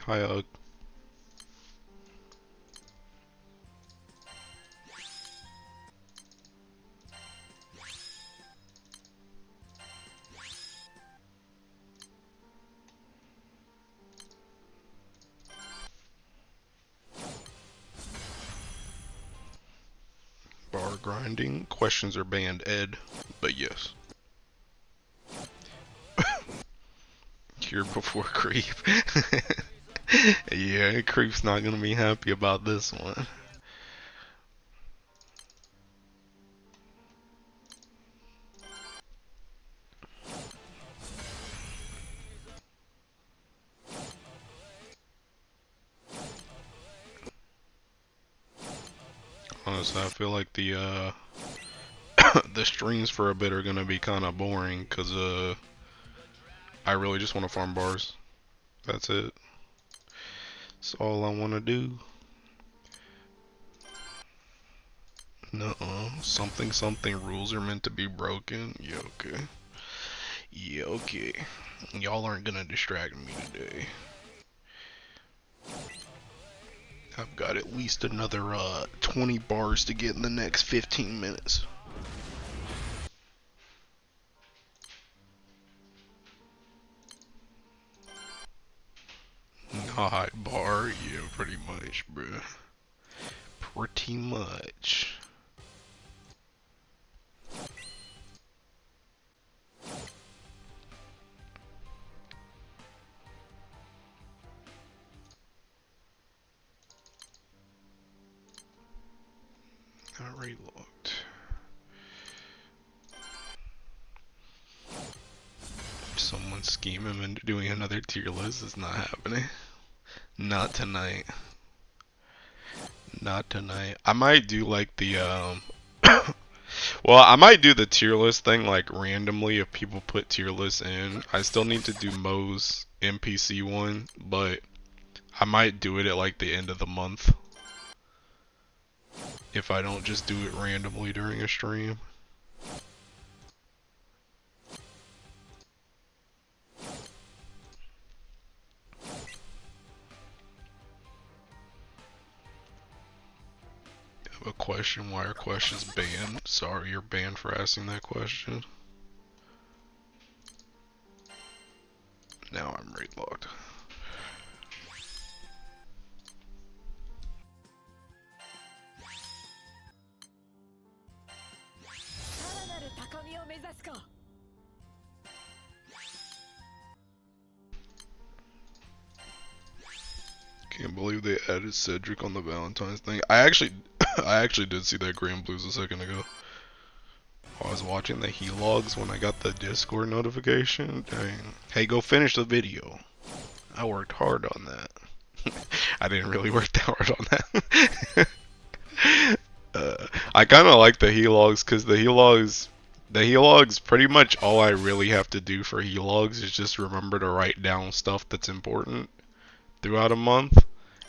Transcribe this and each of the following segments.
Hi, Bar grinding. Questions are banned, Ed. But yes. Here before Creep. Yeah, Creep's not gonna be happy about this one. Honestly, I feel like the the streams for a bit are gonna be kind of boring, cause I really just want to farm bars. That's it. That's all I want to do. Nuh-uh. Something rules are meant to be broken. Yeah, okay. Yeah, okay. Y'all aren't gonna distract me today. I've got at least another 20 bars to get in the next 15 minutes. Hot bar, yeah, pretty much, bruh. Pretty much. Already locked. Someone scheme him into doing another tier list. It's not happening. Not tonight. Not tonight. I might do like the well, I might do the tier list thing like randomly if people put tier lists in. I still need to do Mo's NPC one, but I might do it at like the end of the month. If I don't just do it randomly during a stream. I have a question. Why are questions banned? Sorry, you're banned for asking that question. Now I'm raid locked. Can't believe they added Cedric on the Valentine's thing. I actually did see that Grand Blues a second ago. I was watching the logs when I got the Discord notification. Dang. Hey, go finish the video. I worked hard on that. I didn't really work that hard on that. I kind of like the logs because the logs, pretty much all I really have to do for logs is just remember to write down stuff that's important throughout a month.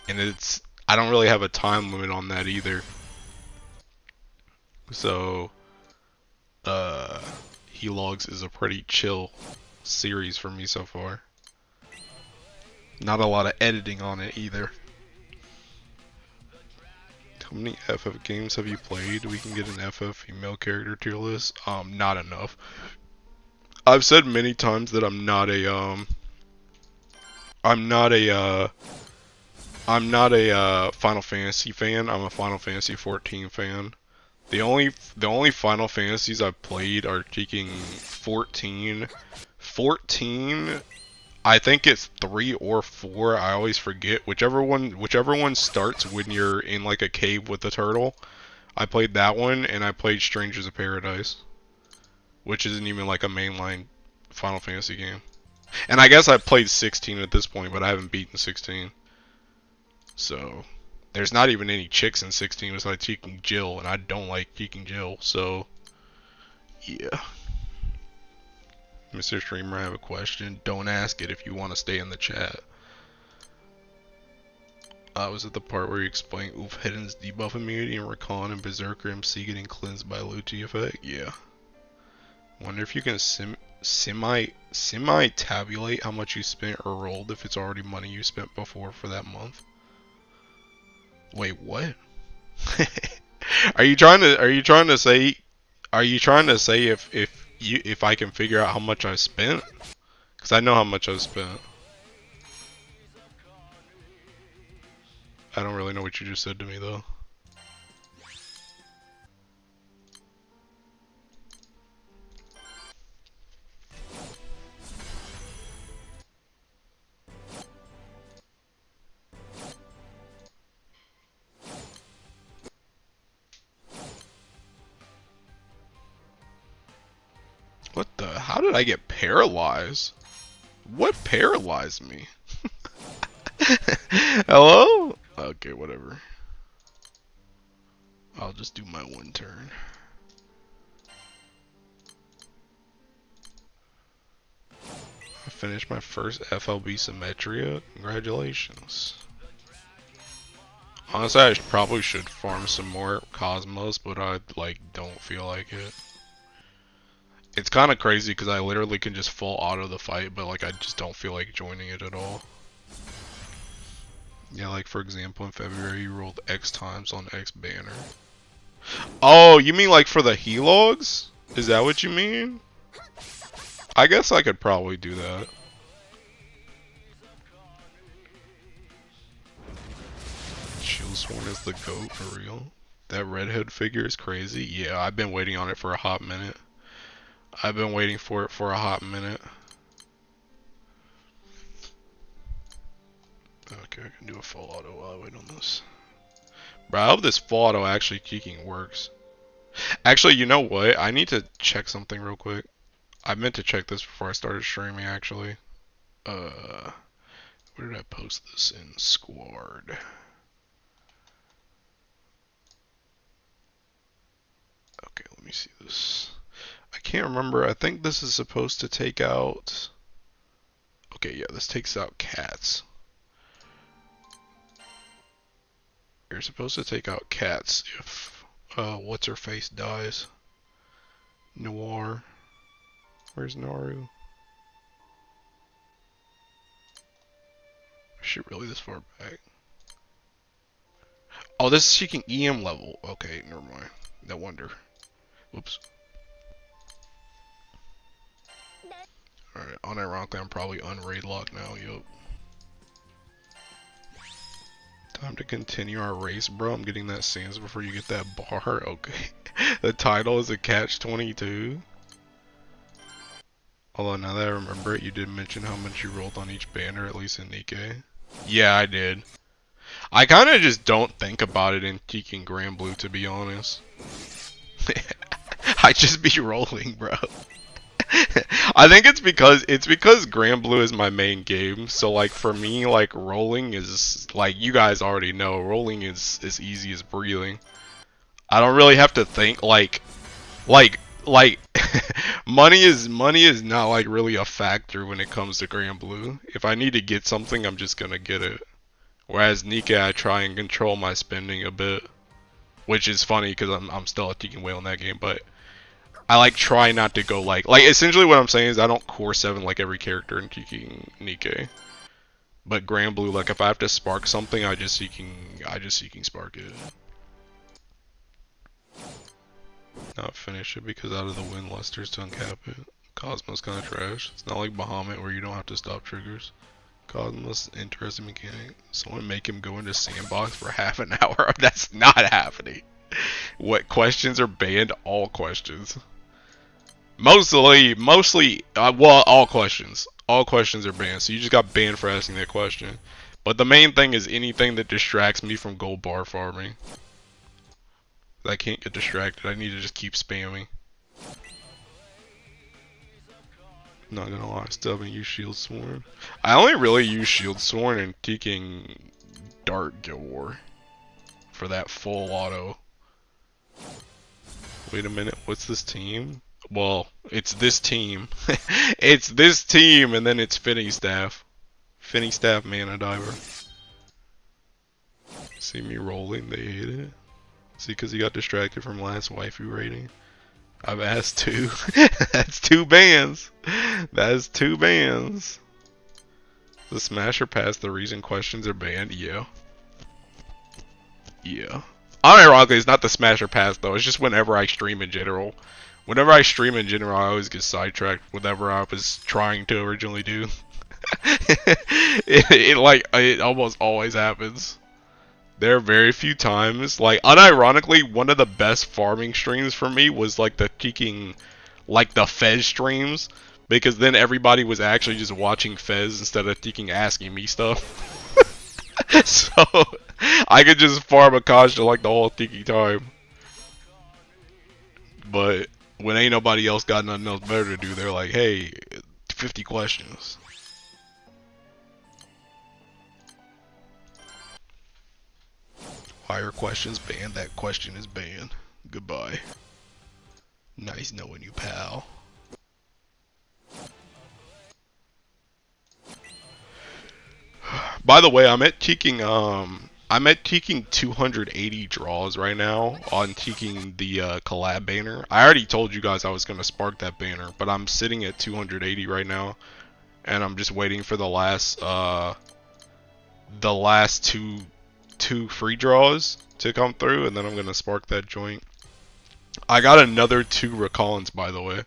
And I don't really have a time limit on that either. So, Logs is a pretty chill series for me so far. Not a lot of editing on it either. How many FF games have you played? We can get an FF female character tier list. Not enough. I've said many times that I'm not a Final Fantasy fan. I'm a Final Fantasy 14 fan. The only Final Fantasies I've played are freaking 14. 14, I think it's 3 or 4. I always forget. Whichever one starts when you're in like a cave with a turtle. I played that one, and I played Strangers of Paradise, which isn't even like a mainline Final Fantasy game. And I guess I played 16 at this point, but I haven't beaten 16. So, there's not even any chicks in 16 besides Cheeking Jill, and I don't like Cheeking Jill, so, yeah. Mr. Streamer, I have a question. Don't ask it if you want to stay in the chat. Was it the part where you explained Oof Hidden's debuff immunity and Rakan and Berserker MC getting cleansed by Luchi effect? Yeah. Wonder if you can Semi tabulate how much you spent or rolled if it's already money you spent before for that month. Wait, what? Are you trying to say if I can figure out how much I spent? Cuz I know how much I spent. I don't really know what you just said to me though. What the? How did I get paralyzed? What paralyzed me? Hello? Okay, whatever. I'll just do my one turn. I finished my first FLB Symmetria. Congratulations. Honestly, I probably should farm some more Cosmos, but I don't feel like it. It's kind of crazy because I literally can just full auto the fight, but I just don't feel like joining it at all. Yeah, like for example, in February you rolled X times on X banner. Oh, you mean like for the Helogs? Is that what you mean? I guess I could probably do that. Shieldsworn is the GOAT for real. That redhead figure is crazy. Yeah, I've been waiting on it for a hot minute. I've been waiting for it for a hot minute. Okay, I can do a full auto while I wait on this. Bro, I hope this full auto actually kicking works. Actually, you know what? I need to check something real quick. I meant to check this before I started streaming, actually. Where did I post this in Squad? Okay, let me see this. I can't remember. I think this is supposed to take out... Okay, yeah, this takes out cats. You're supposed to take out cats if what's-her-face dies. Noir. Where's Naru? Is she really this far back? Oh, this is seeking EM level. Okay, never mind. No wonder. Whoops. Alright, unironically, I'm probably unraid locked now. Yup. Time to continue our race, bro. I'm getting that Sands before you get that bar. Okay. The title is a catch-22. Although now that I remember it, you did mention how much you rolled on each banner, at least in Nikkei. Yeah, I did. I kind of just don't think about it in Tekken Grand Blue, to be honest. I just be rolling, bro. I think it's because Grand Blue is my main game. So for me, rolling is you guys already know, rolling is as easy as breathing. I don't really have to think like money is not really a factor when it comes to Grand Blue. If I need to get something, I'm just gonna get it. Whereas Nika, I try and control my spending a bit, which is funny because I'm still a Tekken whale in that game, but I try not to go essentially what I'm saying is I don't core 7 like every character in Tekken Nikkei. But Grand Blue, if I have to spark something, I just seeking spark it. Not finish it because out of the win lusters to uncap it. Cosmos kinda trash. It's not like Bahamut where you don't have to stop triggers. Cosmos, interesting mechanic. Someone make him go into sandbox for half an hour. That's not happening. What questions are banned? All questions. Mostly, well, all questions. All questions are banned, so you just got banned for asking that question. But the main thing is anything that distracts me from gold bar farming. I can't get distracted, I need to just keep spamming. Not gonna lie, I still haven't used Shieldsworn. I only really use Shieldsworn and Tekken Dark Guild War for that full auto. Wait a minute, what's this team? Well, it's this team. It's this team, and then it's Finny Staff. Finny Staff Mana Diver. See me rolling, they hate it. See, because he got distracted from last waifu rating. I've asked two. That's two bans. That's two bans. The smash or pass the reason questions are banned? Yeah. Yeah. Unironically, it's not the smash or pass though. It's just whenever I stream in general. Whenever I stream in general, I always get sidetracked. Whatever I was trying to originally do. it almost always happens. There are very few times, like unironically, one of the best farming streams for me was like the kicking, like the Fez streams, because then everybody was actually just watching Fez instead of kicking asking me stuff. So I could just farm a Kasha like the whole tiki time. But when ain't nobody else got nothing else better to do, they're like, hey, 50 questions. Why are questions banned? That question is banned. Goodbye. Nice knowing you, pal. By the way, I'm at teaking 280 draws right now on teaking the collab banner. I already told you guys I was gonna spark that banner, but I'm sitting at 280 right now, and I'm just waiting for the last two free draws to come through, and then I'm gonna spark that joint. I got another 2 recons, by the way.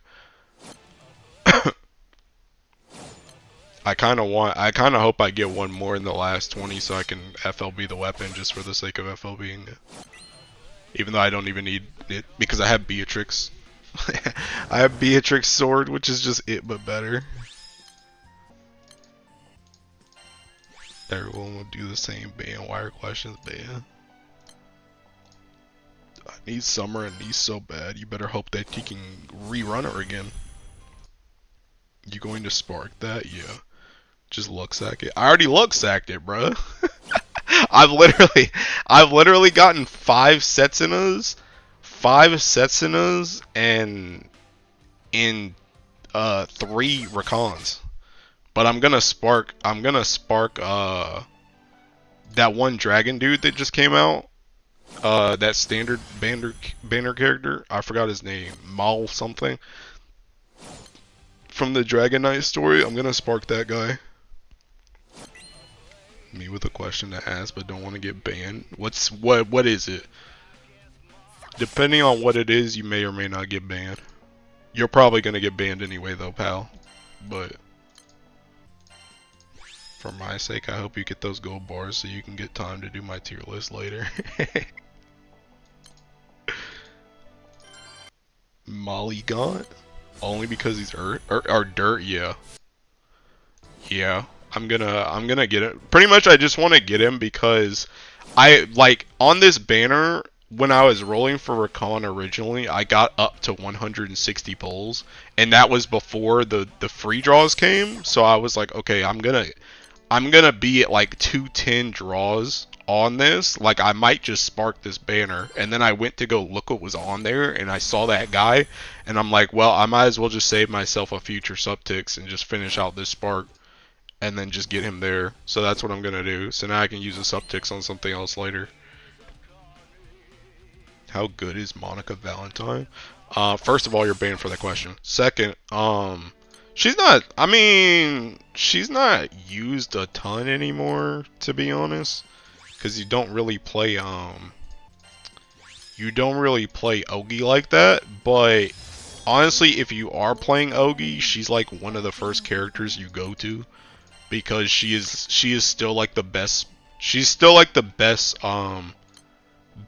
I kind of hope I get one more in the last 20 so I can FLB the weapon just for the sake of FLBing it. Even though I don't even need it because I have Beatrix. I have Beatrix sword, which is just it but better. Everyone will do the same ban. Wire questions ban. I need Summer and these so bad. You better hope that you can rerun her again. You going to spark that? Yeah. Just luck sack it. I already luck sacked it, bro. I've literally gotten 5 Setsunas, and in 3 Rakons. But I'm gonna spark that one dragon dude that just came out. That standard banner character. I forgot his name. Mal something. From the Dragon Knight story. I'm gonna spark that guy. Me with a question to ask but don't want to get banned. What is it? Depending on what it is, you may or may not get banned. You're probably gonna get banned anyway though, pal. But for my sake, I hope you get those gold bars so you can get time to do my tier list later. Molly Gaunt? Only because he's dirt, yeah. Yeah. I'm gonna get it. Pretty much I just wanna get him because I like on this banner when I was rolling for Recon originally, I got up to 160 pulls, and that was before the free draws came. So I was like, okay, I'm gonna be at like 210 draws on this. Like I might just spark this banner, and then I went to go look what was on there, and I saw that guy, and I'm like, well, I might as well just save myself a future subticks and just finish out this spark, and then just get him there. So that's what I'm gonna do. So now I can use the subticks on something else later. How good is Monica Valentine? First of all, you're banned for that question. Second, she's not, I mean, she's not used a ton anymore, to be honest. Because you don't really play Ogi like that. But honestly, if you are playing Ogi, she's like one of the first characters you go to. Because she is still like the best,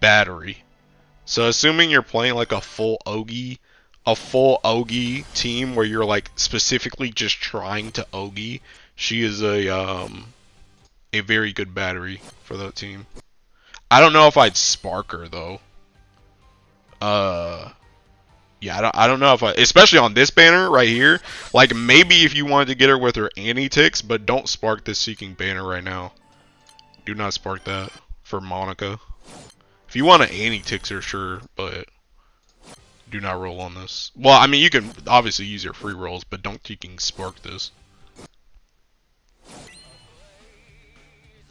battery. So assuming you're playing like a full Ogi team where you're like specifically just trying to Ogi, she is a very good battery for that team. I don't know if I'd spark her though. Yeah, I don't know if especially on this banner right here. Like maybe if you wanted to get her with her anti-ticks, but don't spark this seeking banner right now. Do not spark that for Monica. If you want an anti-ticks her, sure, but do not roll on this. Well, I mean, you can obviously use your free rolls, but don't seeking spark this.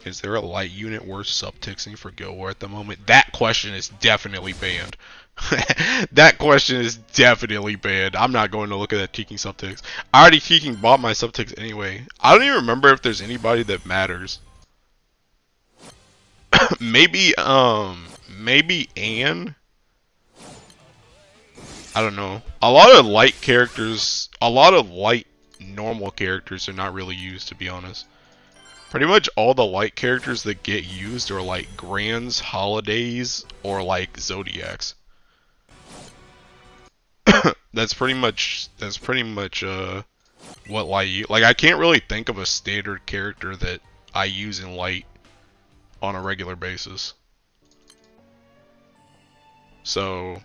Is there a light unit worth subtixing for Guild War at the moment? That question is definitely banned. That question is definitely banned. I'm not going to look at that Teeking subtix. I already Teeking bought my subtix anyway. I don't even remember if there's anybody that matters. Maybe Anne? I don't know. A lot of light characters, a lot of light normal characters are not really used, to be honest. Pretty much all the light characters that get used are like Grands, Holidays, or like Zodiacs. That's pretty much what light like. I can't really think of a standard character that I use in light on a regular basis. So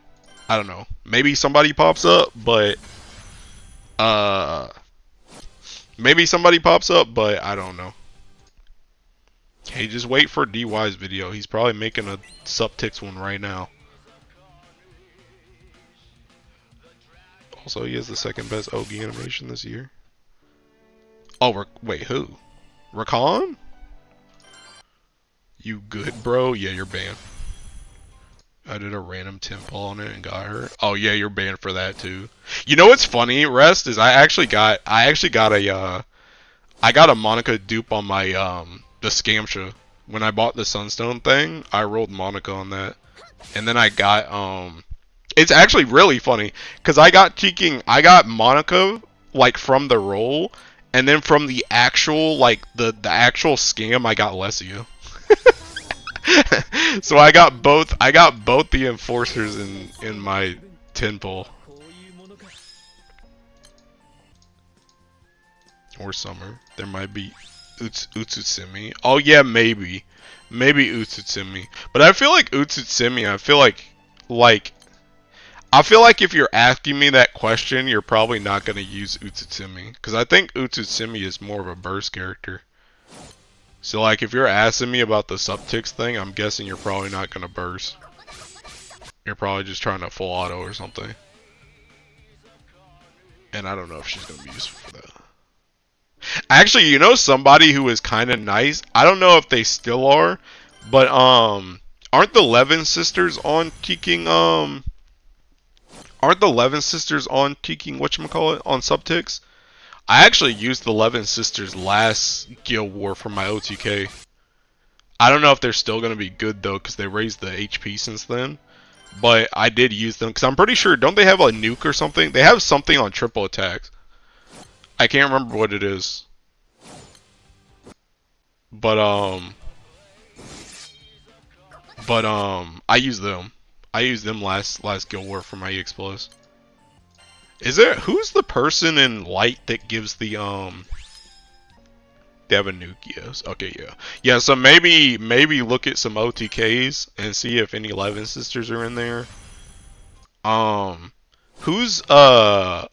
I don't know. Maybe somebody pops up, but maybe somebody pops up, but I don't know. Hey, just wait for DY's video. He's probably making a subtix one right now. Also, he has the second best OG animation this year. Oh, wait, who? Rakan? You good, bro? Yeah, you're banned. I did a random temple on it and got her. Oh yeah, you're banned for that too. You know what's funny, Rest, is I actually got a Monica dupe on my the Scamsha. When I bought the Sunstone thing, I rolled Monica on that. And then I got it's actually really funny cuz I got Monica like from the roll, and then from the actual like the actual scam I got Lesia. So I got both the enforcers in my 10 pull. Or summer. There might be Utsutsumi. Oh yeah, maybe Utsutsumi. But I feel like Utsutsumi, I feel like if you're asking me that question, you're probably not going to use Utsutsumi, because I think Utsutsumi is more of a burst character. So like if you're asking me about the subtix thing, I'm guessing you're probably not going to burst. You're probably just trying to full auto or something. And I don't know if she's going to be useful for that. Actually, you know somebody who is kind of nice? I don't know if they still are, but aren't the Levin sisters on Teeking whatchamacallit on subtix? I actually used the Levin sisters last Guild War for my OTK. I don't know if they're still going to be good though, because they raised the HP since then. But I did use them, because I'm pretty sure, don't they have a nuke or something? They have something on triple attacks. I can't remember what it is. But I used them. I used them last Guild War for my EX Plus. Who's the person in light that gives the they have a nuke? Yes. Okay, yeah. Yeah, so maybe look at some OTKs and see if any Levin sisters are in there. Who's the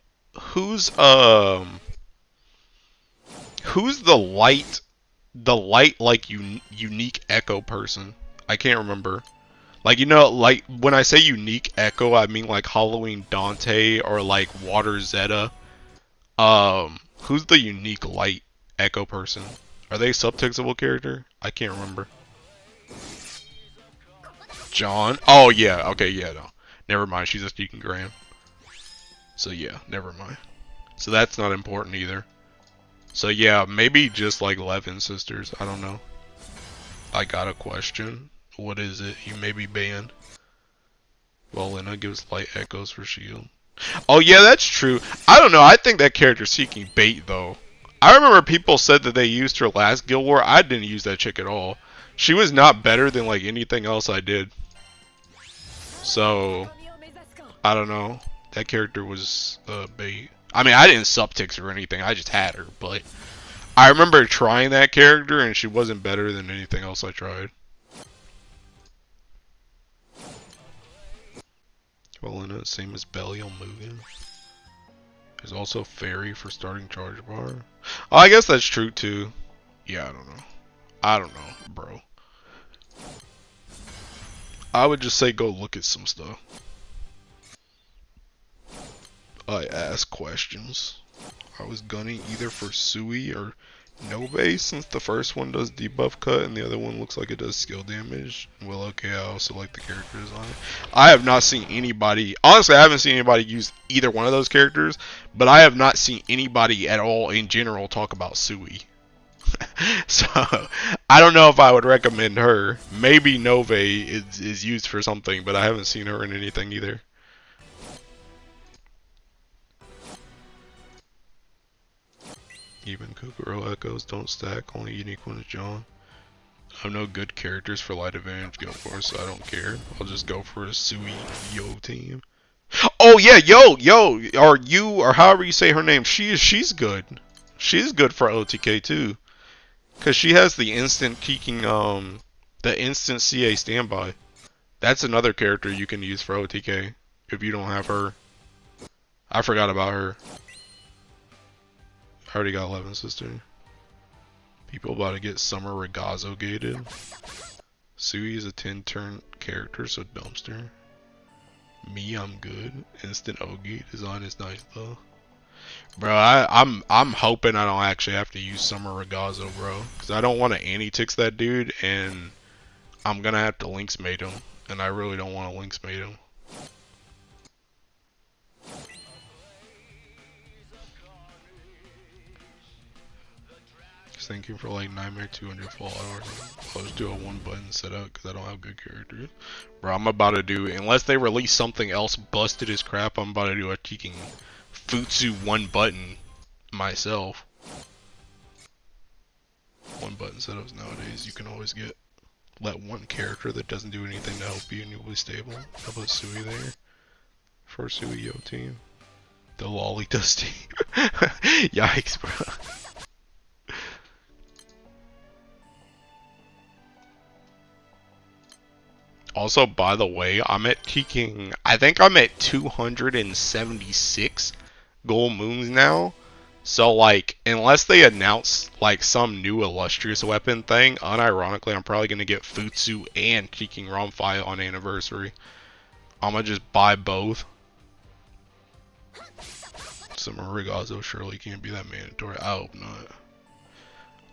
light like unique echo person? I can't remember. Like, you know, like when I say unique echo, I mean like Halloween Dante or like Water Zeta. Who's the unique light echo person? Are they a subtixable character? I can't remember. John? Oh yeah, okay, yeah, no. Never mind, she's a Deacon Graham. So yeah, never mind. So that's not important either. So yeah, maybe just like Levin sisters, I don't know. I got a question. What is it? You may be banned. Well, Lena gives light echoes for shield. Oh yeah, that's true. I don't know, I think that character's seeking bait though. I remember people said that they used her last Guild War. I didn't use that chick at all. She was not better than like anything else I did. So, I don't know. That character was bait. I mean, I didn't subtix or anything. I just had her, but I remember trying that character and she wasn't better than anything else I tried. Well, in it, same as Belial Mugen. There's also Fairy for starting charge bar. Oh, I guess that's true too. Yeah, I don't know. I don't know, bro. I would just say go look at some stuff. I ask questions. I was gunning either for Sui or Nove, since the first one does debuff cut and the other one looks like it does skill damage. Well, okay, I also like the character design. I have not seen anybody, honestly, I haven't seen anybody use either one of those characters, but I have not seen anybody at all in general talk about Sui. So, I don't know if I would recommend her. Maybe Nove is used for something, but I haven't seen her in anything either. Even Kokoro echoes don't stack, only unique ones John. I have no good characters for light advantage go for, so I don't care. I'll just go for a Sui Yo team. Oh yeah, yo, or however you say her name, she's good. She's good for OTK too. Cause she has the instant kicking, the instant CA standby. That's another character you can use for OTK if you don't have her. I forgot about her. I already got 11 sister. People about to get Summer Ragazzo gated. Sui is a 10-turn character, so dumpster. Me, I'm good. Instant Ogi design is nice though. Bro, I'm hoping I don't actually have to use Summer Ragazzo, bro, because I don't want to anti-tix that dude, and I'm gonna have to links mate him, and I really don't want to links mate him. Thinking for like Nightmare 200 full hours. I'll just do a one button setup because I don't have good characters. Bro, I'm about to do, unless they release something else busted as crap, I'm about to do a Teking Futsu one button myself. One button setups nowadays you can always get. Let one character that doesn't do anything to help you and you'll be stable. I'll put Sui there. For Sui Yo team. The Lolly Dust team. Yikes, bro. Also, by the way, I'm at peaking, I think I'm at 276 gold moons now. So, like, unless they announce, like, some new illustrious weapon thing, unironically, I'm probably going to get Futsu and Peaking Ramfire on anniversary. I'm going to just buy both. Some Ragazzo surely can't be that mandatory. I hope not.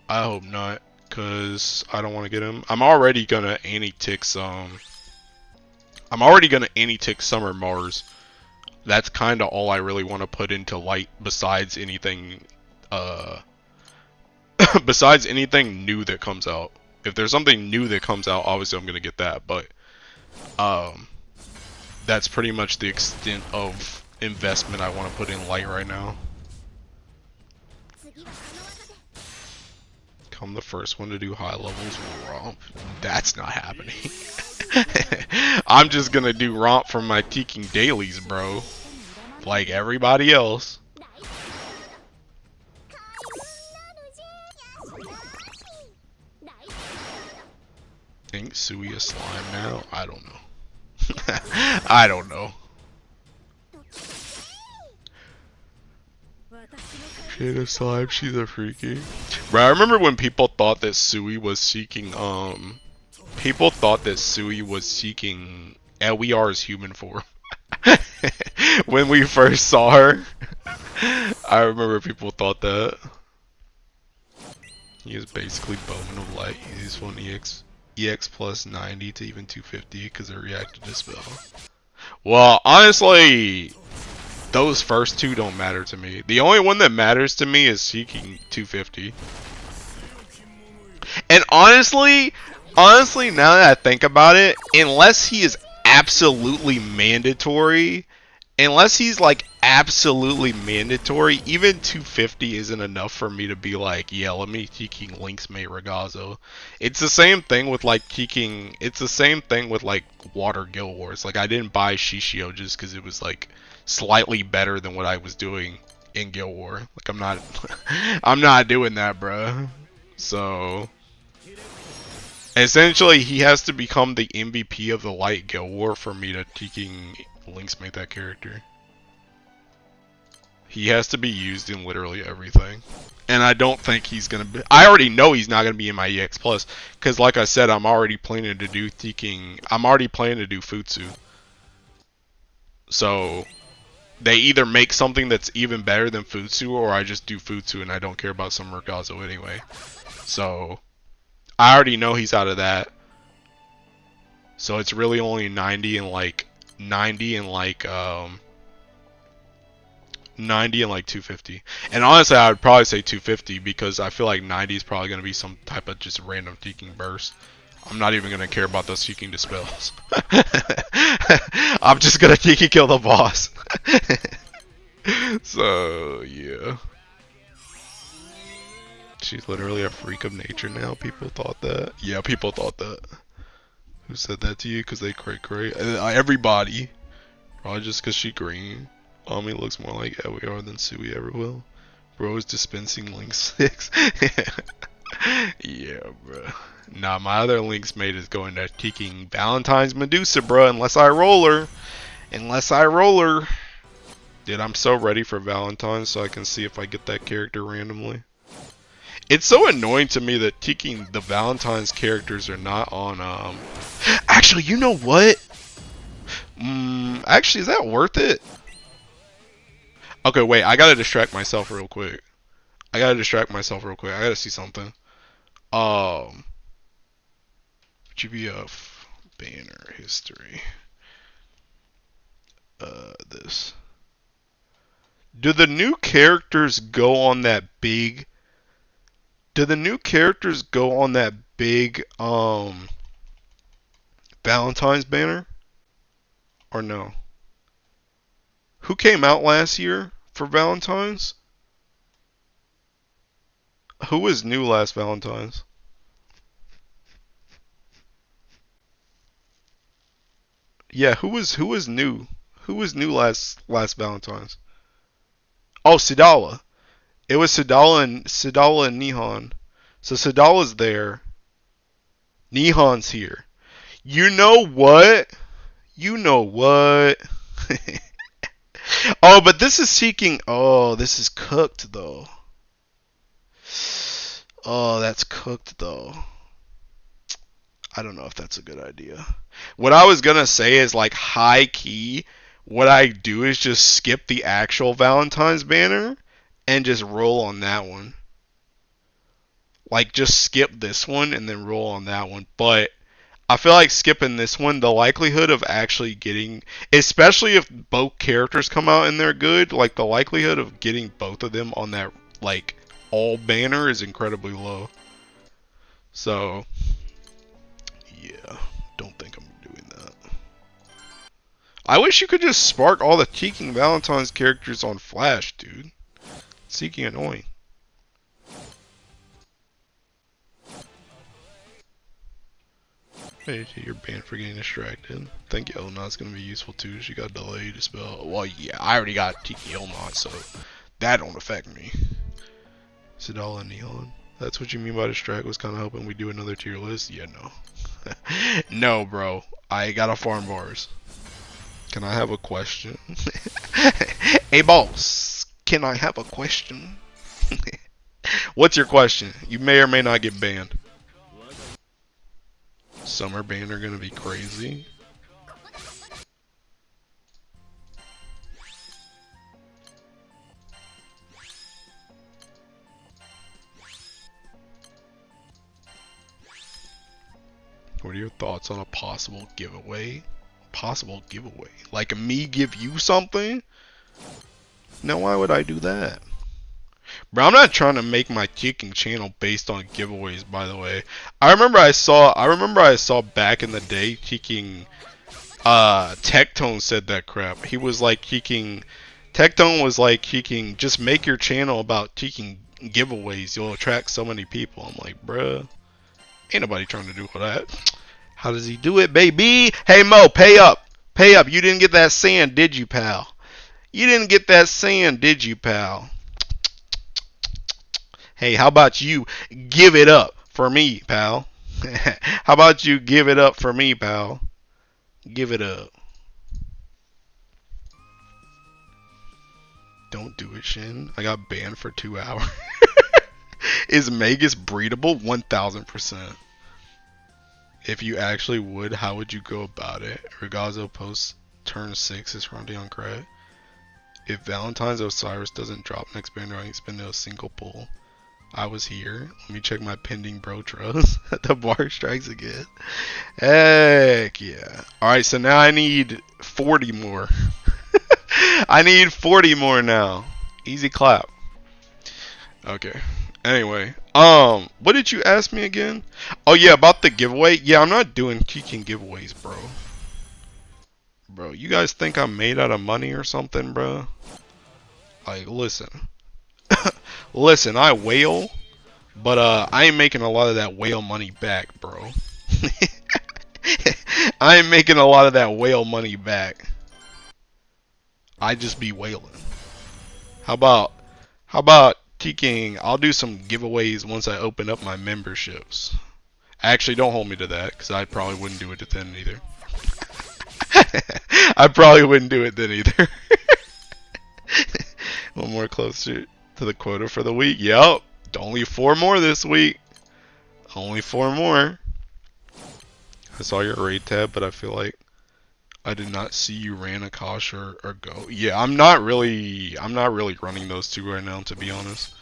I hope not, because I don't want to get him. I'm already going to anti-tix, Summer Mars. That's kind of all I really want to put into light besides anything besides anything new that comes out. If there's something new that comes out, obviously I'm going to get that, but that's pretty much the extent of investment I want to put in light right now. I'm the first one to do high levels romp. That's not happening. I'm just gonna do romp for my teaking dailies, bro. Like everybody else. Think Sui a slime now? I don't know. I don't know. Shit, a slime, she's a freaky. Bro, I remember when people thought that Sui was seeking, people thought that Sui was seeking LER's human form. When we first saw her. I remember people thought that. He is basically Bowman of Light. He's one EX plus 90 to even 250 because it reacted to spell. Well, honestly, those first two don't matter to me. The only one that matters to me is seeking 250. And honestly, now that I think about it, unless he is absolutely mandatory, even 250 isn't enough for me to be like, yeah, let me Teking Link's mate Ragazzo. It's the same thing with like Water Guild Wars. Like, I didn't buy Shishio just because it was like slightly better than what I was doing in Guild War. Like, I'm not doing that, bruh. So essentially, he has to become the MVP of the Light Guild War for me to Teking Link's mate that character. He has to be used in literally everything. And I don't think he's gonna be, I already know he's not gonna be in my EX Plus, because like I said, I'm already planning to do Futsu. So they either make something that's even better than Futsu, or I just do Futsu and I don't care about Summer Gazo anyway. So I already know he's out of that. So it's really only 90 and like 90 and like 90 and like 250. And honestly, I would probably say 250 because I feel like 90 is probably going to be some type of just random Seeking burst. I'm not even going to care about those Seeking dispels. I'm just going to Tiki kill the boss. So, yeah. She's literally a freak of nature now. People thought that. Yeah, people thought that. Who said that to you? Because they cray. Everybody. Probably just because she green. Ami looks more like Evoker than Sui ever will. Bro is dispensing Link 6. Yeah, bro. Nah, my other Link's mate is going to kicking Valentine's Medusa, bro. Unless I roll her. Dude, I'm so ready for Valentine so I can see if I get that character randomly. It's so annoying to me that kicking the Valentine's characters are not on, Actually, you know what? Actually, is that worth it? Okay, wait, I gotta distract myself real quick. I gotta see something. GBF banner history. This. Do the new characters go on that big Valentine's banner? Or no? Who came out last year for Valentine's? Who was new last Valentine's? Yeah, who was new? Who was new last Valentine's? Oh, Sadala. It was Sadala and Nihon. So Sadala's there. Nihon's here. You know what? Oh, but this is seeking. Oh, this is cooked though. Oh, that's cooked though. I don't know if that's a good idea. What I was gonna say is like high key. What I do is just skip the actual Valentine's banner and just roll on that one. Like just skip this one and then roll on that one. But I feel like skipping this one, the likelihood of actually getting, especially if both characters come out and they're good, like the likelihood of getting both of them on that like all banner is incredibly low. So yeah, don't think I'm doing that. I wish you could just spark all the Seeking Valentine's characters on Flash, dude. Seeking annoying. Hey, you're banned for getting distracted. Think Elnot's gonna be useful too. She got delayed to spell. Well, yeah, I already got Tiki Elnot, so that don't affect me. Sadala and Neon. That's what you mean by distract? Was kind of hoping we do another tier list? Yeah, no. No, bro. I gotta farm bars. Can I have a question? Hey, boss. Can I have a question? What's your question? You may or may not get banned. Summer banner gonna be crazy. What are your thoughts on a possible giveaway? Possible giveaway? Like me give you something? Now why would I do that? Bro, I'm not trying to make my kicking channel based on giveaways, by the way. I remember I saw back in the day kicking Tectone said that crap. He was like kicking Tectone was like kicking just make your channel about kicking giveaways. You'll attract so many people. I'm like, bruh, ain't nobody trying to do all that. How does he do it, baby? Hey Mo, pay up. Pay up. You didn't get that sand, did you, pal? You didn't get that sand, did you, pal? Hey, how about you give it up for me, pal? How about you give it up for me, pal? Give it up. Don't do it, Shin. I got banned for 2 hours. Is Magus breedable? 1000%. If you actually would, how would you go about it? Regazo posts turn 6 is Ronde on crack. If Valentine's Osiris doesn't drop next banner, I ain't spending a single pull. I was here. Let me check my pending bro trust. The bar strikes again. Heck yeah. Alright, so now I need 40 more. I need 40 more now. Easy clap. Okay. Anyway, what did you ask me again? Oh yeah, about the giveaway. Yeah, I'm not doing teaching giveaways, bro. Bro, you guys think I'm made out of money or something, bro? Like, listen. Listen, I whale, but I ain't making a lot of that whale money back, bro. I ain't making a lot of that whale money back. I just be whaling. How about King? I'll do some giveaways once I open up my memberships. Actually, don't hold me to that, because I probably wouldn't do it then either. I probably wouldn't do it then either. One more closer to the quota for the week. Yep. Only 4 more this week. Only 4 more. I saw your raid tab, but I feel like I did not see you ran Akash or Go. Yeah, I'm not really running those two right now, to be honest.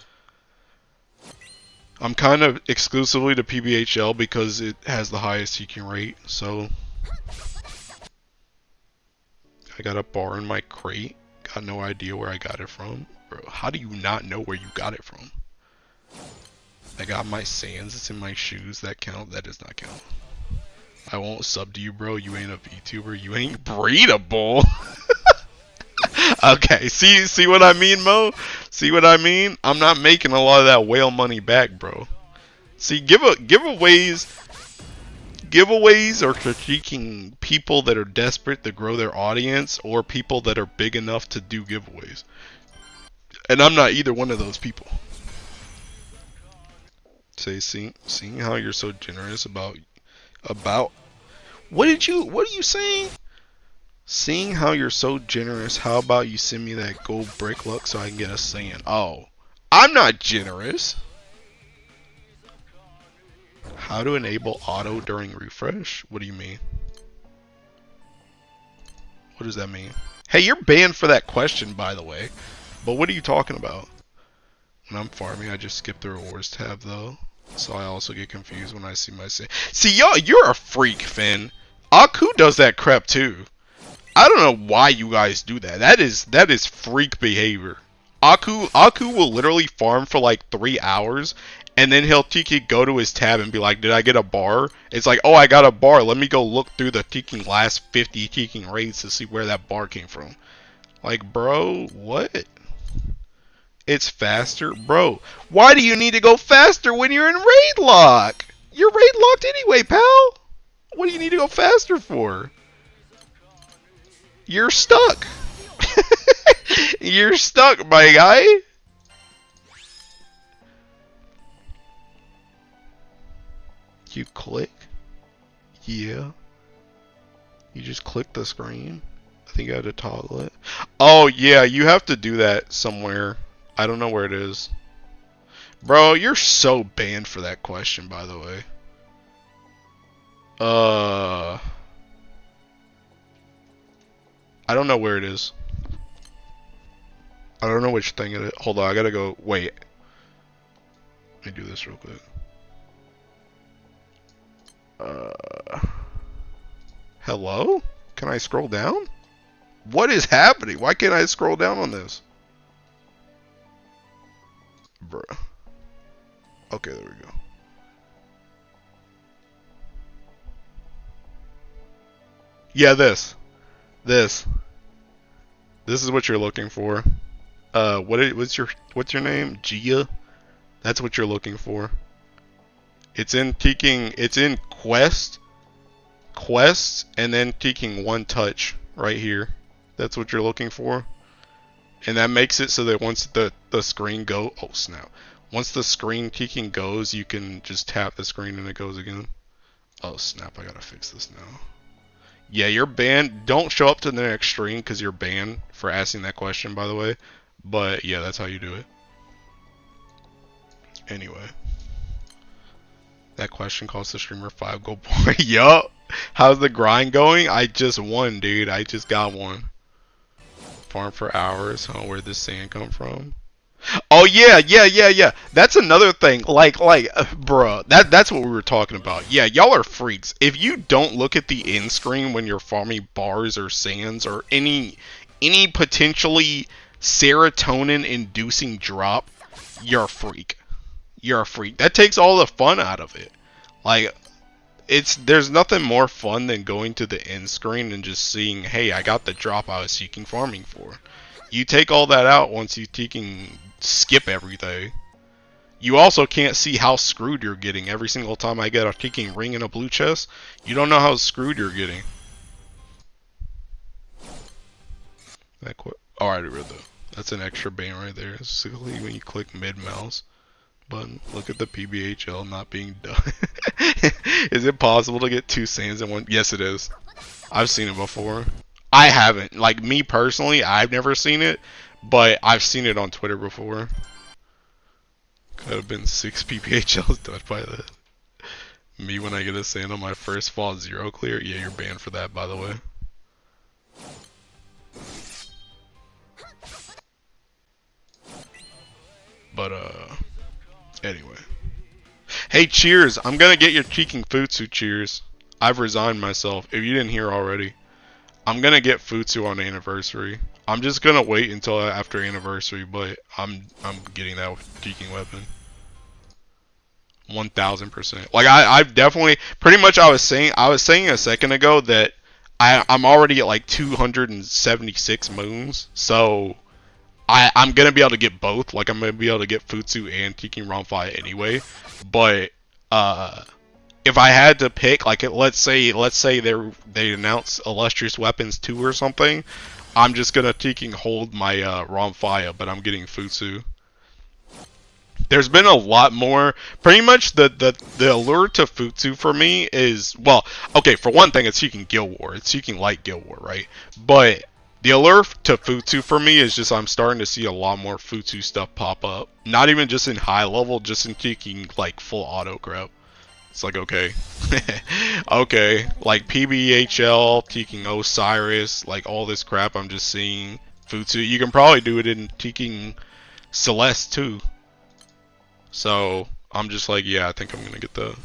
I'm kind of exclusively to PBHL because it has the highest seeking rate, so I got a bar in my crate. Got no idea where I got it from. Bro, how do you not know where you got it from? I got my sands, it's in my shoes. That count? That does not count. I won't sub to you, bro. You ain't a VTuber. You ain't breedable. Okay, see what I mean, Mo? See what I mean? I'm not making a lot of that whale money back, bro. See, giveaways are critiquing people that are desperate to grow their audience or people that are big enough to do giveaways. And I'm not either one of those people. Say, seeing how you're so generous about what are you saying? Seeing how you're so generous, how about you send me that gold brick luck so I can get a sand? Oh, I'm not generous. How to enable auto during refresh? What do you mean? What does that mean? Hey, you're banned for that question, by the way. But what are you talking about? When I'm farming, I just skip the rewards tab, though. So I also get confused when I see my sand. See, y'all, you're a freak, Finn. Aku does that crap, too. I don't know why you guys do that. That is freak behavior. Aku will literally farm for like 3 hours, and then he'll go to his tab and be like, "Did I get a bar?" It's like, "Oh, I got a bar. Let me go look through the last 50 raids to see where that bar came from." Like, bro, what? It's faster, bro. Why do you need to go faster when you're in raid lock? You're raid locked anyway, pal. What do you need to go faster for? You're stuck. You're stuck, my guy. You click? Yeah. You just click the screen? I think I had to toggle it. Oh, yeah, you have to do that somewhere. I don't know where it is. Bro, you're so banned for that question, by the way. I don't know where it is. I don't know which thing it is. Hold on, I gotta go. Wait. Let me do this real quick. Hello? Can I scroll down? What is happening? Why can't I scroll down on this? Bruh. Okay, there we go. Yeah, this is what you're looking for. What's your name? Gia? That's what you're looking for. It's in quest, and then taking one touch right here. That's what you're looking for. And that makes it so that once the screen oh snap. Once the screen ticking goes, you can just tap the screen and it goes again. Oh snap, I gotta fix this now. Yeah, you're banned. Don't show up to the next stream because you're banned for asking that question, by the way. But yeah, that's how you do it. Anyway. That question cost the streamer 5 gold points. Yup. How's the grind going? I just won, dude. I just got one. farm for hours. Huh? Where'd this sand come from? Oh yeah. That's another thing. Bruh, that's what we were talking about. Yeah, y'all are freaks. If you don't look at the end screen when you're farming bars or sands or any potentially serotonin inducing drop, you're a freak. You're a freak. That takes all the fun out of it. Like, there's nothing more fun than going to the end screen and just seeing, hey, I got the drop I was seeking farming for. You take all that out once you skip everything. You also can't see how screwed you're getting every single time I get a ticking ring in a blue chest. You don't know how screwed you're getting. Alright, that's an extra bane right there. Specifically when you click mid mouse button. Look at the PBHL not being done. Is it possible to get 2 sands in one? Yes, it is. I've seen it before. I haven't. Like, me personally, I've never seen it, but I've seen it on Twitter before. Could have been 6 PBHLs done by that. Me when I get a sand on my first fall 0 clear. Yeah, you're banned for that, by the way. But, anyway. Hey, Cheers! I'm gonna get your cheeking Futsu, Cheers. I've resigned myself, if you didn't hear already. I'm gonna get Futsu on anniversary. I'm just gonna wait until after anniversary, but I'm getting that cheeking weapon. 1000%. Like, I've definitely, pretty much I was saying a second ago that I'm already at like 276 moons, so I'm gonna be able to get both. Like, I'm gonna be able to get Futsu and Teking Ranfai anyway. But if I had to pick, like, let's say they announce Illustrious Weapons 2 or something, I'm just gonna Teking hold my Ranfai, but I'm getting Futsu. There's been a lot more. Pretty much the allure to Futsu for me is, well, okay, for one thing, it's seeking Guild War. It's seeking light Guild War, right? But the allure to Futsu for me is just I'm starting to see a lot more Futsu stuff pop up. Not even just in high level, just in seeking like full auto crap. It's like, okay. Okay. Like PBHL, seeking Osiris, like all this crap I'm just seeing Futsu. You can probably do it in seeking Celeste too. So, I'm just like, yeah, I think I'm gonna get the...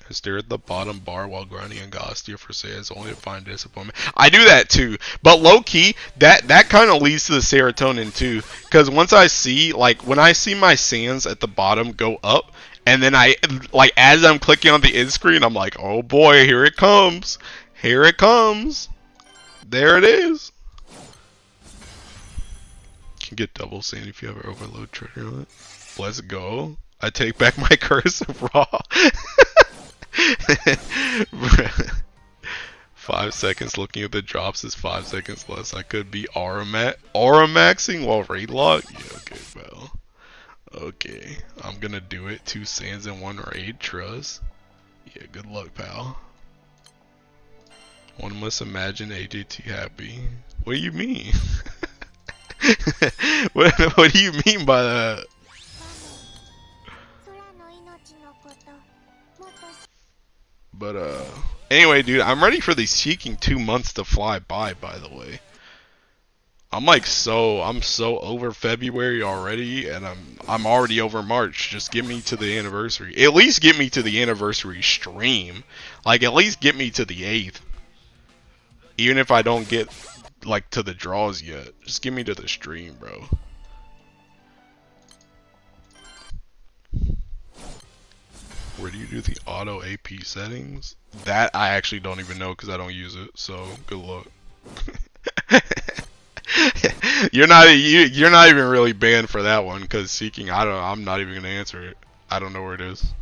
I stare at the bottom bar while grinding and Gostia for sales only to find disappointment. I do that too, but low-key, that kind of leads to the serotonin too. Because once I see, like, when I see my sands at the bottom go up, and then as I'm clicking on the end screen, I'm like, oh boy, here it comes. Here it comes. There it is. Can get double sand if you have an overload trigger on it. Let's go. I take back my curse of raw. 5 seconds looking at the drops is 5 seconds less. I could be aura maxing while raid lock. Yeah, okay, well. Okay, I'm gonna do it. 2 sands in 1 raid. Trust. Yeah, good luck, pal. One must imagine AJT happy. What do you mean? what do you mean by that? But anyway, dude, I'm ready for these seeking 2 months to fly by the way. I'm so over February already, and I'm already over March. Just get me to the anniversary. At least get me to the anniversary stream. Like, at least get me to the 8th. Even if I don't get like to the draws yet, just get me to the stream, bro. Where do you do the auto AP settings? That I actually don't even know because I don't use it. So good luck. You're not even really banned for that one because seeking. I'm not even gonna answer it. I don't know where it is.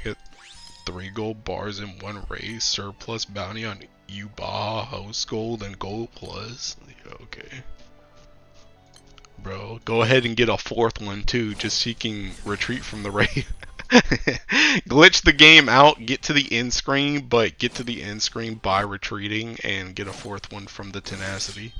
Get 3 gold bars in 1 raise, surplus bounty on Ubaha, host gold, and gold plus. Yeah, okay. Bro, go ahead and get a 4th one too, just seeking retreat from the raid. Glitch the game out, get to the end screen, but get to the end screen by retreating and get a 4th one from the tenacity.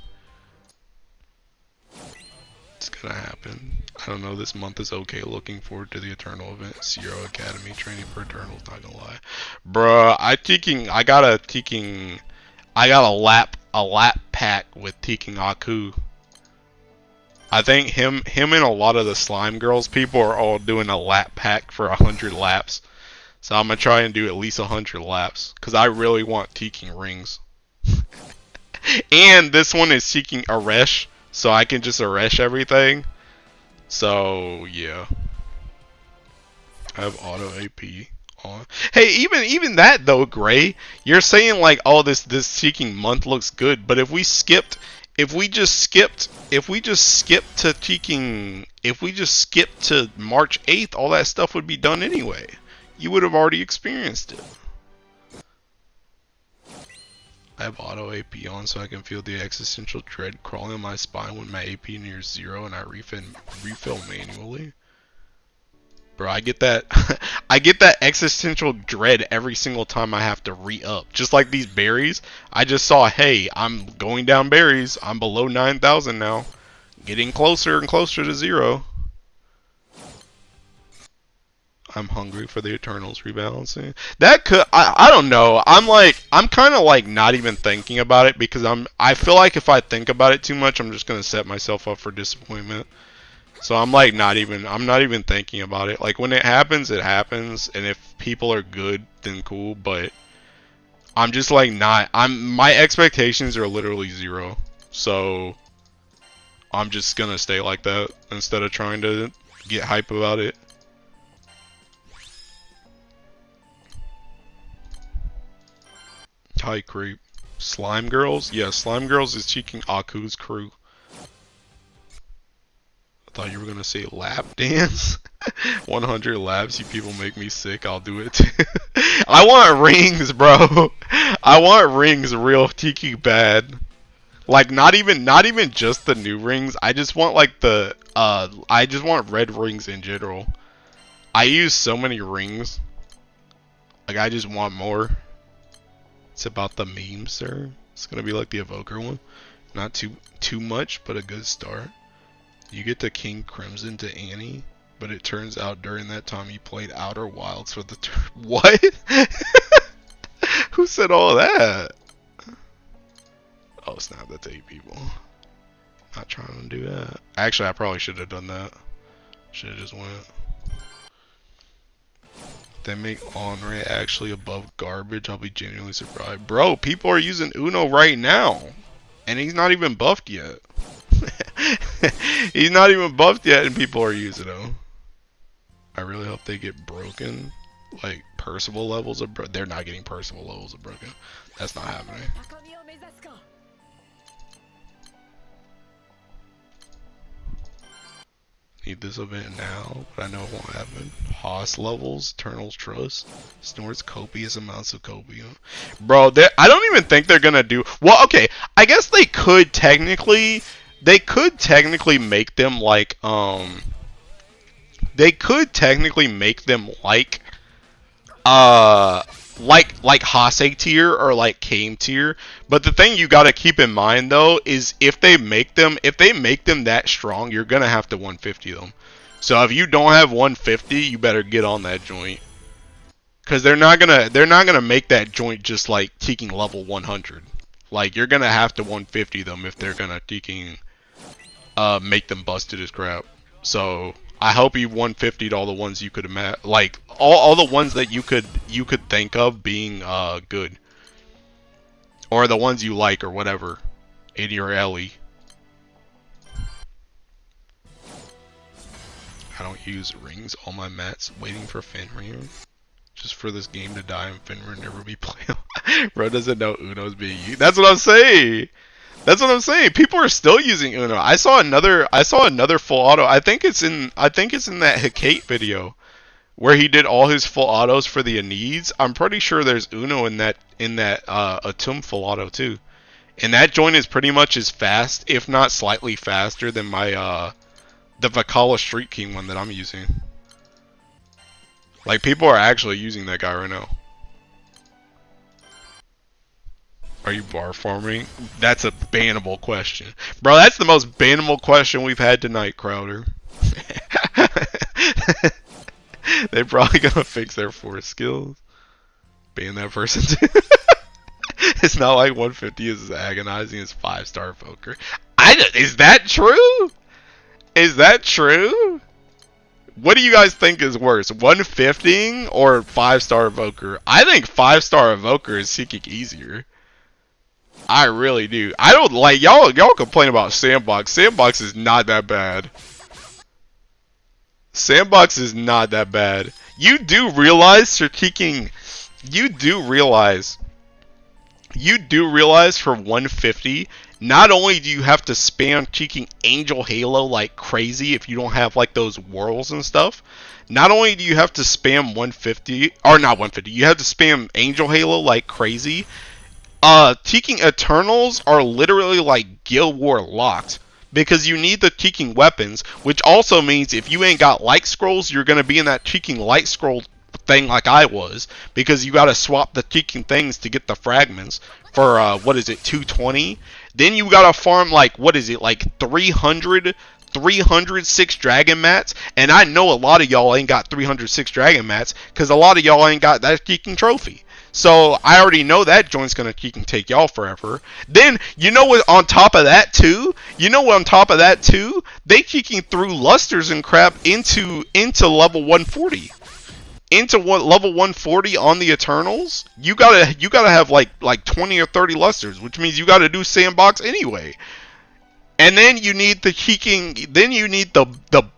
It's gonna happen. I don't know, this month is okay. Looking forward to the Eternal event. Zero Academy training for Eternals, not gonna lie. Bruh, I got a lap pack with Teking Aku. I think him and a lot of the Slime Girls people are all doing a lap pack for 100 laps. So I'm gonna try and do at least 100 laps. Cause I really want Teking rings. And this one is seeking Aresh, so I can just Aresh everything. So yeah, I have auto AP on. Hey, even that though, Gray, you're saying like, oh, this seeking month looks good, but if we skipped to March 8th, all that stuff would be done anyway. You would have already experienced it. I have auto AP on so I can feel the existential dread crawling on my spine when my AP nears 0 and I refill manually. Bro, I get that I get that existential dread every single time I have to re-up. Just like these berries. I just saw, hey, I'm going down berries. I'm below 9,000 now. Getting closer and closer to 0. I'm hungry for the Eternals rebalancing. That could, I don't know. I'm kind of like not even thinking about it because I feel like if I think about it too much, I'm just going to set myself up for disappointment. So I'm like not even thinking about it. Like when it happens, and if people are good, then cool, but I'm just like not, my expectations are literally 0. So I'm just going to stay like that instead of trying to get hype about it. High creep. Slime Girls? Yeah, Slime Girls is cheeking Aku's crew. I thought you were gonna say lap dance. 100 laps, you people make me sick, I'll do it too. I want rings, bro. I want rings real tiki bad. Like not even just the new rings. I just want like I just want red rings in general. I use so many rings. Like I just want more. It's about the memes, sir. It's gonna be like the Evoker one. Not too much, but a good start. You get to King Crimson to Annie, but it turns out during that time you played Outer Wilds for the what? Who said all that? Oh snap, that's 8 people. Not trying to do that. Actually, I probably should have done that. Should have just went. They make Henri actually above garbage. I'll be genuinely surprised. Bro, people are using Uno right now. And he's not even buffed yet. He's not even buffed yet and people are using him. I really hope they get broken. Like, Percival levels of broken. They're not getting Percival levels of broken. That's not happening. Need this event now, but I know it won't happen. Hoss levels, Eternals Trust, snorts copious amounts of copium. Bro, I don't even think they're gonna do. Well, okay, I guess they could technically make them like They could technically make them like like Hase tier or like Kame tier, but the thing you gotta keep in mind though is if they make them that strong, you're gonna have to 150 them. So if you don't have 150, you better get on that joint, because they're not gonna make that joint just like taking level 100. Like you're gonna have to 150 them if they're gonna make them busted as crap. So I hope you 150'd all the ones you could imagine, like all the ones that you could think of being good, or the ones you like or whatever, 80 or Ellie. I don't use rings on my mats, waiting for Fenrir, just for this game to die and Fenrir never be playable. Bro doesn't know Uno's being used. That's what I'm saying. That's what I'm saying. People are still using Uno. I saw another full auto. I think it's in that Hecate video where he did all his full autos for the Anids. I'm pretty sure there's Uno in that Atum full auto too. And that joint is pretty much as fast, if not slightly faster than my the Vakala Street King one that I'm using. Like people are actually using that guy right now. Are you bar farming? That's a bannable question. Bro, that's the most bannable question we've had tonight, Crowder. They're probably gonna fix their force skills. Ban that person too. It's not like 150 is as agonizing as 5-star Evoker. Is that true? Is that true? What do you guys think is worse, 150 or 5-star Evoker? I think 5-star Evoker is seeking easier. I really do. I don't like y'all complain about Sandbox. Sandbox is not that bad. Sandbox is not that bad. You do realize you're kicking. You do realize for 150, not only do you have to spam kicking Angel Halo like crazy if you don't have like those whirls and stuff. Not only do you have to spam 150, or not 150, you have to spam Angel Halo like crazy. Teaking Eternals are literally like Guild War locked. Because you need the cheeking weapons, which also means if you ain't got light scrolls, you're going to be in that cheeking light scroll thing like I was. Because you got to swap the cheeking things to get the fragments for, what is it, 220? Then you got to farm like, what is it, like 306 dragon mats. And I know a lot of y'all ain't got 306 dragon mats because a lot of y'all ain't got that cheeking trophy. So I already know that joint's gonna take y'all forever. Then you know what? On top of that too, they kicking through lusters and crap into level 140. Into what level 140 on the Eternals? You gotta have like 20 or 30 lusters, which means you gotta do Sandbox anyway. And then you need the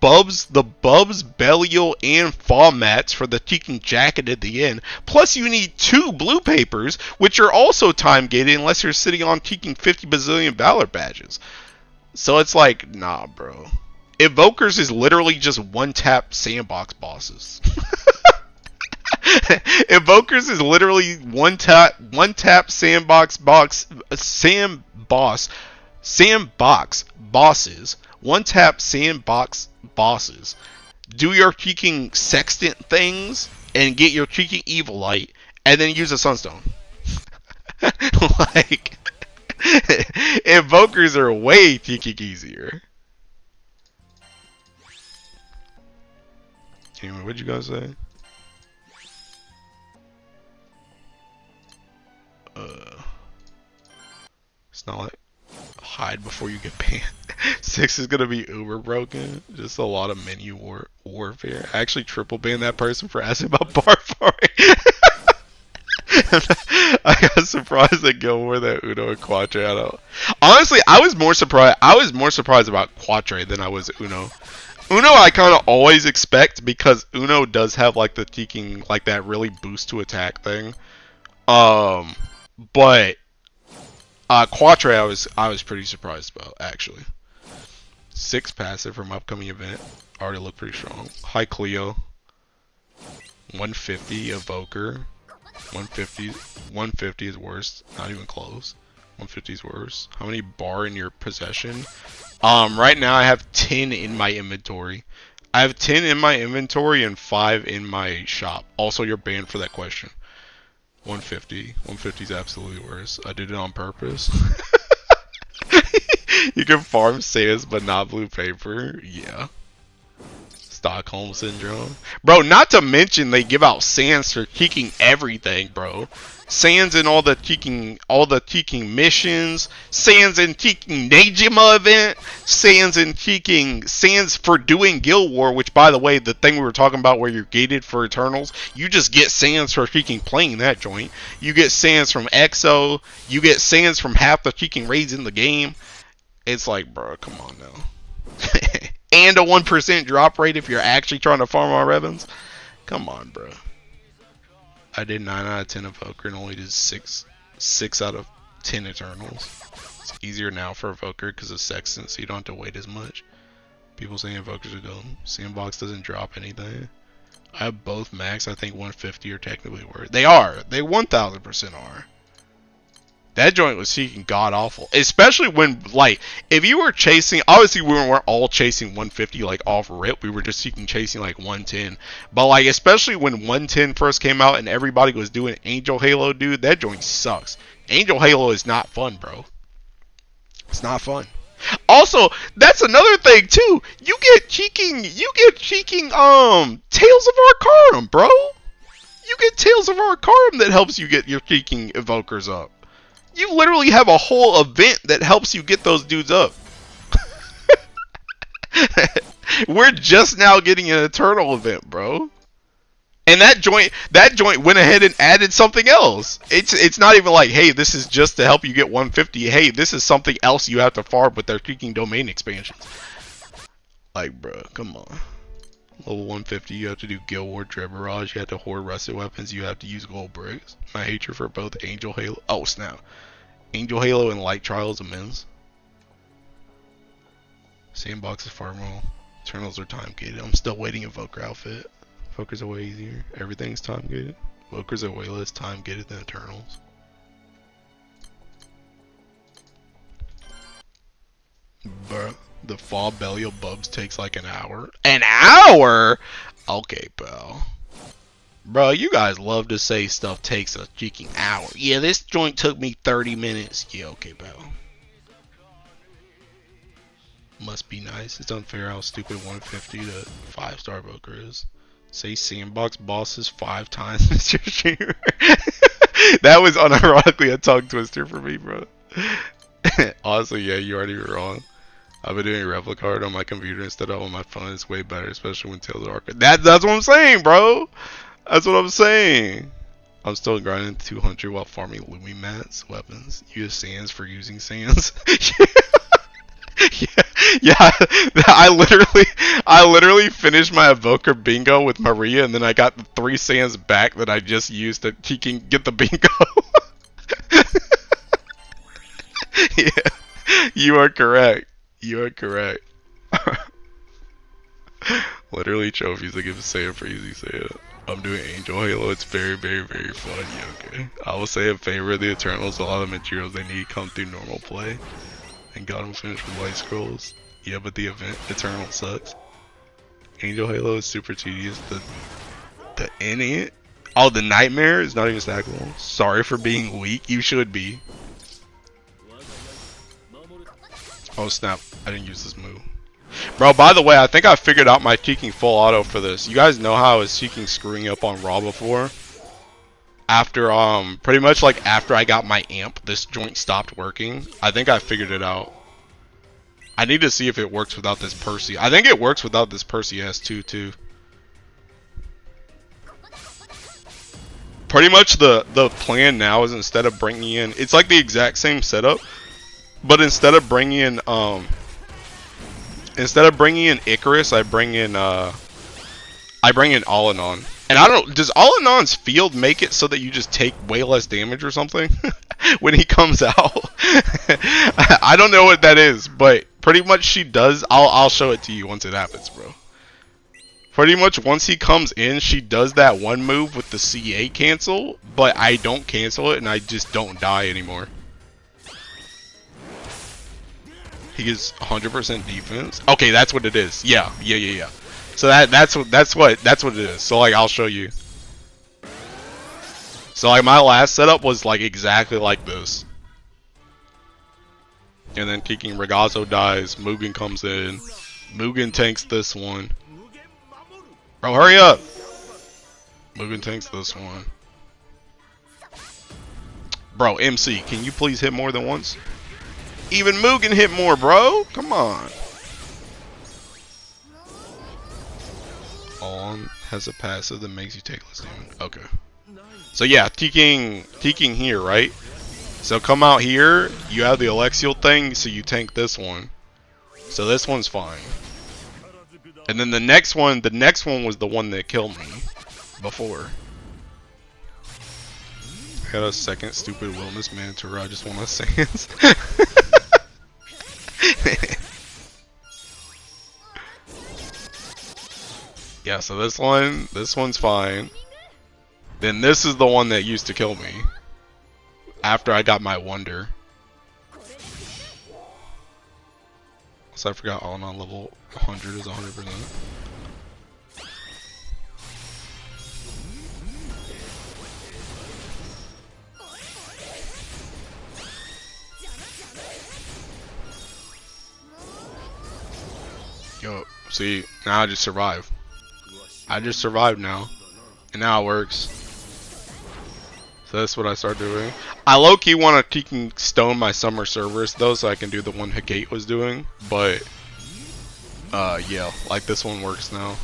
Bubs, Belial, and Fall mats for the cheeking jacket at the end. Plus you need 2 blue papers, which are also time gated unless you're sitting on cheeking 50 bazillion Valor badges. So it's like, nah, bro. Evokers is literally just one-tap Sandbox bosses. Evokers is literally one-tap Sandbox bosses. One-tap Sandbox bosses. Do your cheeking sextant things and get your cheeking evil light, and then use a sunstone. Like, Evokers are way cheeking easier. Anyway, what'd you guys say? It's not like hide before you get banned. 6 is gonna be uber broken. Just a lot of menu warfare. I actually triple banned that person for asking about bar farming. I got surprised at Gilmore that Uno and Quattro. Honestly, I was more surprised about Quattro than I was Uno. Uno I kind of always expect because Uno does have like the teaking, like that really boost to attack thing. But Quattro I was pretty surprised about actually. 6 passive from upcoming event already look pretty strong. Hi Cleo. 150 Evoker. 150 is worse. Not even close. 150 is worse. How many bar in your possession? Right now I have 10 in my inventory. I have 10 in my inventory and 5 in my shop. Also, you're banned for that question. 150. 150 is absolutely worse. I did it on purpose. You can farm sands but not blue paper. Yeah. Stockholm Syndrome. Bro, not to mention they give out sands for kicking everything, bro. Sands in all the kicking missions, sands in kicking Nejima event, sands for doing Guild War, which by the way, the thing we were talking about where you're gated for Eternals, you just get sands for kicking playing that joint. You get sands from EXO, you get sands from half the kicking raids in the game. It's like, bro, come on now. And a 1% drop rate if you're actually trying to farm on Revens. Come on, bro. I did 9 out of 10 Evoker and only did 6 out of 10 Eternals. It's easier now for Evoker because of Sextant, so you don't have to wait as much. People saying Evokers are dumb. Sandbox doesn't drop anything. I have both max. I think 150 are technically worth. They are. They 1000% are. That joint was seeking god awful, especially when like if you were chasing. Obviously, we weren't all chasing 150 like off rip. We were just chasing like 110. But like especially when 110 first came out and everybody was doing Angel Halo, dude, that joint sucks. Angel Halo is not fun, bro. It's not fun. Also, that's another thing too. You get cheeking Tales of Arcarum, bro. You get Tales of Arcarum that helps you get your cheeking evokers up. You literally have a whole event that helps you get those dudes up. We're just now getting an Eternal event, bro. And that joint went ahead and added something else. It's not even like, hey, this is just to help you get 150. Hey, this is something else you have to farm with their freaking domain expansions. Like, bro, come on. Level 150, you have to do Guild War Dread Barrage, you have to hoard rusted weapons, you have to use gold bricks. My hatred for both Angel Halo. Oh snap! Angel Halo and Light Trials amends. Sandbox is far more. Eternals are time gated. I'm still waiting Evoker outfit. Evokers are way easier. Everything's time gated. Evokers are way less time gated than Eternals. Bruh, the fall Belial Bubs takes like an hour. An hour? Okay, pal. Bro, you guys love to say stuff takes a freaking hour. Yeah, this joint took me 30 minutes. Yeah, okay, pal. Must be nice. It's unfair how stupid 150 to 5-star Evoker is. Say sandbox bosses 5 times, Mr. Streamer. That was unironically a tongue twister for me, bro. Honestly, yeah, you already were wrong. I've been doing Replicard on my computer instead of on my phone. It's way better, especially when Tales of Arca. That's what I'm saying, bro. That's what I'm saying. I'm still grinding 200 while farming Lumi mats, weapons. Use sands for using sands. yeah. I literally finished my Evoker bingo with Maria, and then I got the 3 sands back that I just used to get the bingo. Yeah, you are correct. You are correct. Literally trophies I give Saiyan for using Saiyan. I'm doing Angel Halo. It's very, very, very fun. Yeah, okay. I will say in favor of the Eternals, a lot of the materials they need come through normal play. And got them finished with Light Scrolls. Yeah, but the event Eternal sucks. Angel Halo is super tedious. The in oh, the Nightmare is not even stackable. Sorry for being weak. You should be. Oh snap! I didn't use this move. Bro, by the way, I think I figured out my cheeking full auto for this. You guys know how I was cheeking screwing up on Raw before? After, pretty much like after I got my amp, this joint stopped working. I think I figured it out. I need to see if it works without this Percy. I think it works without this Percy S2 too. Pretty much the plan now is instead of bringing in, it's like the exact same setup, but instead of bringing in Icarus, I bring in All-in-On. And I don't, does All-in-On's field make it so that you just take way less damage or something when he comes out? I don't know what that is, but pretty much she does. I'll show it to you once it happens, bro. Pretty much once he comes in, she does that one move with the CA cancel, but I don't cancel it and I just don't die anymore. He gets 100% defense. Okay, that's what it is. Yeah. So that's what it is. So like I'll show you. So like my last setup was like exactly like this. And then Kiking Ragazzo dies, Mugen comes in, Mugen tanks this one. Bro, hurry up! Mugen tanks this one. Bro, MC, can you please hit more than once? Even Mugen hit more, bro! Come on! On has a passive that makes you take less damage. Okay. So yeah, Tiking here, right? So come out here, you have the Alexial thing, so you tank this one. So this one's fine. And then the next one was the one that killed me before. I got a second stupid wellness Mantura, I just want to Sans. Yeah, so this one's fine. Then this is the one that used to kill me. After I got my Wonder. So I forgot All-in-On level 100 is 100%. See, now I just survive. I just survived now. And now it works. So that's what I start doing. I low-key want to stone my summer servers though, so I can do the one Hagate was doing. But, yeah, like this one works now.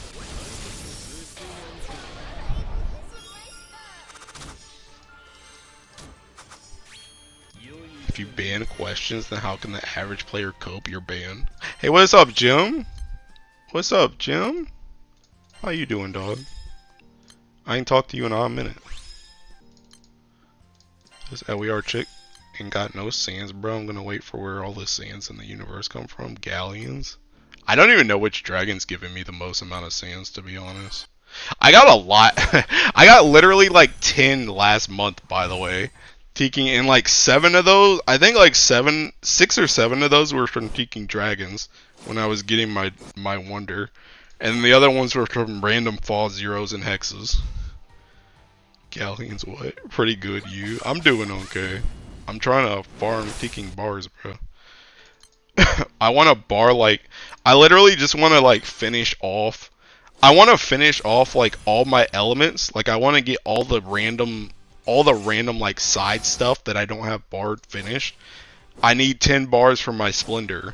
If you ban questions, then how can the average player cope? You're banned. Hey, what's up, Jim? What's up, Jim? How you doing, dog? I ain't talked to you in a minute. This LER chick ain't got no sands, bro. I'm gonna wait for where all the sands in the universe come from. Galleons. I don't even know which dragon's giving me the most amount of sands, to be honest. I got a lot. I got literally like 10 last month, by the way. Teaking, and like 7 of those, I think like 6 or 7 of those were from Teaking Dragons when I was getting my wonder. And the other ones were from random fall zeros and hexes. Galleons, what? Pretty good, you. I'm doing okay. I'm trying to farm Teaking bars, bro. I want a bar like, I literally just want to like finish off. I want to finish off like all my elements. Like I want to get all the random like side stuff that I don't have barred finished. I need 10 bars for my Splendor.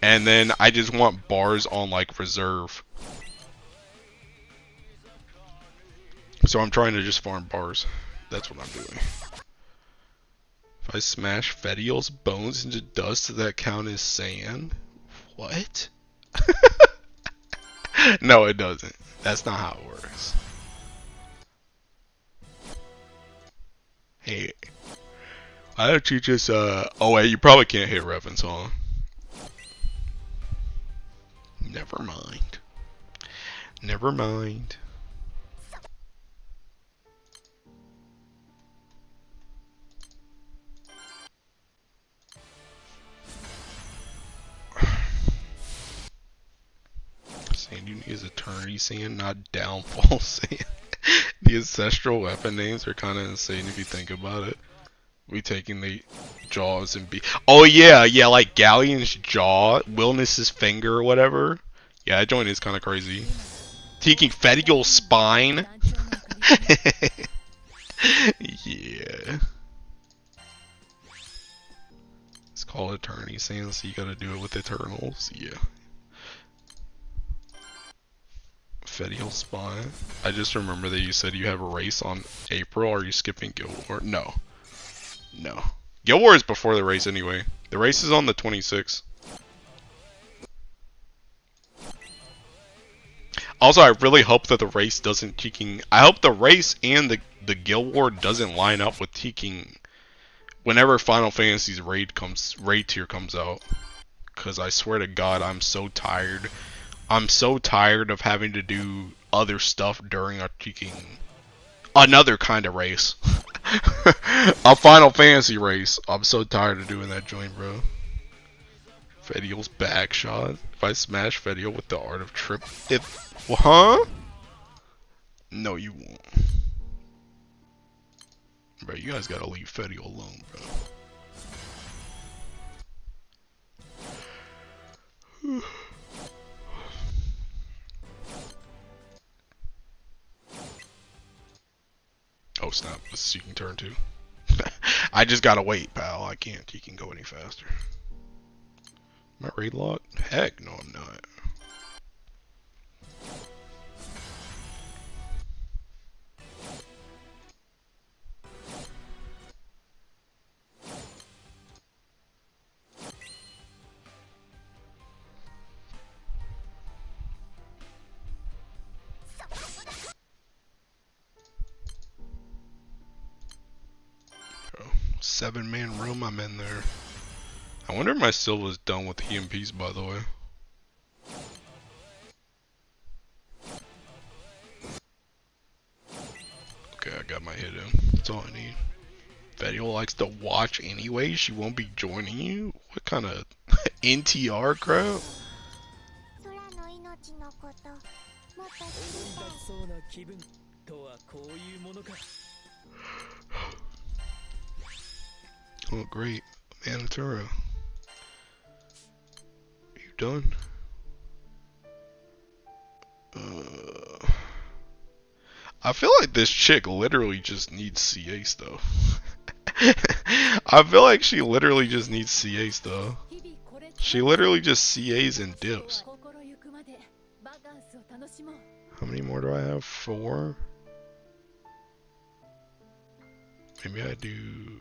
And then I just want bars on like reserve. So I'm trying to just farm bars. That's what I'm doing. If I smash Fediel's bones into dust, does that count as sand? What? No, it doesn't. That's not how it works. Hey, why don't you just, oh wait, you probably can't hit Revens, huh? Never mind. Never mind. Sand you need is Eternity Sand, not Downfall Sand. The ancestral weapon names are kind of insane if you think about it. We taking the jaws and be. Oh yeah, yeah, like Galleon's jaw, Wilness's finger, or whatever. Yeah, that joint is kind of crazy. Taking Fediel's spine. Yeah. It's called Eternity Sand, so you gotta do it with Eternals. Yeah. Fediel's spine. I just remember that you said you have a race on April. Are you skipping Guild War? No. No. Guild War is before the race anyway. The race is on the 26th. Also, I really hope that the race doesn't Teaking. I hope the race and the Guild War doesn't line up with Teaking whenever Final Fantasy's raid tier comes out. Cause I swear to God, I'm so tired. I'm so tired of having to do other stuff during a Teaking another kind of race. A Final Fantasy race. I'm so tired of doing that joint, bro. Fediel's back shot. If I smash Fediel with the art of trip, huh? No, you won't. Bro, you guys gotta leave Fediel alone, bro. Oh snap, this is you can turn too. I just gotta wait, pal. I can't. You can go any faster. Am I raid locked? Heck no, I'm not. Oh, 7-man room, I'm in there. I wonder if my Silva's done with the EMPs, by the way. Okay, I got my hit in. That's all I need. Fediel likes to watch anyway. She won't be joining you? What kind of NTR crap? Oh great, Manatura. You done? I feel like this chick literally just needs CA stuff. I feel like she literally just needs CA stuff. She literally just CAs and dips. How many more do I have? 4? Maybe I do...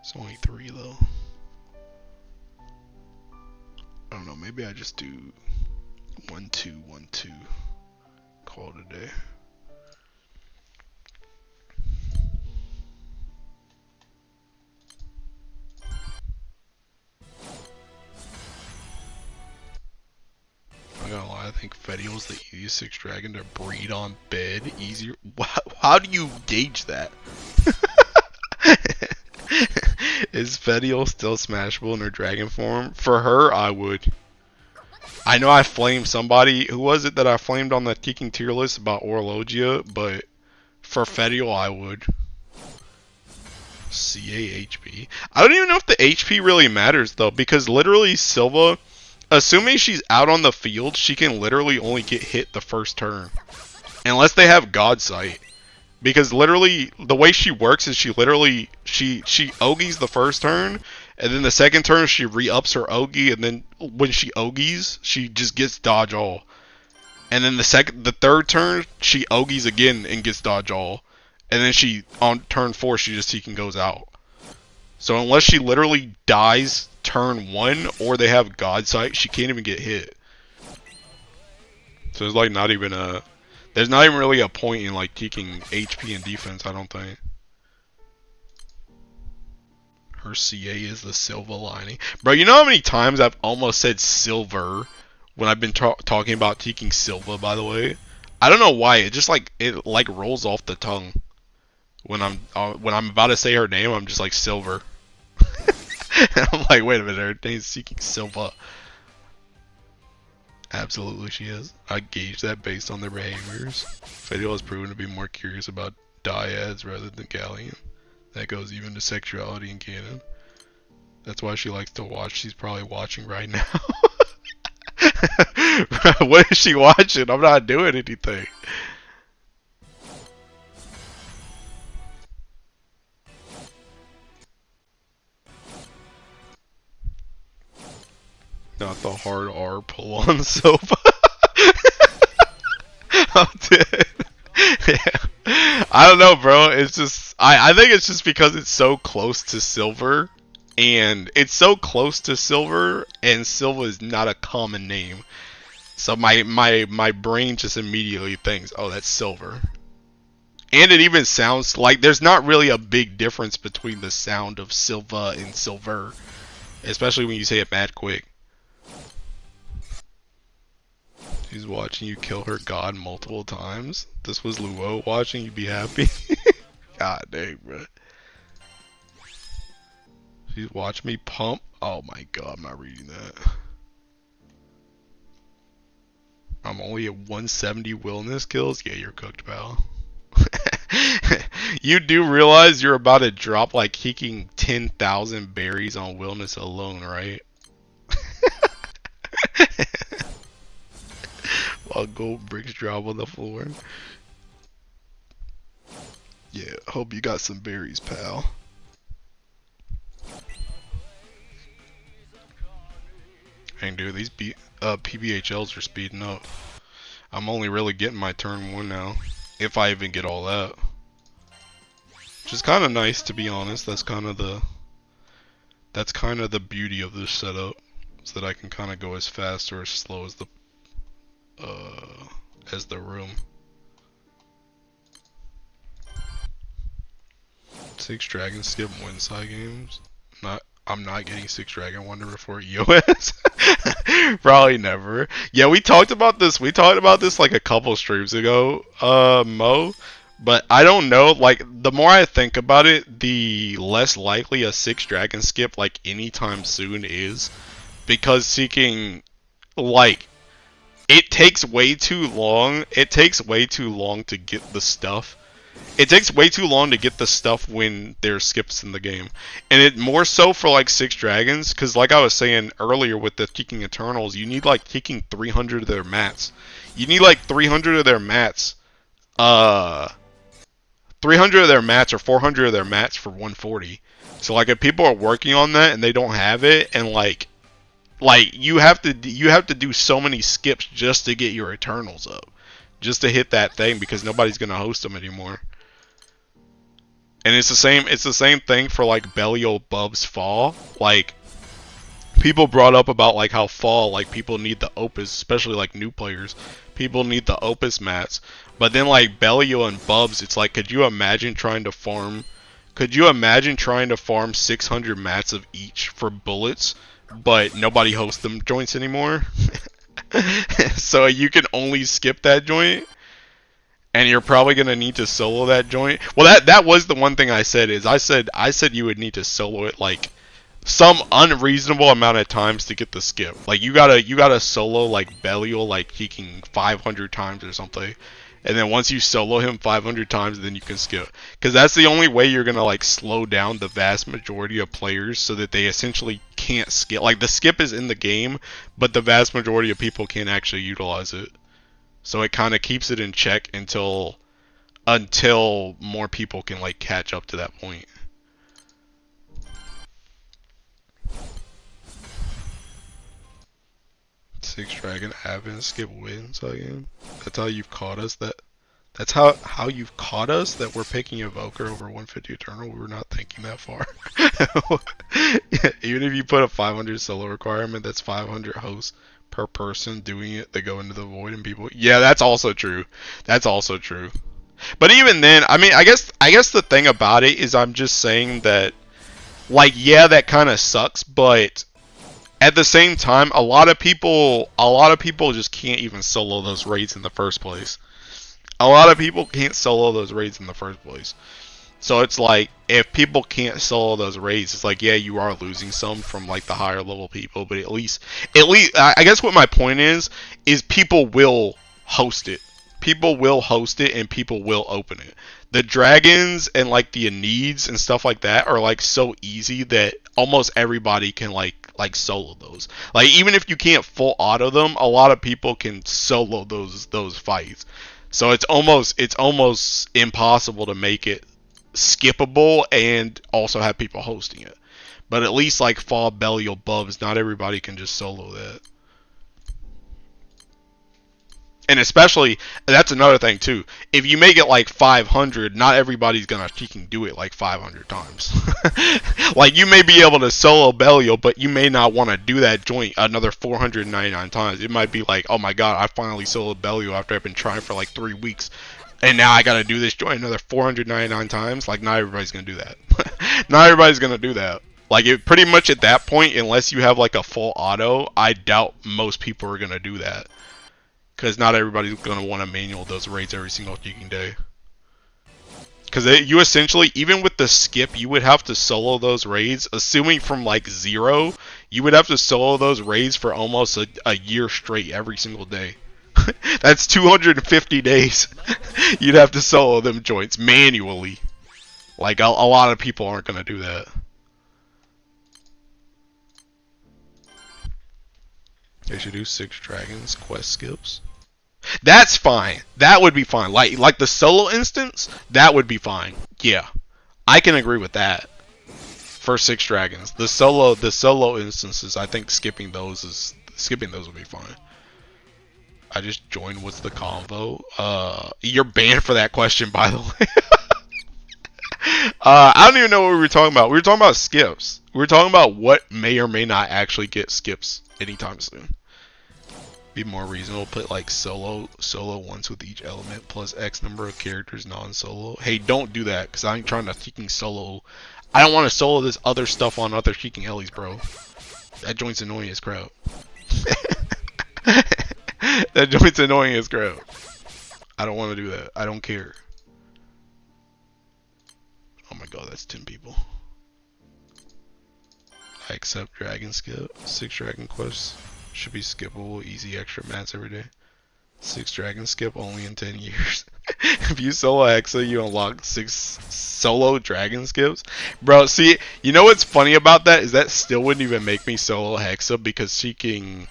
It's only 3 though. I don't know, maybe I just do 1, 2, 1, 2. Call it a day. I'm not gonna lie, I think Fediel's the easiest 6 dragon to breed on bed. Easier. How do you gauge that? Is Fediel still smashable in her dragon form? For her, I would. I know I flamed somebody. Who was it that I flamed on that kicking tier list about Orologia? But for Fediel, I would. CA HP. I don't even know if the HP really matters though, because literally Silva, assuming she's out on the field, she can literally only get hit the first turn. Unless they have God Sight. Because literally, the way she works is she Ogies the first turn, and then the second turn she re-ups her Ogie, and then when she Ogies, she just gets dodge all. And then the third turn, she Ogies again and gets dodge all. And then on turn 4, she just Seek and goes out. So unless she literally dies turn 1, or they have God Sight, she can't even get hit. So it's like not even a... There's not even really a point in like taking HP and defense, I don't think. Her CA is the Silva lining. Bro, you know how many times I've almost said silver when I've been talking about taking Silva, by the way? I don't know why, it just like rolls off the tongue. When I'm about to say her name, I'm just like silver. I'm like, wait a minute, her name's Seeking Silva. Absolutely she is. I gauge that based on their behaviors. Fediel has proven to be more curious about dyads rather than Galleon. That goes even to sexuality in canon. That's why she likes to watch. She's probably watching right now. What is she watching? I'm not doing anything. Not the hard R pull on Silva. I'm dead. Yeah. I don't know, bro. It's just I think it's just because it's so close to silver, and it's so close to silver, and Silva is not a common name. So my brain just immediately thinks, oh, that's silver. And it even sounds like there's not really a big difference between the sound of Silva and silver, especially when you say it mad quick. She's watching you kill her god multiple times. This was Luo watching you be happy. God dang, bro. She's watching me pump. Oh my god, I'm not reading that. I'm only at 170 willness kills? Yeah, you're cooked, pal. You do realize you're about to drop like kicking 10,000 berries on willness alone, right? While gold bricks drop on the floor. Yeah, hope you got some berries, pal. Dang, dude, these PBHLs are speeding up. I'm only really getting my turn 1 now, if I even get all that. Which is kind of nice, to be honest. That's kind of the beauty of this setup, is that I can kind of go as fast or as slow as the room. 6 dragon skip win side games. I'm not getting 6 dragon wonder before EOS. Probably never. Yeah, we talked about this. We talked about this like a couple streams ago, Mo. But I don't know. Like, the more I think about it, the less likely a 6 dragon skip like anytime soon is, because seeking like. It takes way too long. It takes way too long to get the stuff. It takes way too long to get the stuff when there's skips in the game, and it more so for like Six Dragons, because like I was saying earlier with the Kicking Eternals, you need like kicking 300 of their mats. You need like 300 of their mats. Uh, 300 of their mats or 400 of their mats for 140. So like if people are working on that and they don't have it, and like you have to do so many skips just to get your Eternals up, just to hit that thing, because nobody's gonna host them anymore. And it's the same thing for like Belial Bub's Fall. Like people brought up about like how Fall, like people need the Opus, especially like new players. People need the Opus mats. But then like Belial and Bubs, it's like could you imagine trying to farm 600 mats of each for bullets, but nobody hosts them joints anymore? So you can only skip that joint, and you're probably gonna need to solo that joint. Well, that was the one thing I said, is I said you would need to solo it like some unreasonable amount of times to get the skip. Like you gotta solo like Belial like peeking 500 times or something, and then once you solo him 500 times, then you can skip. Because that's the only way you're gonna like slow down the vast majority of players, so that they essentially can't skip. Like the skip is in the game, but the vast majority of people can't actually utilize it. So it kind of keeps it in check until more people can like catch up to that point. Six Dragon Advent skip wins again. That's how you've caught us. That's how you've caught us that we're picking Evoker over 150 Eternal. We were not thinking that far. Even if you put a 500 solo requirement, that's 500 hosts per person doing it. They go into the void and people. Yeah, that's also true. That's also true. But even then, I mean, I guess the thing about it is I'm just saying that, like, yeah, that kind of sucks, but at the same time, a lot of people just can't even solo those raids in the first place. A lot of people can't solo those raids in the first place. So it's like, if people can't solo those raids, it's like, yeah, you are losing some from like the higher level people, but at least, I guess what my point is people will host it. People will host it and people will open it. The dragons and like the needs and stuff like that are like so easy that almost everybody can like solo those. Like even if you can't full auto them, a lot of people can solo those fights. So it's almost impossible to make it skippable and also have people hosting it. But at least like Fall Belial Bubs, not everybody can just solo that. And especially, that's another thing too. If you make it like 500, not everybody's gonna freaking do it like 500 times. Like you may be able to solo Belial, but you may not want to do that joint another 499 times. It might be like, oh my god, I finally soloed Belial after I've been trying for like 3 weeks, and now I gotta do this joint another 499 times. Like not everybody's gonna do that. Not everybody's gonna do that. Like it pretty much at that point, unless you have like a full auto, I doubt most people are gonna do that. Because not everybody's going to want to manual those raids every single freaking day. Because you essentially, even with the skip, you would have to solo those raids, assuming from like 0, you would have to solo those raids for almost a year straight every single day. That's 250 days. You'd have to solo them joints manually. Like a lot of people aren't going to do that. They should do 6 dragons quest skips. That's fine. That would be fine. Like the solo instance, that would be fine. Yeah, I can agree with that. For 6 dragons, the solo instances, I think skipping those would be fine. I just joined. What's the convo? You're banned for that question, by the way. I don't even know what we were talking about. We were talking about skips. We were talking about what may or may not actually get skips anytime soon. Be more reasonable, put like solo once with each element plus X number of characters non-solo. Hey, don't do that, because I'm trying to freaking solo. I don't want to solo this other stuff on other freaking Ellies, bro. That joint's annoying as crap. That joint's annoying as crap. I don't want to do that. I don't care. Oh my god, that's 10 people. I accept dragon skip. 6 dragon quests. Should be skippable, easy extra mats every day. 6 dragon skip only in 10 years. If you solo Hexa, you unlock 6 solo dragon skips. Bro, see, you know what's funny about that is that still wouldn't even make me solo Hexa because seeking.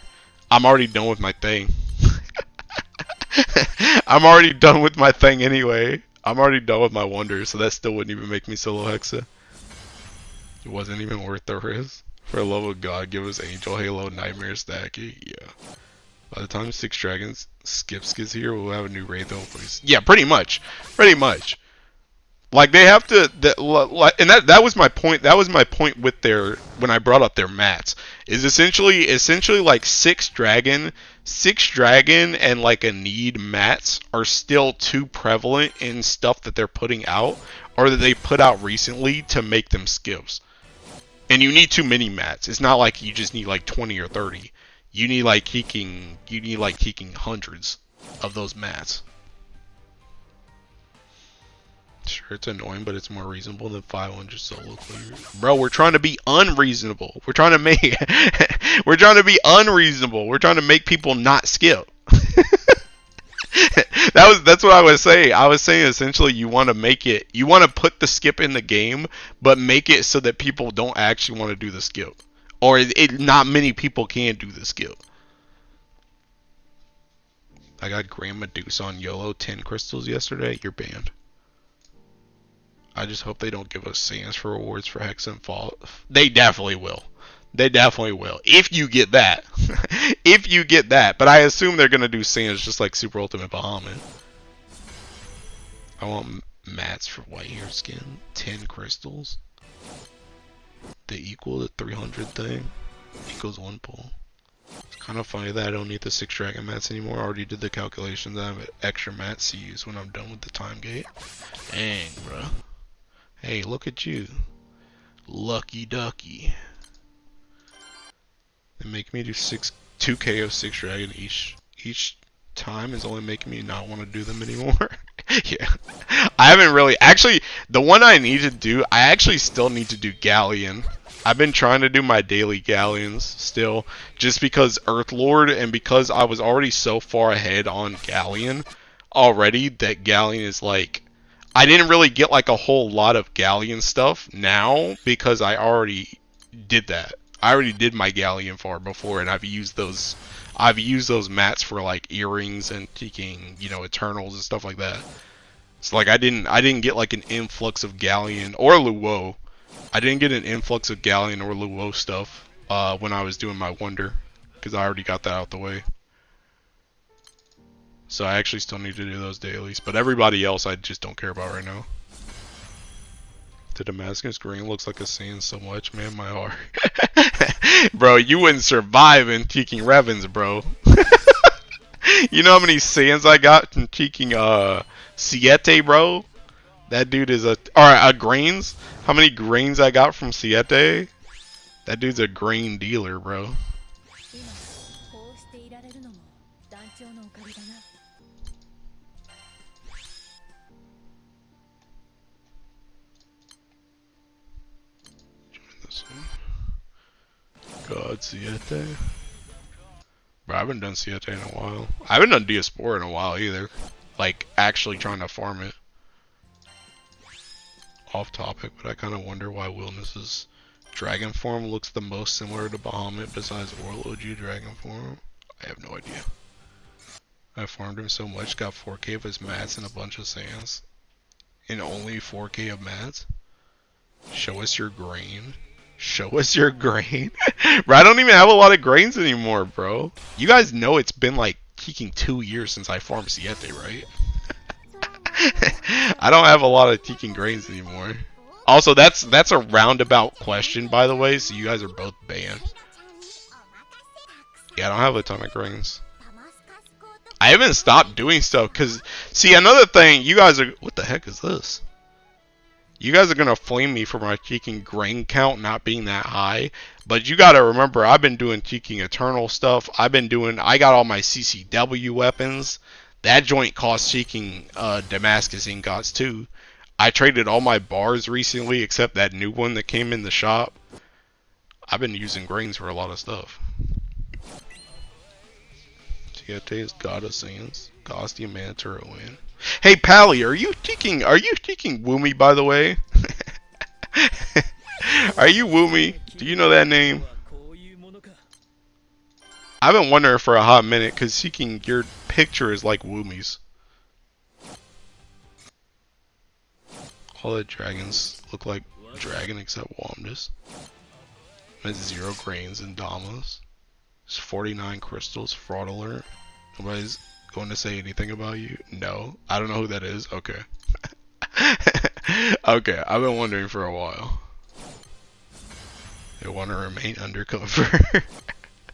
I'm already done with my thing. I'm already done with my thing anyway. I'm already done with my wonder, so that still wouldn't even make me solo Hexa. It wasn't even worth the risk. For the love of God, give us Angel, Halo, Nightmare, Stacky. Yeah. By the time 6 Dragons Skips gets here, we'll have a new raid though, please. Yeah, pretty much. Pretty much. Like they have to, and that was my point. That was my point with their when I brought up their mats. Is essentially like 6 dragon, and like a need mats are still too prevalent in stuff that they're putting out or that they put out recently to make them skips. And you need too many mats. It's not like you just need like 20 or 30. You need like keeking hundreds of those mats. Sure, it's annoying, but it's more reasonable than 500 solo clear. Bro, we're trying to be unreasonable. We're trying to make we're trying to be unreasonable. We're trying to make people not skip. That's what I was saying. I was saying essentially you want to put the skip in the game, but make it so that people don't actually want to do the skip, or not many people can do the skip. I got Grand Medusa on YOLO 10 crystals yesterday. You're banned. I just hope they don't give us sands for rewards for Hex and Fall. They definitely will. They definitely will. If you get that. If you get that. But I assume they're going to do sands just like Super Ultimate Bahamut. I want mats for white hair skin. 10 crystals. They equal the 300 thing. Equals 1 pull. It's kind of funny that I don't need the 6 dragon mats anymore. I already did the calculations. I have extra mats to use when I'm done with the time gate. Dang, bro. Hey, look at you. Lucky ducky. They make me do 2k of 6 dragon each time is only making me not want to do them anymore. Yeah. I haven't really actually the one I need to do, I actually still need to do Galleon. I've been trying to do my daily Galleons still, just because Earthlord and because I was already so far ahead on Galleon already that Galleon is like I didn't really get like a whole lot of Galleon stuff now because I already did that. I already did my Galleon farm before, and I've used those mats for like earrings and taking, Eternals and stuff like that. So like I didn't get like an influx of Galleon or Luo. I didn't get an influx of Galleon or Luo stuff when I was doing my Wonder, because I already got that out the way. So I actually still need to do those dailies, but everybody else I just don't care about right now. The Damascus green looks like a sand so much, man, my heart. Bro, you wouldn't survive in Teaking Revens, bro. You know how many sands I got from Teaking Siete, bro? That dude is grains? How many grains I got from Siete? That dude's a grain dealer, bro. God, Siete. Bro, I haven't done Siete in a while. I haven't done Diaspora in a while either. Like, actually trying to farm it. Off topic, but I kind of wonder why Wilness's dragon form looks the most similar to Bahamut besides Orlogy dragon form. I have no idea. I farmed him so much, got 4k of his mats and a bunch of sands. And only 4k of mats? Show us your grain. Show us your grain. Bro, I don't even have a lot of grains anymore, bro. You guys know it's been like kicking 2 years since I farmed Siete, right? I don't have a lot of Teaking grains anymore. Also, that's a roundabout question, by the way, so you guys are both banned. Yeah, I don't have a ton of grains. I haven't stopped doing stuff, because, see, another thing, you guys are, what the heck is this? You guys are going to flame me for my Teaking grain count not being that high, but you got to remember, I've been doing Teaking Eternal stuff, I got all my CCW weapons. That joint cost seeking Damascus ingots too. I traded all my bars recently except that new one that came in the shop. I've been using grains for a lot of stuff. Siete is God of Sands. Costume Mantura win. Hey, Pally, are you teaching Woomy, by the way? Are you Woomy? Do you know that name? I've been wondering for a hot minute, because seeking your picture is like Woomy's. All the dragons look like dragon except Womdus. It's 0 grains and Damas. It's 49 crystals, fraud alert. Nobody's going to say anything about you? No. I don't know who that is. Okay. Okay, I've been wondering for a while. They want to remain undercover.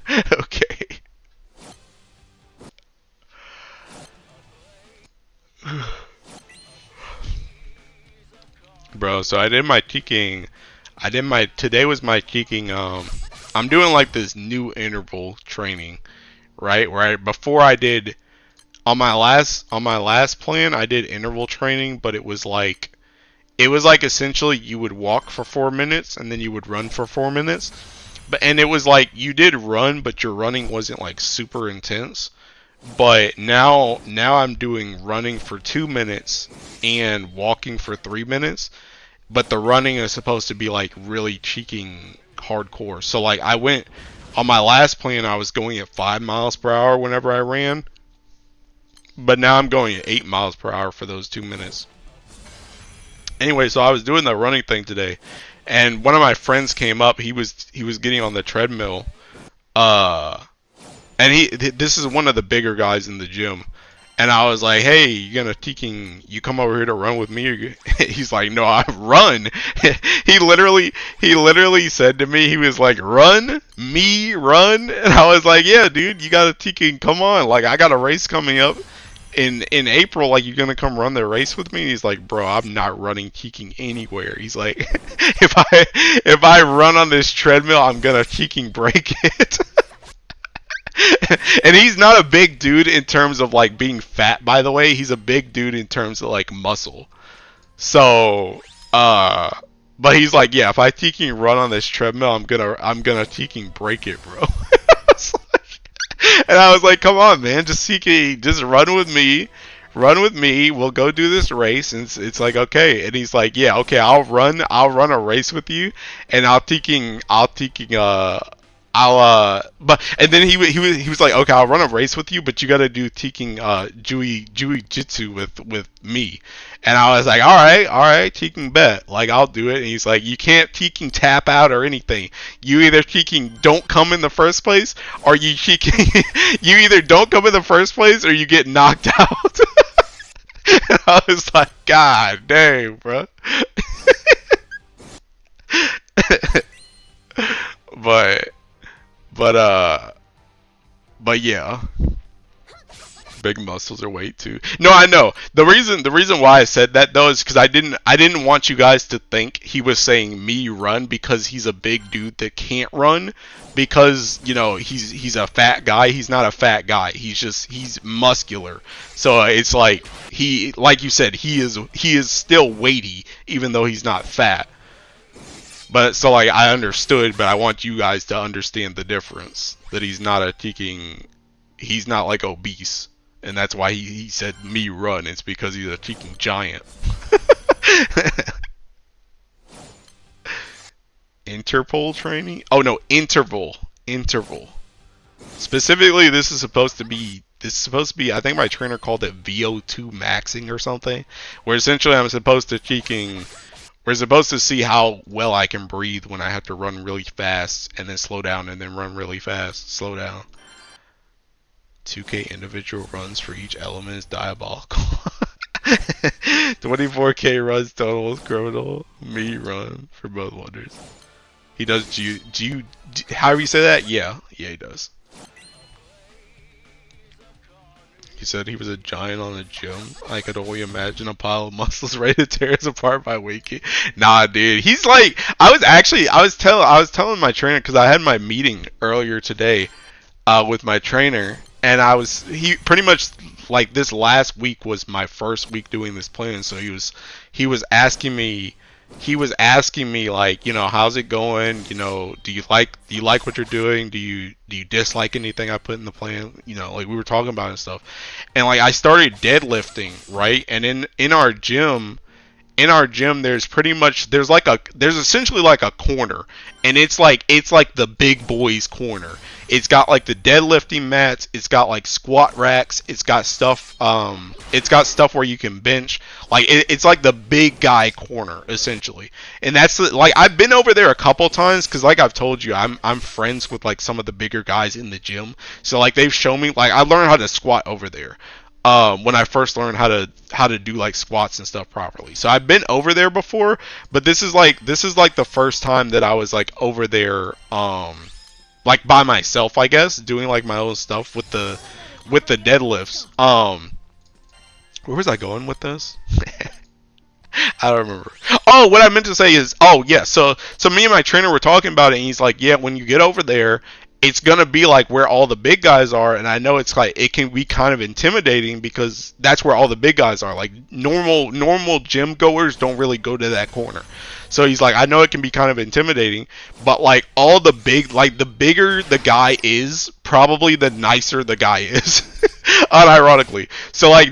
Okay. Bro, so I did my teaking. Today was my teaking, I'm doing like this new interval training, right? Before I did, on my last plan, I did interval training, but it was like essentially you would walk for 4 minutes and then you would run for 4 minutes. And it was like you did run, but your running wasn't like super intense. But now I'm doing running for 2 minutes and walking for 3 minutes. But the running is supposed to be like really cheeking hardcore. So like I went on my last plan, I was going at 5 miles per hour whenever I ran. But now I'm going at 8 miles per hour for those 2 minutes. Anyway, so I was doing the running thing today, and one of my friends came up. He was getting on the treadmill, and this is one of the bigger guys in the gym, and I was like, "Hey, you come over here to run with me?" Or he's like, "No, I run." He literally said to me, he was like, "Run, me run," and I was like, "Yeah, dude, you gotta teaching. Come on, like I got a race coming up in April, like, you're gonna come run the race with me?" And he's like, "Bro, I'm not running teaking anywhere." He's like, if I run on this treadmill, I'm gonna teaking break it. And he's not a big dude in terms of like being fat, by the way. He's a big dude in terms of like muscle. So but he's like, "Yeah, if I teaking run on this treadmill, I'm gonna teaking break it, bro." And I was like, "Come on, man, just run with me. Run with me. We'll go do this race." And it's like, "Okay." And he's like, "Yeah, okay, I'll run a race with you, and but," and then he was like, "Okay, I'll run a race with you, but you gotta do teaking jitsu with me." And I was like, all right, teaking bet, like I'll do it. And he's like, "You can't teaking tap out or anything. You either teaking don't come in the first place, or you teaking you either don't come in the first place, or you get knocked out." And I was like, "God dang, bro." but but yeah, big muscles are weight too. No, I know. The reason why I said that though is because I didn't want you guys to think he was saying me run because he's a big dude that can't run, because he's a fat guy. He's not a fat guy. He's muscular. So it's like like you said, he is still weighty even though he's not fat. But so like I understood, but I want you guys to understand the difference, that he's not like obese. And that's why he said me run. It's because he's a cheeking giant. Interpol training? Oh no, interval. Specifically, this is supposed to be, I think my trainer called it VO2 maxing or something, where essentially we're supposed to see how well I can breathe when I have to run really fast and then slow down and then run really fast, slow down. 2K individual runs for each element is diabolical. 24K runs total is criminal. Me run for both wonders. He does however you say that? Yeah, he does. He said he was a giant on the gym. I could only imagine a pile of muscles ready to tear us apart by waking. Nah, dude. He's like, I was telling my trainer, because I had my meeting earlier today with my trainer, and he pretty much, like, this last week was my first week doing this plan, so he was asking me he was asking me like, how's it going? Do you like what you're doing? Do you dislike anything I put in the plan? Like we were talking about and stuff. And like I started deadlifting, right? And in our gym there's essentially like a corner, and it's like the big boys corner. It's got like the deadlifting mats, it's got like squat racks, it's got stuff where you can bench. Like it's like the big guy corner essentially. And like I've been over there a couple times because like I've told you, I'm friends with like some of the bigger guys in the gym. So like they've shown me, like I learned how to squat over there when I first learned how to do like squats and stuff properly. So I've been over there before, but this is like the first time that I was like over there, like by myself, I guess, doing like my own stuff with the deadlifts. Where was I going with this? I don't remember. Oh, what I meant to say is, oh yeah, so me and my trainer were talking about it, and he's like, yeah, when you get over there, it's gonna be like where all the big guys are, and I know it's like it can be kind of intimidating because that's where all the big guys are. Like normal gym goers don't really go to that corner. So he's like, I know it can be kind of intimidating, but like all the big, like the bigger the guy is, probably the nicer the guy is. Unironically. So like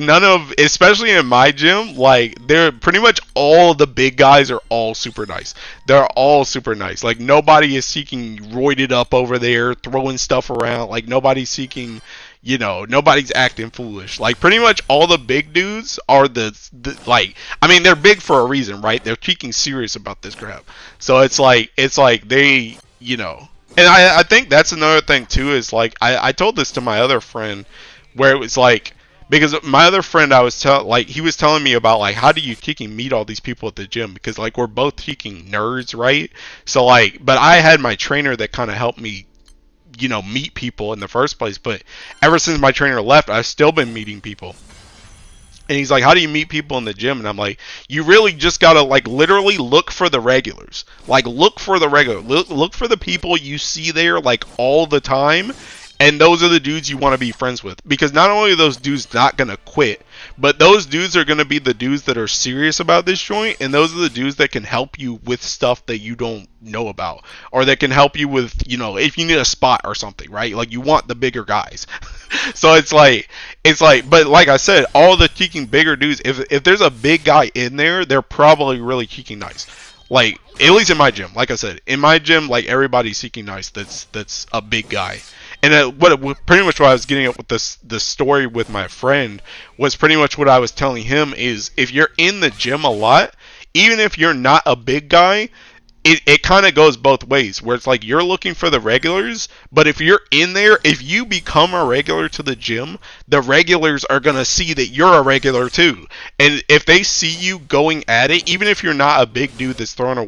especially in my gym, like they're pretty much all the big guys are all super nice. They're all super nice. Like nobody is seeking roided up over there, throwing stuff around. Like nobody's seeking, nobody's acting foolish. Like pretty much all the big dudes are like, I mean, they're big for a reason, right? They're freaking serious about this crap. So it's like they, and I think that's another thing too, is like I told this to my other friend, where it was like, because my other friend, he was telling me about like, how do you meet all these people at the gym, because like we're both nerds, right? So like, but I had my trainer that kind of helped me, meet people in the first place. But ever since my trainer left, I've still been meeting people. And he's like, how do you meet people in the gym? And I'm like, you really just gotta like literally look for the regulars. Like look for the look for the people you see there like all the time. And those are the dudes you want to be friends with. Because not only are those dudes not going to quit, but those dudes are going to be the dudes that are serious about this joint. And those are the dudes that can help you with stuff that you don't know about. Or that can help you with, if you need a spot or something, right? Like you want the bigger guys. So it's like, but like I said, all the cheeking bigger dudes, if there's a big guy in there, they're probably really cheeking nice. Like, at least in my gym, like I said, in my gym, like everybody's seeking nice that's a big guy. And pretty much what I was getting at with the story with my friend was pretty much what I was telling him is, if you're in the gym a lot, even if you're not a big guy, it kind of goes both ways, where it's like you're looking for the regulars, but if you're in there, if you become a regular to the gym, the regulars are going to see that you're a regular too. And if they see you going at it, even if you're not a big dude that's throwing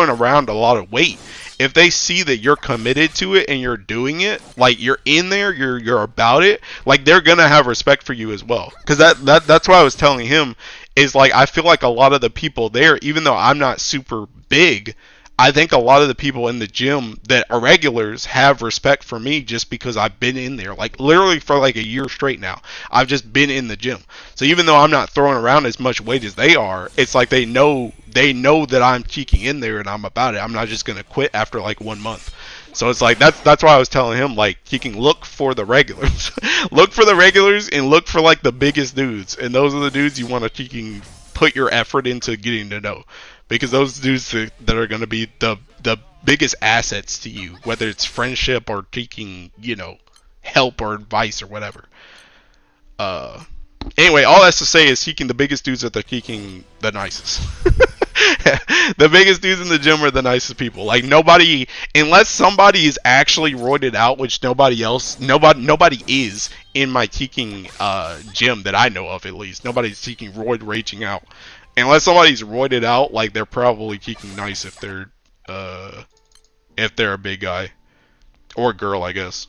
around a lot of weight, if they see that you're committed to it and you're doing it, like you're in there, you're about it, like they're going to have respect for you as well. Because that's what I was telling him, is like I feel like a lot of the people there, even though I'm not super big, I think a lot of the people in the gym that are regulars have respect for me just because I've been in there, like literally for like a year straight now. I've just been in the gym. So even though I'm not throwing around as much weight as they are, it's like they know that I'm cheeking in there and I'm about it. I'm not just gonna quit after like 1 month. So it's like that's why I was telling him, like, he can look for the regulars. Look for the regulars and look for like the biggest dudes. And those are the dudes you want to put your effort into getting to know. Because those dudes that are going to be the biggest assets to you, whether it's friendship or taking, help or advice or whatever. Anyway, all that's to say is seeking the biggest dudes that they're seeking the nicest. The biggest dudes in the gym are the nicest people. Like nobody, unless somebody is actually roided out, which nobody is in my teaking gym that I know of, at least. Nobody's teaking raging out. Unless somebody's roided out, like they're probably teaking nice if they're a big guy or girl, I guess.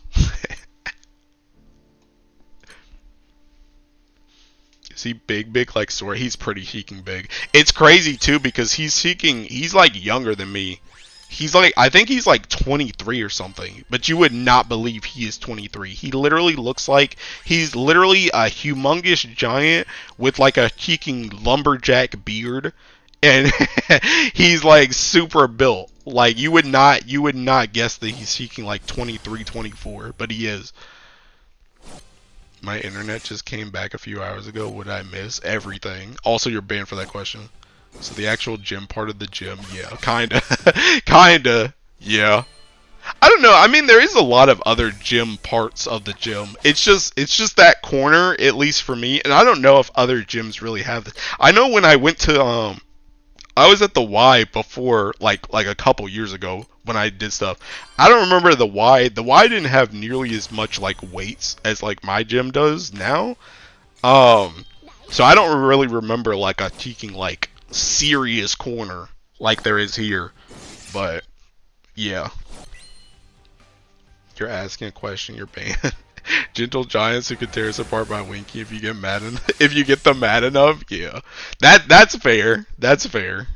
Is he big like Sora? He's pretty seeking big. It's crazy too because he's like younger than me. I think he's like 23 or something, but you would not believe he is 23. He literally looks like he's literally a humongous giant with like a cheeking lumberjack beard and he's like super built. Like you would not guess that he's seeking like 23, 24, but he is. My internet just came back a few hours ago. What did I miss? Everything. Also, you're banned for that question. So the actual gym part of the gym, yeah, kinda, kinda, yeah. I don't know. I mean, there is a lot of other gym parts of the gym. It's just that corner, at least for me. And I don't know if other gyms really have this. I know when I went to I was at the Y before, like a couple years ago when I did stuff. I don't remember the Y. The Y didn't have nearly as much like weights as like my gym does now. So I don't really remember like a taking like serious corner like there is here. But yeah, you're asking a question. You're banned. Gentle giants who can tear us apart by winking if you get if you get them mad enough. Yeah, that's fair. That's fair.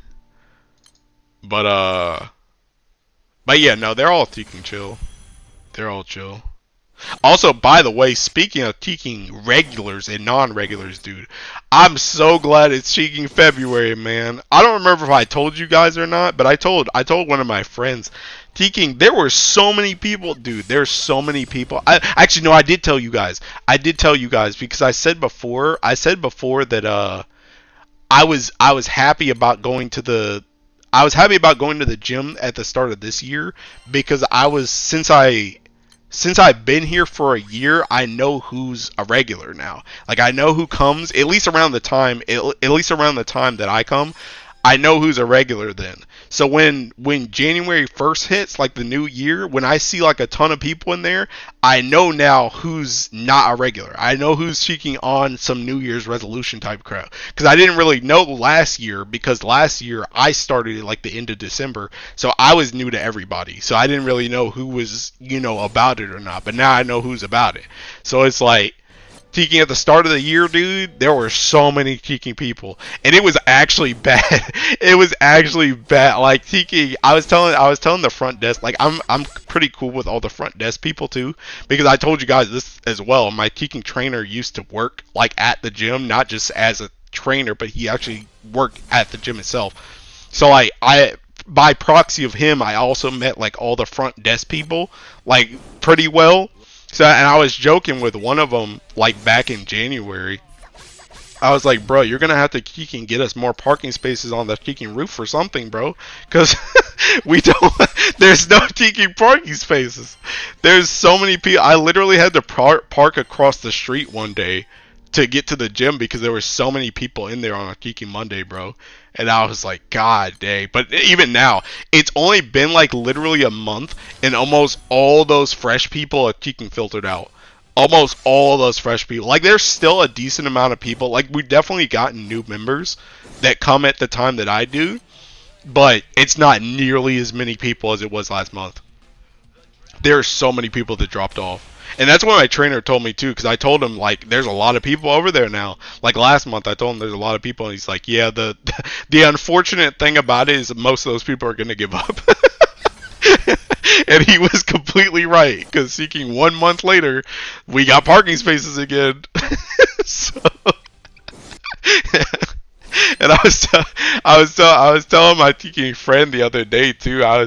But but yeah, no, they're all taking chill. They're all chill. Also, by the way, speaking of taking regulars and non-regulars, dude, I'm so glad it's Cheeking February, man. I don't remember if I told you guys or not, but I told one of my friends, Teeking, there were so many people, dude. There's so many people. I actually no, I did tell you guys. I did tell you guys because I said before that I was happy about going to the gym at the start of this year because since I've been here for a year, I know who's a regular now. Like I know who comes at least around the time that I come. I know who's a regular then. So when January 1st hits, like the new year, when I see like a ton of people in there, I know now who's not a regular. I know who's seeking on some New Year's resolution type crap. Because I didn't really know last year, because last year I started at like the end of December, so I was new to everybody. So I didn't really know who was, about it or not. But now I know who's about it. So it's like, Teeking at the start of the year, dude, there were so many Teeking people, and it was actually bad. It was actually bad. Like Teeking, I was telling the front desk, like I'm pretty cool with all the front desk people too, because I told you guys this as well. My Teeking trainer used to work like at the gym, not just as a trainer, but he actually worked at the gym itself. So I by proxy of him, I also met like all the front desk people like pretty well. So, and I was joking with one of them, like back in January. I was like, bro, you're gonna have to Keeking get us more parking spaces on the Keeking roof or something, bro, because we don't. There's no Keeking parking spaces. There's so many people. I literally had to park across the street one day to get to the gym because there were so many people in there on a Keeking Monday, bro. And I was like, God dang. But even now, it's only been like literally a month, and almost all those fresh people are Keeking filtered out. Almost all those fresh people. Like, there's still a decent amount of people. Like, we've definitely gotten new members that come at the time that I do, but it's not nearly as many people as it was last month. There are so many people that dropped off. And that's what my trainer told me too, because I told him like there's a lot of people over there now. Like last month, I told him there's a lot of people, and he's like, yeah, the the unfortunate thing about it is most of those people are gonna give up. And he was completely right, because seeking 1 month later, we got parking spaces again. So, and I was telling my seeking friend the other day too. I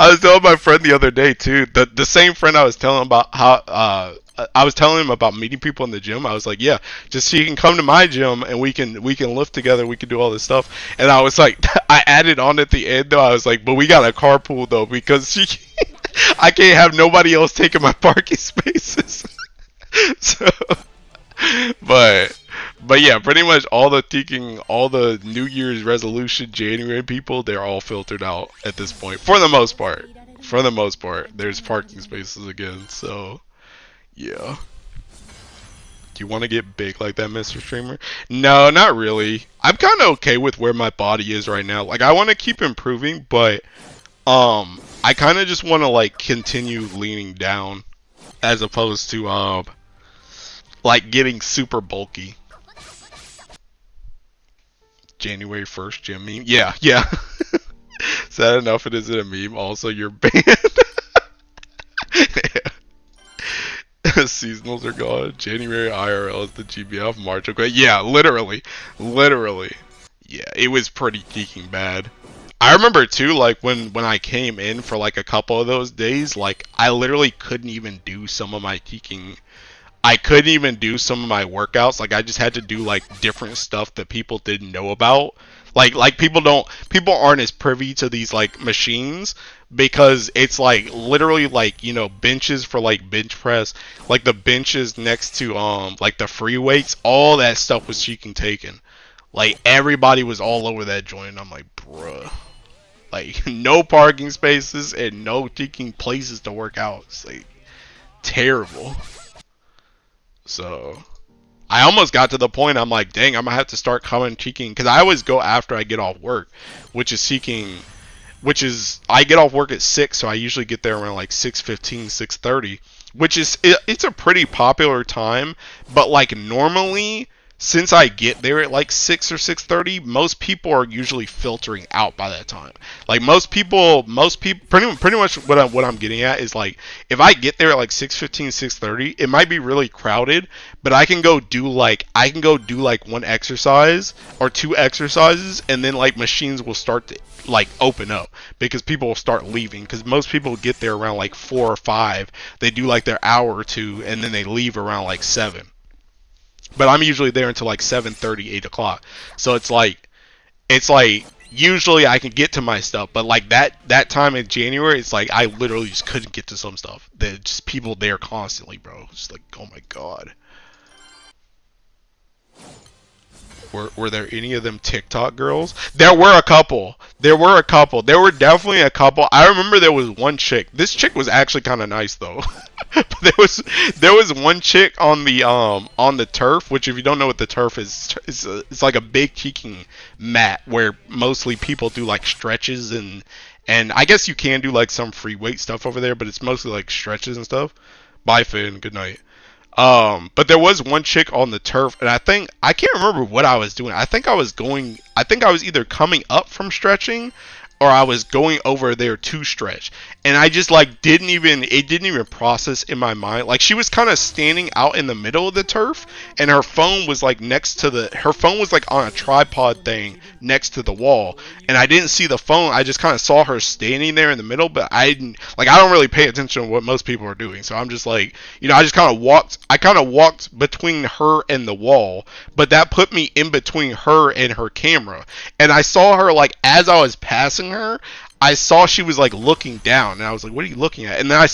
was telling my friend the other day too. The same friend I was telling him about how I was telling him about meeting people in the gym. I was like, yeah, just so you can come to my gym and we can lift together. We can do all this stuff. And I was like, I added on at the end though. I was like, but we got a carpool though, because I can't have nobody else taking my parking spaces. So, but yeah, pretty much all the New Year's resolution January people, they're all filtered out at this point for the most part. For the most part, there's parking spaces again. So yeah. Do you want to get big like that, Mr. Streamer? No, not really. I'm kind of okay with where my body is right now. Like, I want to keep improving, but I kind of just want to like continue leaning down as opposed to like getting super bulky. January 1st gym meme. Yeah, yeah. Sad enough it isn't a meme. Also, you're banned. Seasonals are gone. January IRL is the GBF. March, okay. Yeah, literally. Literally. Yeah, it was pretty geeking bad. I remember too, like when I came in for like a couple of those days, like I literally couldn't even do some of my geeking. I couldn't even do some of my workouts. Like I just had to do like different stuff that people didn't know about. Like people aren't as privy to these like machines because it's like literally like, you know, benches for like bench press, like the benches next to like the free weights, all that stuff was cheeking taken. Like everybody was all over that joint and I'm like, bruh. Like no parking spaces and no cheeking places to work out. It's like terrible. So I almost got to the point I'm like, dang, I'm gonna have to start coming cheeking because I always go after I get off work, which is seeking, which is I get off work at 6, so I usually get there around like 6:15, 6:30, which is it's a pretty popular time, but like normally since I get there at like 6 or 6:30, most people are usually filtering out by that time. Like most people, pretty much what I'm getting at is like if I get there at like 6:15, 6:30, it might be really crowded, but I can go do like one exercise or two exercises, and then like machines will start to like open up because people will start leaving because most people get there around like 4 or 5. They do like their hour or two, and then they leave around like 7. But I'm usually there until like 7:30, 8 o'clock. So it's like usually I can get to my stuff, but like that time in January, it's like I literally just couldn't get to some stuff. There's just people there constantly, bro. It's like, oh my god. Were there any of them TikTok girls? There were a couple. There were a couple. There were definitely a couple. I remember there was one chick. This chick was actually kind of nice though. But there was one chick on the turf, which if you don't know what the turf is, it's like a big cheeking mat where mostly people do like stretches and I guess you can do like some free weight stuff over there, but it's mostly like stretches and stuff. Bye, Finn. Good night. But there was one chick on the turf, and I can't remember what I was doing. I think I was either coming up from stretching, or I was going over there to stretch. And I just like it didn't even process in my mind. Like she was kind of standing out in the middle of the turf, and her phone was like her phone was like on a tripod thing next to the wall. And I didn't see the phone. I just kind of saw her standing there in the middle, but I don't really pay attention to what most people are doing. So I'm just like, you know, I kind of walked between her and the wall, but that put me in between her and her camera. And I saw her like as I was passing her, I saw she was like looking down, and I was like, what are you looking at? And then I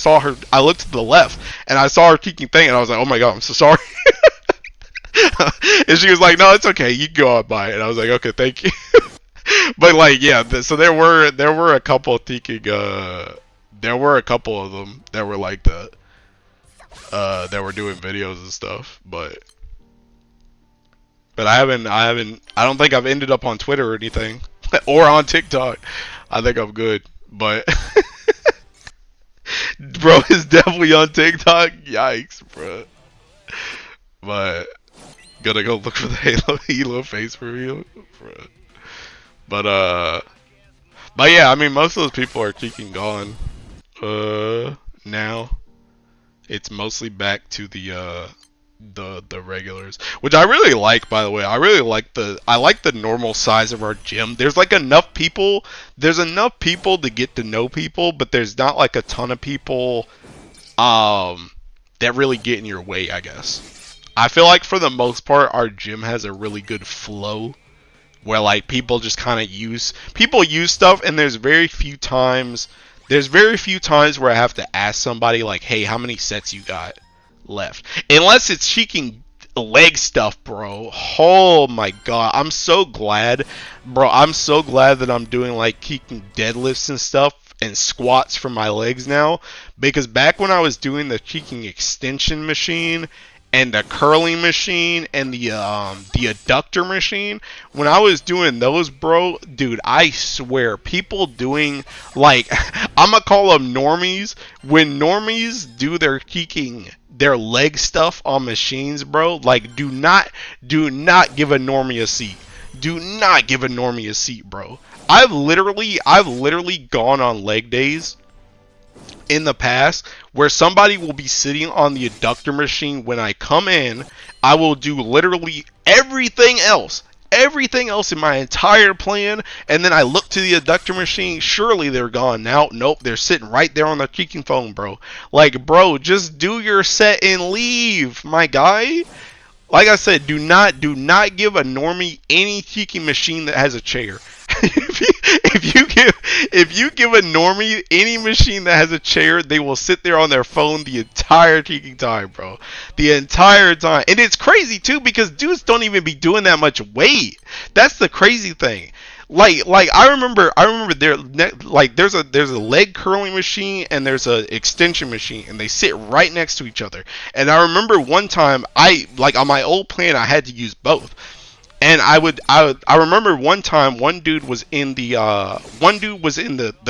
looked to the left, and I saw her kicking thing, and I was like, oh my god, I'm so sorry. And she was like, no, it's okay, you can go on by. And I was like, okay, thank you. But like, yeah, so there were a couple of thinking, there were a couple of them that were like that were doing videos and stuff, but I don't think I've ended up on Twitter or anything, or on TikTok. I think I'm good, but bro is definitely on TikTok. Yikes, bro. But gotta go look for the Halo face reveal, bro. But yeah, I mean most of those people are keeping gone. Now it's mostly back to the regulars, which I really like, by the way. I like the normal size of our gym. There's like enough people to get to know people, but there's not like a ton of people that really get in your way, I guess. I feel like for the most part our gym has a really good flow where like people just kind of use stuff, and there's very few times where I have to ask somebody like, hey, how many sets you got left, unless it's cheeking leg stuff, bro. Oh my god, I'm so glad that I'm doing like kicking deadlifts and stuff and squats for my legs now, because back when I was doing the cheeking extension machine and the curling machine and the adductor machine, when I was doing those, bro, dude, I swear, people doing, like, I'm gonna call them normies. When normies do their kicking, their leg stuff on machines, bro, like, do not give a normie a seat. Do not give a normie a seat, bro. I've literally gone on leg days in the past where somebody will be sitting on the adductor machine when I come in. I will do literally everything else everything else in my entire plan, and then I look to the adductor machine. Surely they're gone now. Nope, they're sitting right there on the freaking phone, bro. Like, bro, just do your set and leave, my guy. Like I said, do not give a normie any tiki machine that has a chair. if you give a normie any machine that has a chair, they will sit there on their phone the entire tiki time, bro. The entire time. And it's crazy too because dudes don't even be doing that much weight. That's the crazy thing. Like I remember there's a leg curling machine and there's a extension machine, and they sit right next to each other. And I remember one time on my old plan I had to use both. And I remember one time one dude was in the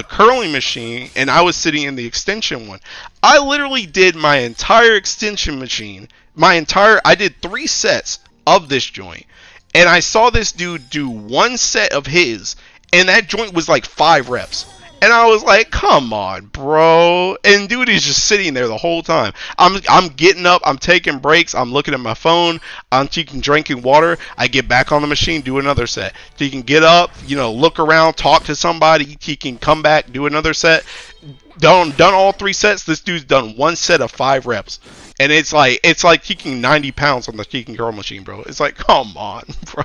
curling machine and I was sitting in the extension one. I literally did my entire extension machine. I did 3 sets of this joint. And I saw this dude do 1 set of his, and that joint was like 5 reps. And I was like, come on, bro. And dude is just sitting there the whole time. I'm getting up, I'm taking breaks, I'm looking at my phone, I'm drinking water. I get back on the machine, do another set. So you can get up, look around, talk to somebody. He can come back, do another set. Done all 3 sets. This dude's done 1 set of 5 reps. And it's like kicking 90 pounds on the kicking curl machine, bro. It's like, come on, bro.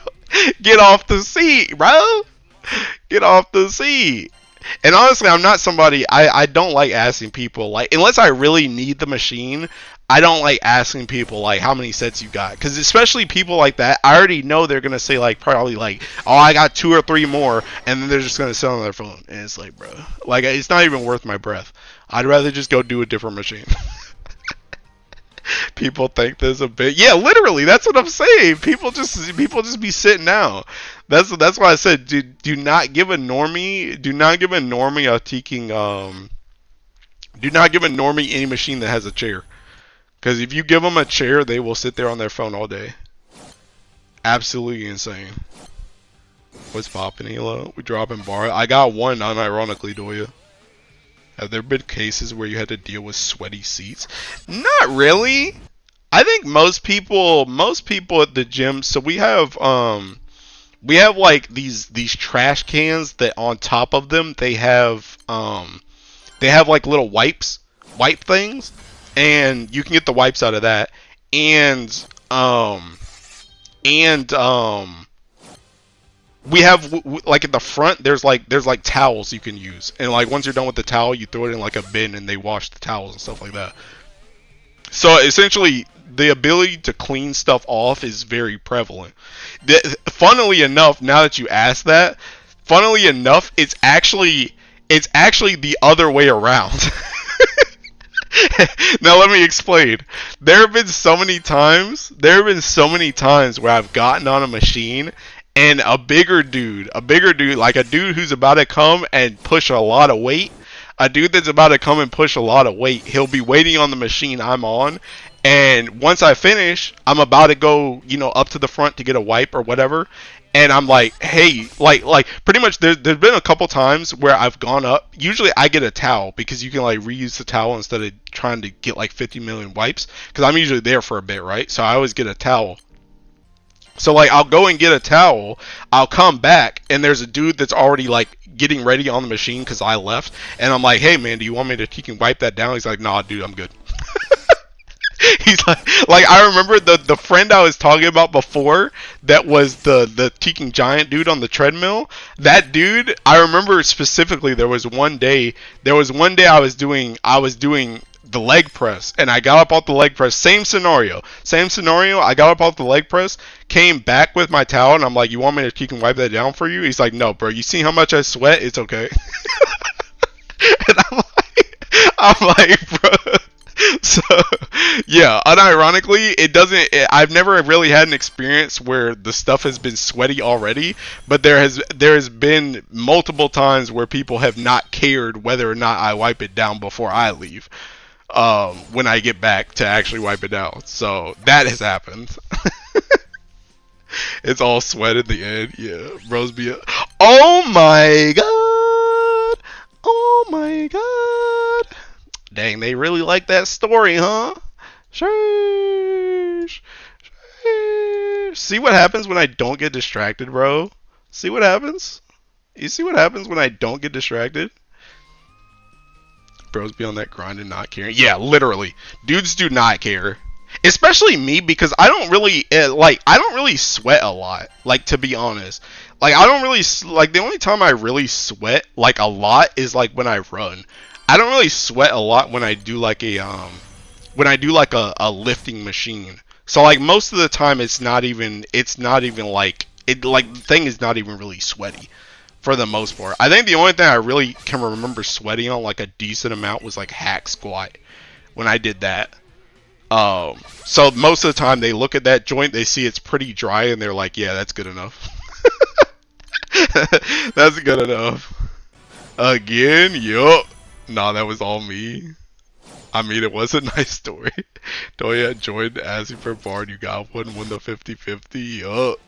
Get off the seat, bro. Get off the seat. And honestly, I'm not somebody, I don't like asking people, like, unless I really need the machine, I don't like asking people, like, how many sets you got. Because especially people like that, I already know they're going to say, like, probably, like, oh, I got 2 or 3 more, and then they're just going to sit on their phone. And it's like, bro, like, it's not even worth my breath. I'd rather just go do a different machine. People think there's a bit. Yeah, literally, that's what I'm saying. People just be sitting down. That's why I said do not give a normie a teaking do not give a normie any machine that has a chair. Because if you give them a chair, they will sit there on their phone all day. Absolutely insane. What's poppin', Elo? We dropping bar. I got one unironically, Doya. Have there been cases where you had to deal with sweaty seats? Not really. I think most people at the gym. So we have like these trash cans that on top of them they have like little wipe things, and you can get the wipes out of that, and we have like at the front there's like towels you can use, and like once you're done with the towel you throw it in like a bin and they wash the towels and stuff like that. So essentially the ability to clean stuff off is very prevalent. Funnily enough, now that you ask that, it's actually the other way around. Now let me explain. There have been so many times where I've gotten on a machine and a bigger dude, like a dude who's about to come and push a lot of weight, he'll be waiting on the machine I'm on, and once I finish, I'm about to go, up to the front to get a wipe or whatever, and I'm like, hey, like pretty much there's been a couple times where I've gone up. Usually I get a towel because you can like reuse the towel instead of trying to get like 50 million wipes, because I'm usually there for a bit, right? So I always get a towel. So like I'll go and get a towel, I'll come back, and there's a dude that's already like getting ready on the machine because I left, and I'm like, hey man, do you want me to wipe that down? He's like, nah dude, I'm good. He's like I remember the friend I was talking about before that was the teaking giant dude on the treadmill. That dude, I remember specifically there was one day I was doing the leg press, and I got up off the leg press. Same scenario. I got up off the leg press, came back with my towel, and I'm like, you want me to wipe that down for you? He's like, no, bro. You see how much I sweat? It's okay. And I'm like, bro. So, yeah, unironically, I've never really had an experience where the stuff has been sweaty already, but there has been multiple times where people have not cared whether or not I wipe it down before I leave. When I get back to actually wipe it down. So that has happened. It's all sweat at the end. Yeah, bros be oh my god! Oh my god! Dang, they really like that story, huh? Sheesh. Sheesh. see what happens when I don't get distracted, bro? See what happens? You see what happens when I don't get distracted? Bros be on that grind and not caring. Yeah, literally. Dudes do not care. Especially me, because I don't really, I don't really sweat a lot. Like, to be honest. Like, I don't really, like, the only time I really sweat, like, a lot is, like, when I run. I don't really sweat a lot when I do, like, a lifting machine. So, like, most of the time it's not even, like, the thing is not even really sweaty. For the most part. I think the only thing I really can remember sweating on, like, a decent amount was, like, hack squat. When I did that. So most of the time they look at that joint, they see it's pretty dry, and they're like, yeah, that's good enough. That's good enough. Again? Yup. Nah, that was all me. I mean, it was a nice story. Toya joined asking for Bard, you got one, won the 50-50, yup.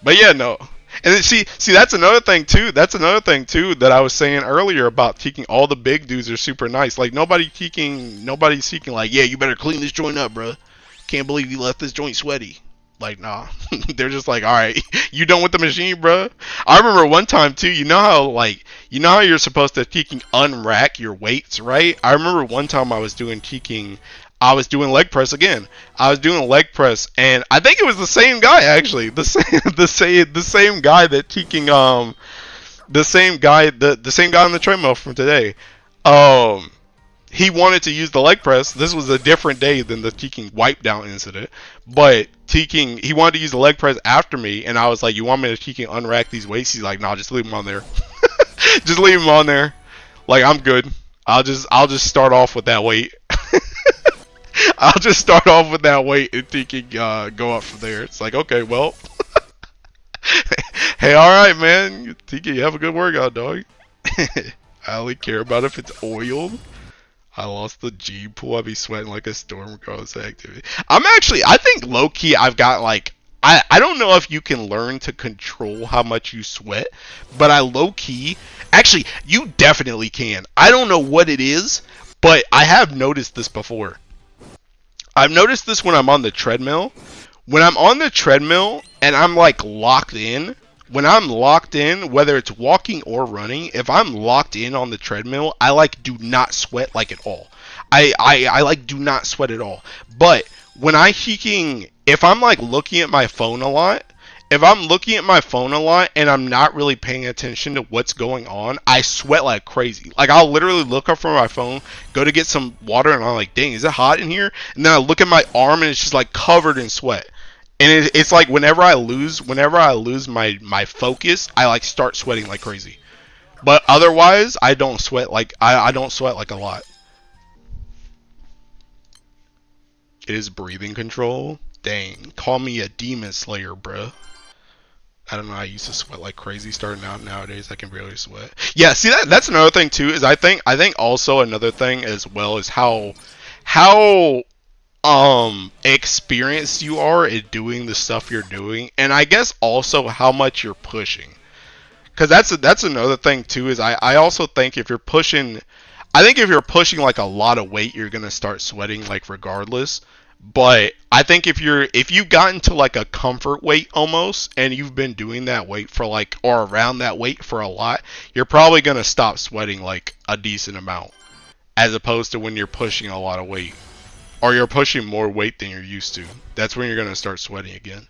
But yeah, no. And then see, that's another thing too. That's another thing too that I was saying earlier about teaking. All the big dudes are super nice. Like nobody's teaking like, yeah, you better clean this joint up, bro. Can't believe you left this joint sweaty. Like, nah. They're just like, all right, you done with the machine, bro? I remember one time too. You know how you're supposed to teaking unrack your weights, right? I remember one time I was doing teaking. I was doing leg press again. I was doing leg press, and I think it was the same guy actually. The same guy that teaking the same guy on the treadmill from today. He wanted to use the leg press. This was a different day than the teaking wipe down incident, but he wanted to use the leg press after me, and I was like, "You want me to teaking unrack these weights?" He's like, "Nah, just leave them on there. Just leave them on there. Like I'm good. I'll just start off with that weight." I'll just start off with that weight and thinking go up from there. It's like, okay, well. Hey, alright, man. Tiki, you have a good workout, dog. I only care about if it's oiled. I lost the G pool. I'd be sweating like a storm regardless of activity. I think low-key I've got like, I don't know if you can learn to control how much you sweat, but I low-key, actually, you definitely can. I don't know what it is, but I have noticed this before. I've noticed this when I'm on the treadmill. When I'm on the treadmill and I'm like locked in, when I'm locked in, whether it's walking or running, if I'm locked in on the treadmill, I like do not sweat like at all. I like do not sweat at all. But when if I'm like looking at my phone a lot, if I'm looking at my phone a lot and I'm not really paying attention to what's going on, I sweat like crazy. Like, I'll literally look up from my phone, go to get some water, and I'm like, dang, is it hot in here? And then I look at my arm, and it's just, like, covered in sweat. And it's like whenever I lose my focus, I, like, start sweating like crazy. But otherwise, I don't sweat, like, I don't sweat, like, a lot. It is breathing control? Dang, call me a demon slayer, bruh. I don't know, I used to sweat like crazy starting out. Nowadays I can barely sweat. Yeah, see that's another thing too, is I think also another thing as well is how experienced you are at doing the stuff you're doing, and I guess also how much you're pushing. Cuz that's another thing too, is I also think if you're pushing like a lot of weight, you're going to start sweating like regardless. But I think if you've gotten to like a comfort weight almost, and you've been doing that weight for like, or around that weight for a lot, you're probably going to stop sweating like a decent amount, as opposed to when you're pushing a lot of weight, or you're pushing more weight than you're used to. That's when you're going to start sweating again.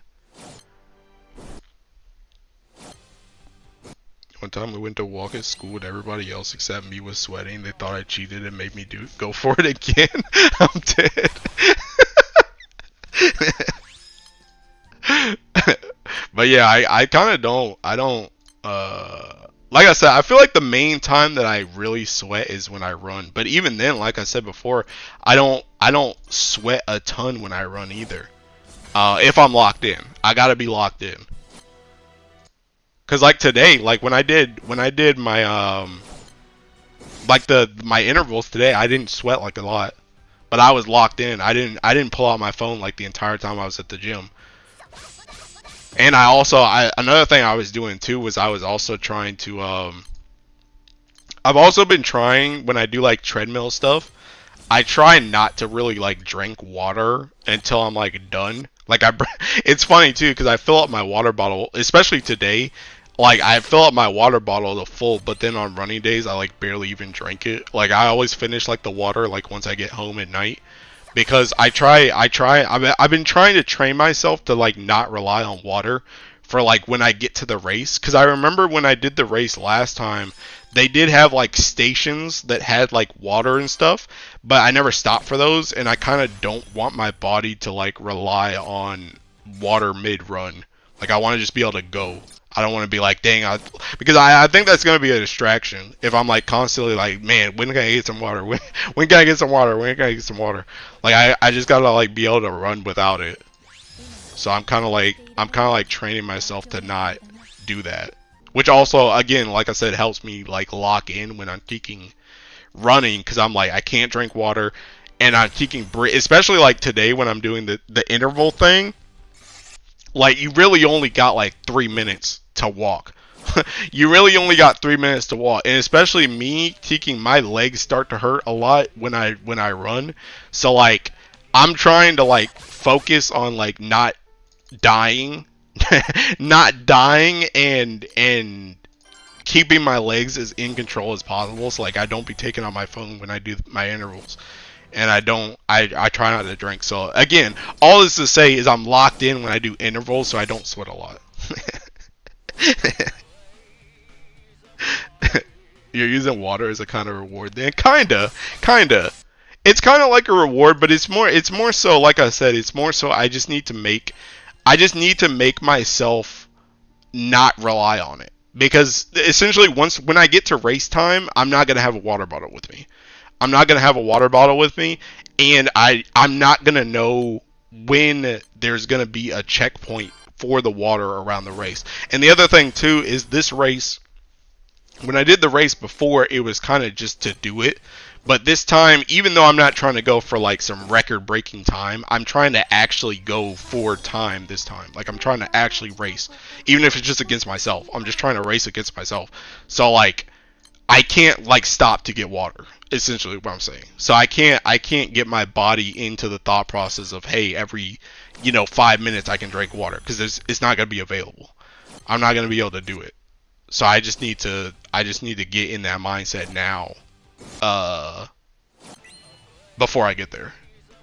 One time we went to walk at school and everybody else except me was sweating. They thought I cheated and made me go for it again. I'm dead. But yeah, I kind of don't, like I said, I feel like the main time that I really sweat is when I run. But even then, like I said before, I don't sweat a ton when I run either. If I'm locked in, I gotta be locked in. Cause like today, like when I did my my intervals today, I didn't sweat like a lot, but I was locked in. I didn't pull out my phone like the entire time I was at the gym. And another thing I was doing too was I was also trying to I've also been trying, when I do like treadmill stuff, I try not to really like drink water until I'm like done. Like it's funny too because I fill up my water bottle, especially today. Like I fill up my water bottle to full, but then on running days I like barely even drink it. Like I always finish like the water like once I get home at night because I've been trying to train myself to like not rely on water for like when I get to the race because I remember when I did the race last time they did have like stations that had like water and stuff, but I never stopped for those and I kind of don't want my body to like rely on water mid run. Like I want to just be able to go. I don't want to be like, dang, because I think that's going to be a distraction if I'm like constantly like, man, when can I get some water? When can I get some water? When can I get some water? Like I just got to like be able to run without it. So I'm kind of like training myself to not do that. Which also, again, like I said, helps me like lock in when I'm peaking running because I'm like, I can't drink water and I'm peaking, especially like today when I'm doing the interval thing. Like you really only got like 3 minutes to walk. You really only got 3 minutes to walk, and especially me taking my legs start to hurt a lot when I run. So like I'm trying to like focus on like not dying, not dying, and keeping my legs as in control as possible. So like I don't be taking on my phone when I do my intervals. And I try not to drink. So again, all this to say is I'm locked in when I do intervals, so I don't sweat a lot. You're using water as a kind of reward then? Kinda. It's kind of like a reward, but it's more so, like I said, it's more so I just need to make myself not rely on it. Because essentially when I get to race time, I'm not going to have a water bottle with me. I'm not going to have a water bottle with me, and I'm not going to know when there's going to be a checkpoint for the water around the race. And the other thing, too, is this race, when I did the race before, it was kind of just to do it. But this time, even though I'm not trying to go for like some record-breaking time, I'm trying to actually go for time this time. Like I'm trying to actually race, even if it's just against myself. I'm just trying to race against myself. So like I can't like stop to get water. Essentially what I'm saying. So I can't get my body into the thought process of, hey, every 5 minutes I can drink water, because it's not going to be available. I'm not going to be able to do it. So I just need to get in that mindset now, before I get there,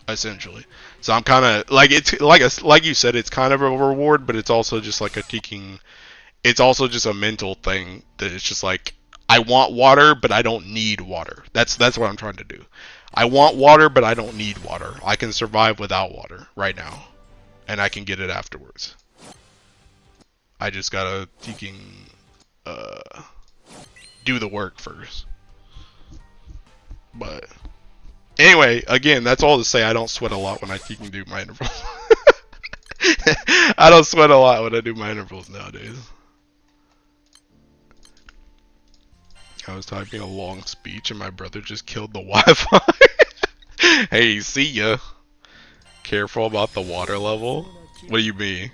essentially. So I'm kind of like, it's like you said, it's kind of a reward, but it's also just like it's also just a mental thing that it's just like, I want water, but I don't need water. That's what I'm trying to do. I want water, but I don't need water. I can survive without water right now, and I can get it afterwards. I just gotta do the work first. But anyway, again, that's all to say. I don't sweat a lot when I do my intervals. I don't sweat a lot when I do my intervals nowadays. I was typing a long speech and my brother just killed the Wi-Fi. Hey, see ya. Careful about the water level. What do you mean?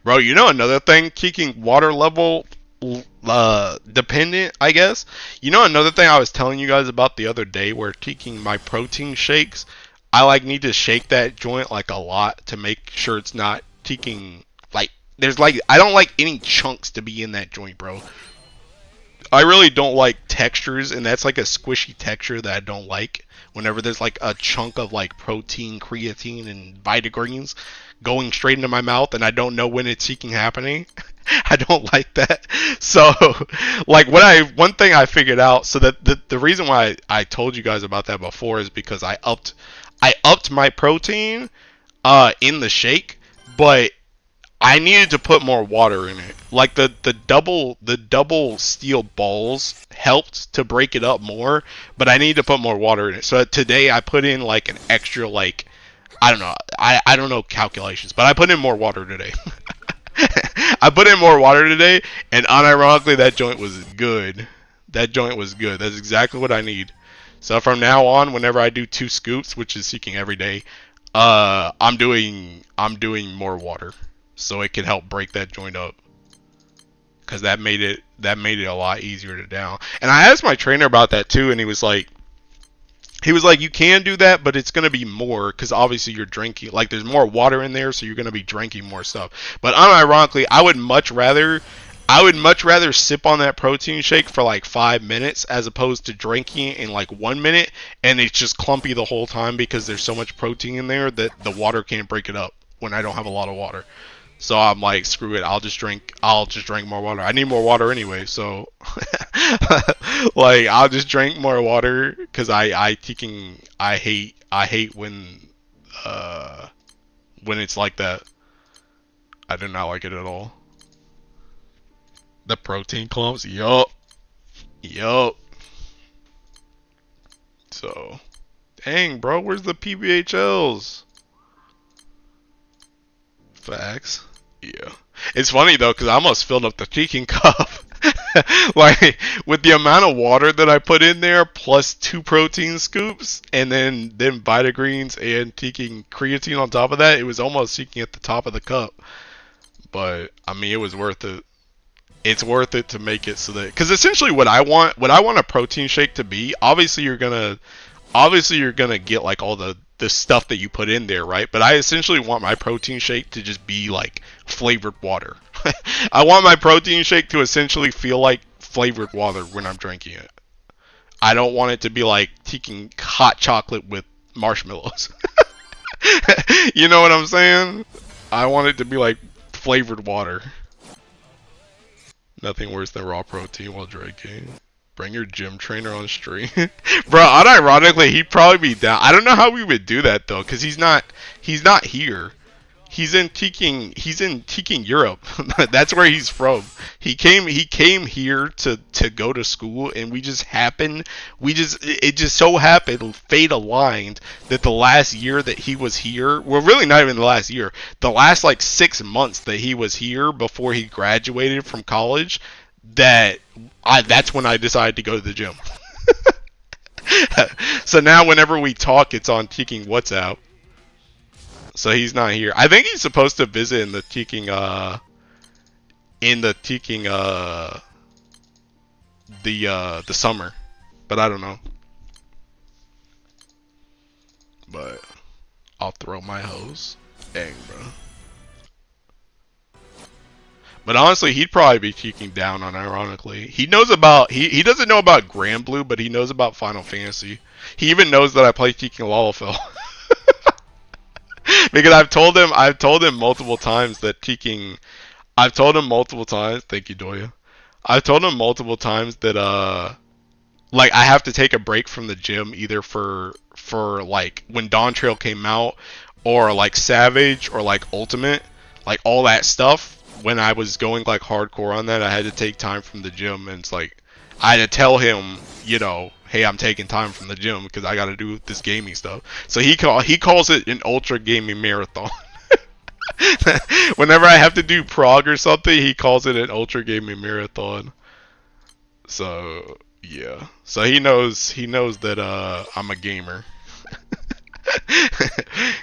Bro, you know another thing? Keeping water level dependent, I guess. You know another thing I was telling you guys about the other day, where taking my protein shakes, I like need to shake that joint like a lot to make sure it's not taking like, there's like, I don't like any chunks to be in that joint, bro. I really don't like textures, and that's like a squishy texture that I don't like. Whenever there's like a chunk of like protein, creatine, and vitagreens going straight into my mouth, and I don't know when it's happening, I don't like that. So, like, one thing I figured out, so that the reason why I told you guys about that before is because I upped my protein in the shake, but I needed to put more water in it. Like the double steel balls helped to break it up more, but I need to put more water in it. So today I put in like an extra, like, I don't know, I don't know calculations, but I put in more water today. I put in more water today, and unironically that joint was good. That joint was good. That's exactly what I need. So from now on, whenever I do 2 scoops, which is seeking every day, I'm doing more water, so it can help break that joint up. because that made it a lot easier to down. And I asked my trainer about that too, and he was like, you can do that, but it's gonna be more because obviously you're drinking. Like there's more water in there, so you're gonna be drinking more stuff. But unironically, I would much rather sip on that protein shake for like 5 minutes as opposed to drinking it in like 1 minute, and it's just clumpy the whole time because there's so much protein in there that the water can't break it up when I don't have a lot of water. So I'm like, screw it. I'll just drink more water. I need more water anyway, so like I'll just drink more water because I hate when it's like that. I do not like it at all. The protein clumps, yup, yup. So, dang, bro, where's the PBHLs? Facts. Yeah. It's funny though, because I almost filled up the teaking cup. Like, with the amount of water that I put in there, plus 2 protein scoops, and then Vitagreens and taking creatine on top of that, it was almost seeking at the top of the cup. But, I mean, it was worth it. It's worth it to make it so that, because essentially what I want a protein shake to be, obviously you're gonna get like all the stuff that you put in there, right? But I essentially want my protein shake to just be like flavored water. I want my protein shake to essentially feel like flavored water when I'm drinking it. I don't want it to be like taking hot chocolate with marshmallows. You know what I'm saying? I want it to be like flavored water. Nothing worse than raw protein while drinking. Bring your gym trainer on stream. Bro, unironically, he'd probably be down. I don't know how we would do that though, because he's not here. He's in Europe. That's where he's from. He came here to go to school, and it just so happened, fate aligned, that the last year that he was here, well, really not even the last year, the last like 6 months that he was here before he graduated from college, that's when I decided to go to the gym. So now whenever we talk, it's on Teaking WhatsApp. So he's not here. I think he's supposed to visit in the the summer, but I don't know. But I'll throw my hose. Dang, bro. But honestly, he'd probably be cheeking down on, ironically. He doesn't know about Grand Blue, but he knows about Final Fantasy. He even knows that I play Teaking Lalafell. Because I've told him multiple times that Teaking, I've told him multiple times, thank you, Doya. I've told him multiple times that, like, I have to take a break from the gym either for like, when Dawn Trail came out, or, like, Savage, or, like, Ultimate, like, all that stuff. When I was going like hardcore on that, I had to take time from the gym, and it's like I had to tell him, hey, I'm taking time from the gym because I got to do this gaming stuff. So he calls it an ultra gaming marathon. Whenever I have to do prog or something, he calls it an ultra gaming marathon. So yeah, so he knows that I'm a gamer.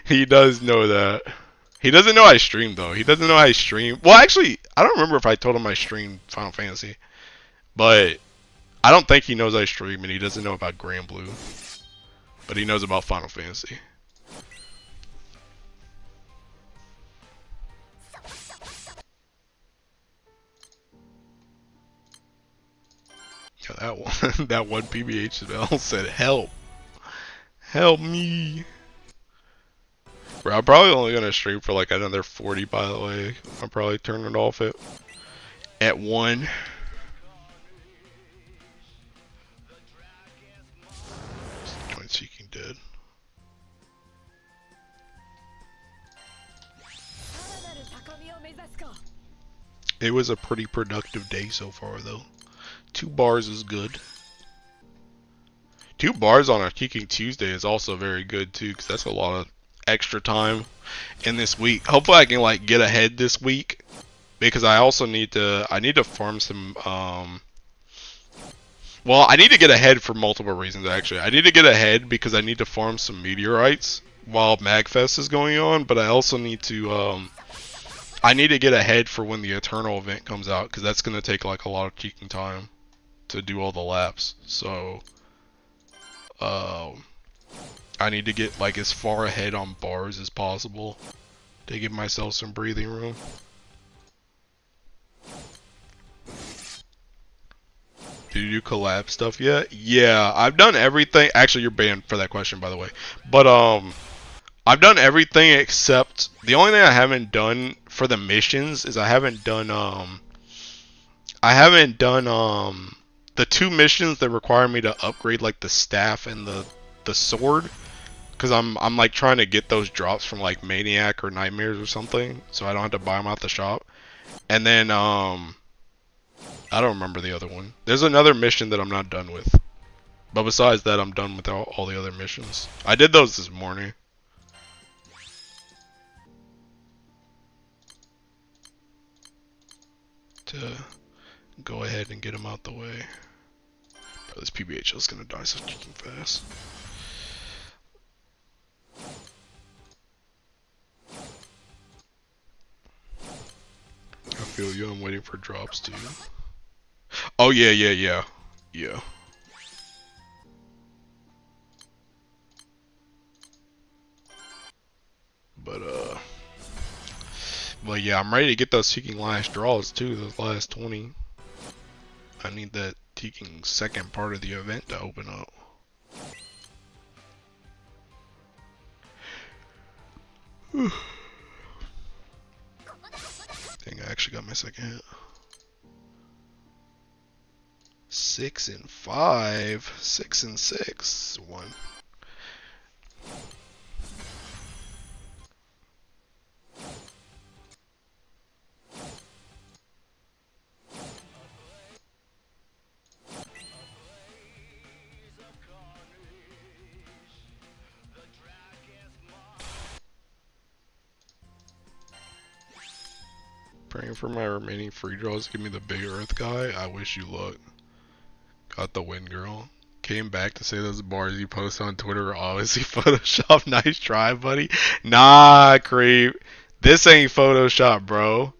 He does know that. He doesn't know I stream though. He doesn't know I stream. Well, actually, I don't remember if I told him I streamed Final Fantasy, but I don't think he knows I stream, and he doesn't know about Grand Blue, but he knows about Final Fantasy. Yeah, that one, that one PBH bell said, "Help, help me." Bro, I'm probably only gonna stream for like another 40, by the way. I'll probably turn it off at 1. Joint Seeking dead. It was a pretty productive day so far, though. 2 bars is good. 2 bars on a Kicking Tuesday is also very good too, because that's a lot of extra time in this week. Hopefully I can like get ahead this week, because I also need to farm some well, I need to get ahead for multiple reasons actually. I need to get ahead because I need to farm some meteorites while Magfest is going on, but I also need to I need to get ahead for when the Eternal event comes out, because that's going to take like a lot of cheeking time to do all the laps. So, I need to get like as far ahead on bars as possible to give myself some breathing room. Did you do collab stuff yet? Yeah, I've done everything. Actually, you're banned for that question, by the way. But I've done everything except the only thing I haven't done for the missions is I haven't done the two missions that require me to upgrade like the staff and the sword, because I'm like trying to get those drops from like Maniac or Nightmares or something, so I don't have to buy them out the shop. And then I don't remember the other one. There's another mission that I'm not done with. But besides that, I'm done with all the other missions. I did those this morning. To go ahead and get them out the way. Bro, this PBHL is gonna die so fucking fast. I feel you. I'm waiting for drops too. Oh yeah. But yeah, I'm ready to get those Seeking last draws too, those last 20. I need that Seeking second part of the event to open up. I think I actually got my second hit. 6 and 5, 6 and 6, 1. Praying for my remaining free draws. Give me the big earth guy. I wish you luck. Got the win, girl. Came back to say those bars you post on Twitter are obviously Photoshop. Nice try, buddy. Nah, creep. This ain't Photoshop, bro.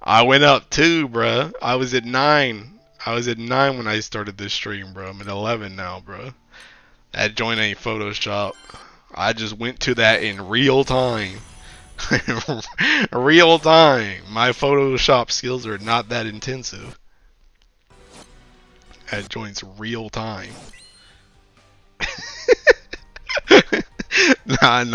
I went up 2, bruh. I was at 9. I was at 9 when I started this stream, bro. I'm at 11 now, bro. That joint ain't Photoshop. I just went to that in real time. Real time. My Photoshop skills are not that intensive. That joint's real time. Nah. And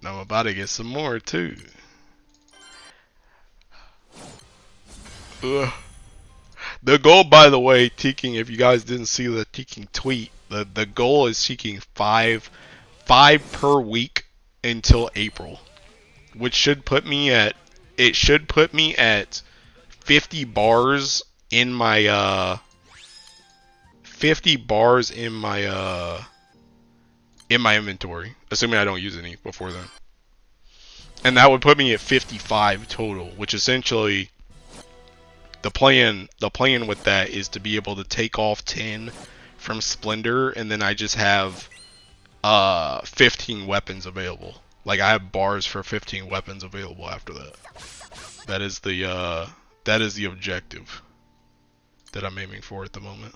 I'm about to get some more too. Ugh. The goal, by the way, Teeking, if you guys didn't see the Teeking tweet, the goal is seeking 5 per week until April, which should put me at 50 bars in my 50 bars in my inventory, assuming I don't use any before then. And that would put me at 55 total, which essentially the plan with that is to be able to take off 10 from Splendor, and then I just have 15 weapons available. Like I have bars for 15 weapons available after that. That is the objective that I'm aiming for at the moment.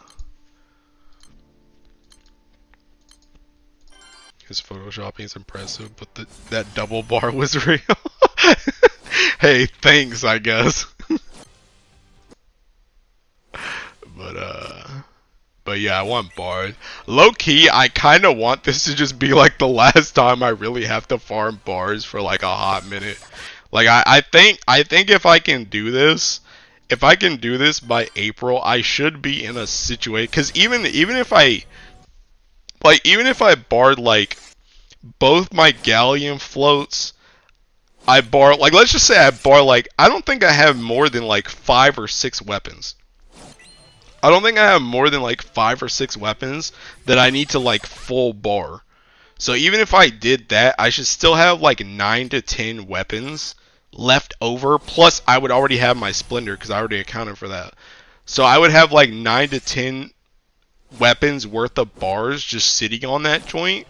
His photoshopping is impressive, but that double bar was real. Hey, thanks, I guess. But yeah, I want bars. Low key, I kind of want this to just be like the last time I really have to farm bars for like a hot minute. Like I think if I can do this, by April, I should be in a situation. Because even if I barred like both my galleon floats, let's just say I bar like, I don't think I have more than like 5 or 6 weapons. I don't think I have more than like 5 or 6 weapons that I need to like full bar. So even if I did that, I should still have like 9 to 10 weapons left over. Plus I would already have my Splendor because I already accounted for that. So I would have like 9 to 10 weapons worth of bars just sitting on that joint.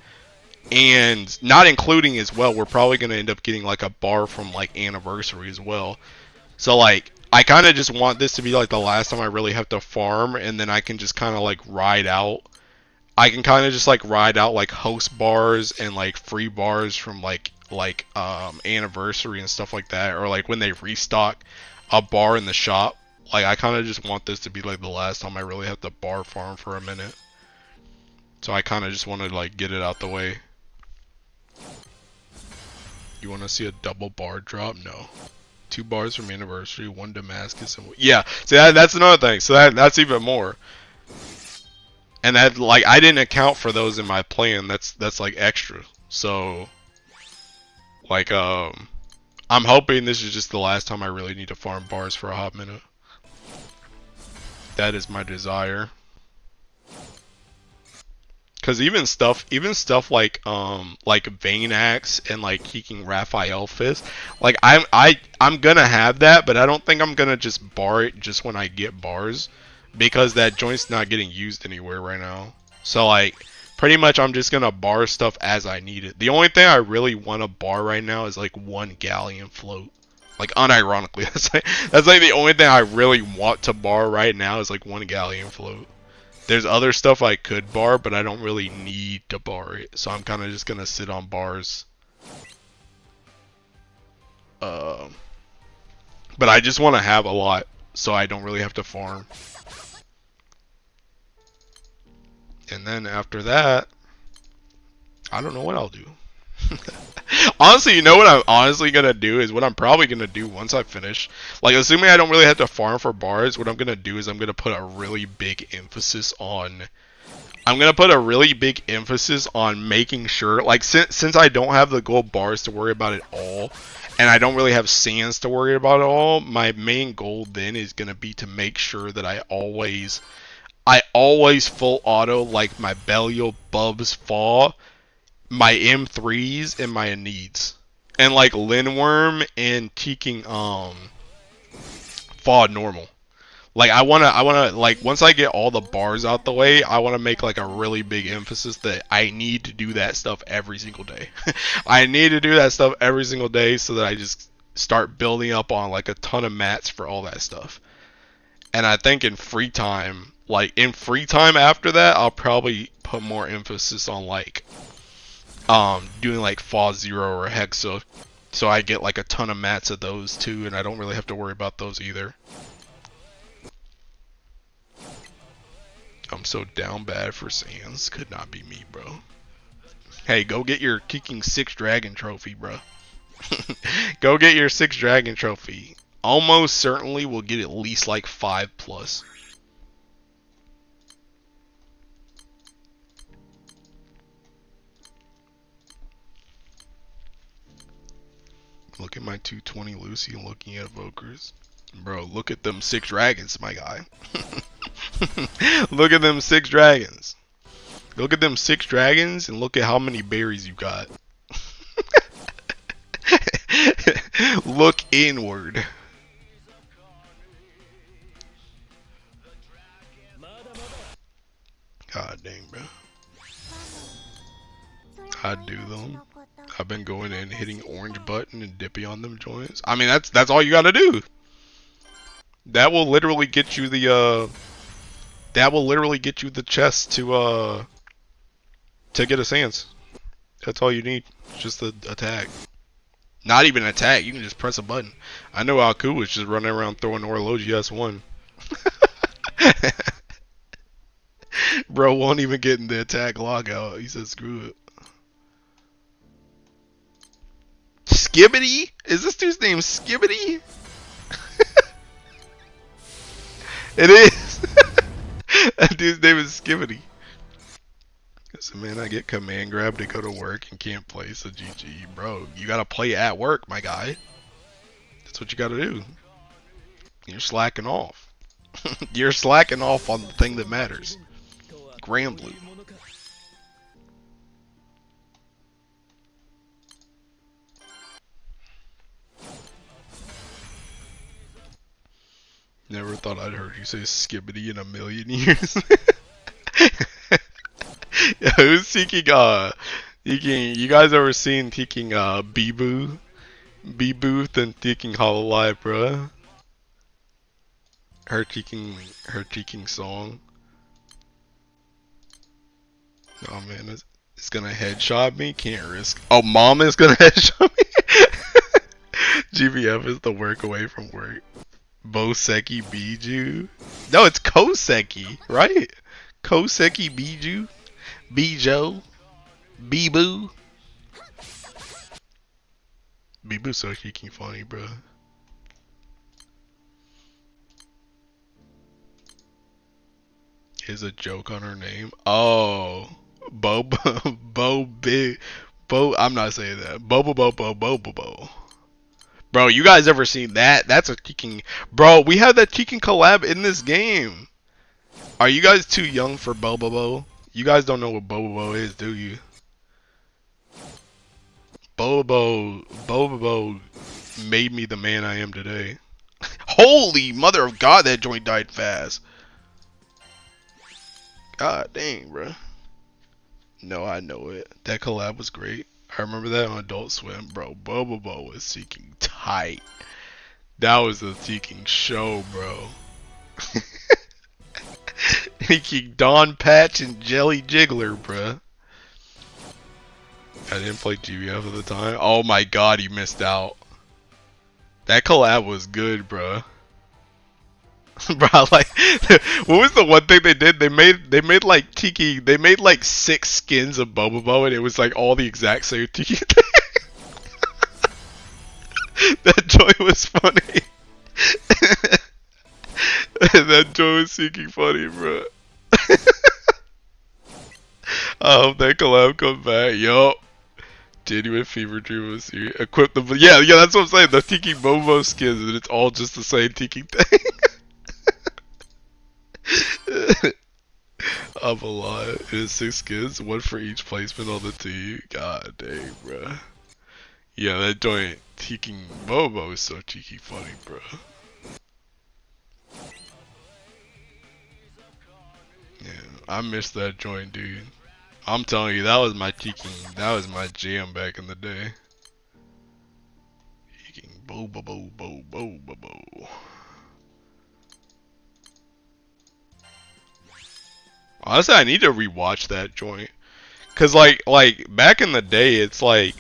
And not including as well, we're probably going to end up getting like a bar from like anniversary as well. So like I kind of just want this to be like the last time I really have to farm, and then I can just kind of like ride out. I can kind of just like ride out like host bars and like free bars from like anniversary and stuff like that, or like when they restock a bar in the shop. Like I kind of just want this to be like the last time I really have to bar farm for a minute. So I kind of just want to like get it out the way. You want to see a double bar drop? No. 2 bars from anniversary, 1 Damascus, and yeah. See that's another thing. So that's even more. And that like I didn't account for those in my plan. That's like extra. So like I'm hoping this is just the last time I really need to farm bars for a hot minute. That is my desire. Cause even stuff like Vein Axe and like Keeking Raphael Fist, like I'm gonna have that, but I don't think I'm gonna just bar it just when I get bars, because that joint's not getting used anywhere right now. So like pretty much I'm just gonna bar stuff as I need it. The only thing I really want to bar right now is like 1 galleon float. Like unironically, that's like the only thing I really want to bar right now is like 1 galleon float. There's other stuff I could bar, but I don't really need to bar it. So I'm kind of just going to sit on bars. But I just want to have a lot, so I don't really have to farm. And then after that, I don't know what I'll do. Honestly, you know what I'm honestly going to do is what I'm probably going to do once I finish. Like, assuming I don't really have to farm for bars, what I'm going to do is I'm going to put a really big emphasis on... I'm going to put a really big emphasis on making sure... Like, since I don't have the gold bars to worry about it all, and I don't really have sands to worry about it all, my main goal then is going to be to make sure that I always full auto, like, my Belial, Bubs, Fall... my M3s and my needs, and like Linworm and Keeking Fall normal. Like I wanna like once I get all the bars out the way, I wanna make like a really big emphasis that I need to do that stuff every single day. I need to do that stuff every single day so that I just start building up on like a ton of mats for all that stuff. And I think in free time, after that, I'll probably put more emphasis on like doing like Fall Zero or Hexa, so I get like a ton of mats of those too, and I don't really have to worry about those either. I'm so down bad for Sands. Could not be me, bro. Hey, go get your Kicking 6 Dragon trophy, bro. Go get your 6 Dragon trophy. Almost certainly will get at least like 5 plus. Look at my 220 Lucy and looking at Evokers. Bro, look at them 6 dragons, my guy. Look at them 6 dragons. Look at them 6 dragons and look at how many berries you got. Look inward. God dang, bro. I do them. I've been going in, hitting orange button and dipping on them joints. I mean, that's all you gotta do. That will literally get you the chest to get a sans. That's all you need. It's just the attack. Not even an attack. You can just press a button. I know Aku was just running around throwing Orology S1. Bro won't even get in the attack logout. He said screw it. Skibbity? Is this dude's name Skibbity? It is. That dude's name is Skibbity. So man, I get command grab to go to work and can't play, so GG. Bro, you gotta play at work, my guy. That's what you gotta do. You're slacking off. You're slacking off on the thing that matters. Grand Blue. Never thought I'd heard you say skibbity in a million years. Yeah, who's seeking You guys ever seen taking Bee-Boo? Bee-Boo then taking Hololive, bruh. Her taking song. Oh man, it's gonna headshot me. Can't risk. Oh, mom is gonna headshot me. GBF is the work away from work. Boseki Biju. No, it's Koseki, right? Koseki Biju. Bijo. Bee-Boo. Bee-Boo's so freaking funny, bro. Is a joke on her name. Oh, Bo Big Bo. I'm not saying that. Bobobo-bo Bro, you guys ever seen that? That's a Tekken. Bro, we have that Tekken collab in this game. Are you guys too young for Bobobo? You guys don't know what Bobobo is, do you? Bobobo made me the man I am today. Holy mother of God, that joint died fast. God dang, bro. No, I know it. That collab was great. I remember that on Adult Swim, bro. Bobobo was seeking tight. That was a seeking show, bro. Seeking Don Patch and Jelly Jiggler, bro. I didn't play GBF at the time. Oh my god, you missed out. That collab was good, bro. Bro, like, what was the one thing they did? They made like Tiki. They made like 6 skins of Bobobo, and it was like all the exact same Tiki thing. That joy was funny. That joy was seeking funny, bro. I hope that collab come back. Yup. Genuine Fever Dream was here. Equip the. Yeah, that's what I'm saying. The Tiki Bobo skins, and it's all just the same Tiki thing. I'm a lot. It is 6 skins, 1 for each placement on the team. God dang, bro. Yeah, that joint Tiki Bobo is so cheeky funny, bro. Yeah, I miss that joint, dude. I'm telling you, that was my Tiki. That was my jam back in the day. Tiki Bobobo-bo-bobo-bo. Honestly, I need to rewatch that joint. Cause like back in the day, it's like,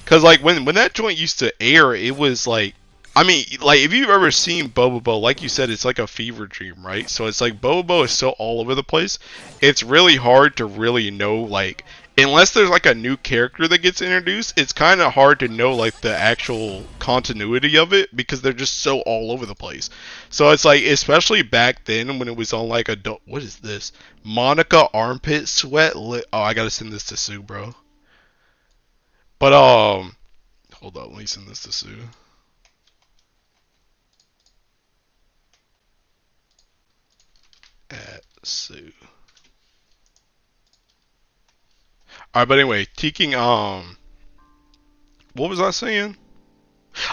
cause like when that joint used to air, it was like, I mean, like if you've ever seen Bobobo, like you said, it's like a fever dream, right? So it's like Bobobo is so all over the place. It's really hard to really know, like, unless there's like a new character that gets introduced, it's kind of hard to know like the actual continuity of it because they're just so all over the place. So it's like, especially back then when it was on like adult, what is this? Monica Armpit Sweat. Oh, I gotta send this to Sue, bro. But hold on, let me send this to Sue. At Sue. Alright, but anyway, taking what was I saying?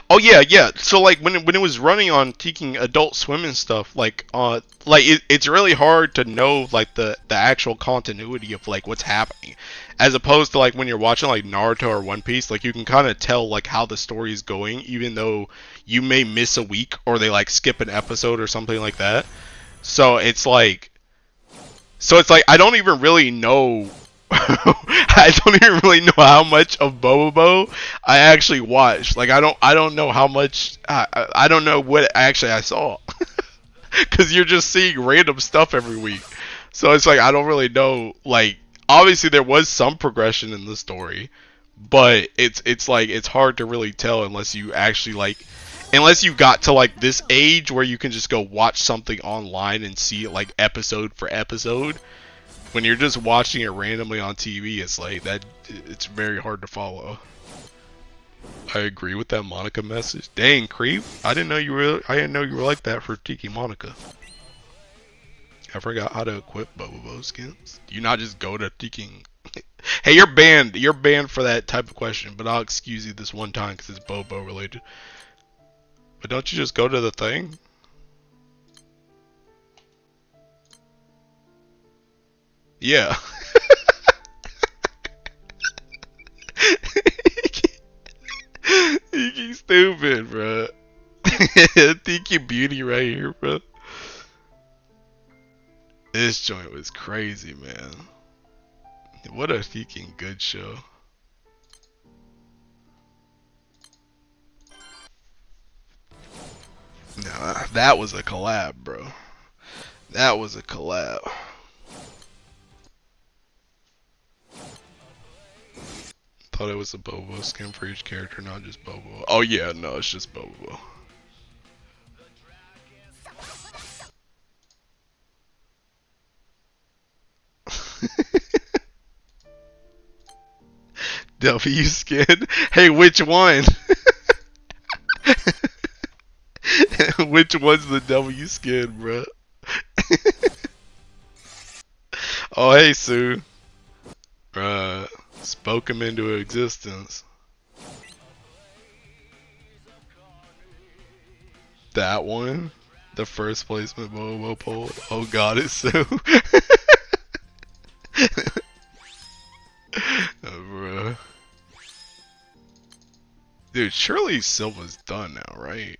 Oh yeah, yeah. So like when it was running on taking Adult Swim and stuff, like it's really hard to know like the actual continuity of like what's happening, as opposed to like when you're watching like Naruto or One Piece, like you can kind of tell like how the story is going, even though you may miss a week or they like skip an episode or something like that. So it's like I don't even really know. I don't even really know how much of Bobobo I actually watched. Like I don't know how much. I don't know what actually I saw. Cause you're just seeing random stuff every week. So it's like I don't really know. Like obviously there was some progression in the story, but it's like it's hard to really tell unless you actually like unless you got to like this age where you can just go watch something online and see it like episode for episode. When you're just watching it randomly on TV, it's like that. It's very hard to follow. I agree with that Monica message. Dang, creep! I didn't know you were. I didn't know you were like that for Tiki Monica. I forgot how to equip Bobobo skins. Do you not just go to Tiki? Hey, you're banned. You're banned for that type of question. But I'll excuse you this one time because it's Bobo related. But don't you just go to the thing? Yeah. stupid, bro. Tiki Beauty right here, bro. This joint was crazy, man. What a freaking good show. Nah, that was a collab, bro. That was a collab. Thought it was a Bobo skin for each character, not just Bobo. Oh yeah, no, it's just Bobo. W skin? Hey, which one? Which one's the W skin, bro? Oh, hey, Sue. Spoke him into existence. That one? The first placement Bobo poll? Oh god, it's Sue. Oh, bro. Dude, surely Silva's done now, right?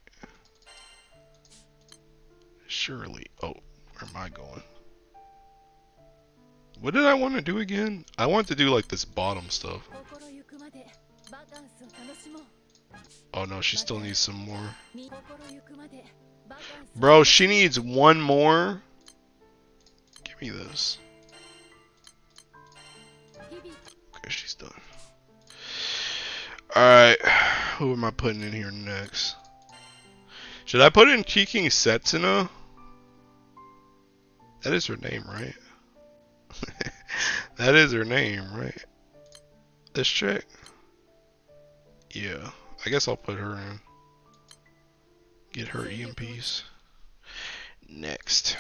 Surely. Oh, where am I going? What did I want to do again? I want to do like this bottom stuff. Oh no, she still needs some more. Bro, she needs one more. Give me this. Okay, she's done. Alright, who am I putting in here next? Should I put in Kiking Setsuna? That is her name, right? That is her name, right? This chick? Yeah, I guess I'll put her in. Get her EMPs. Next.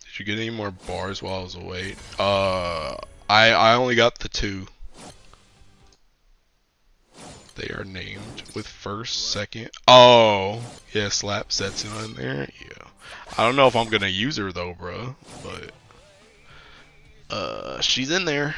Did you get any more bars while I was away? I only got the 2. They are named with first, second. Oh, yeah, slap Setsuna in there. Yeah. I don't know if I'm gonna use her though, bro. But she's in there.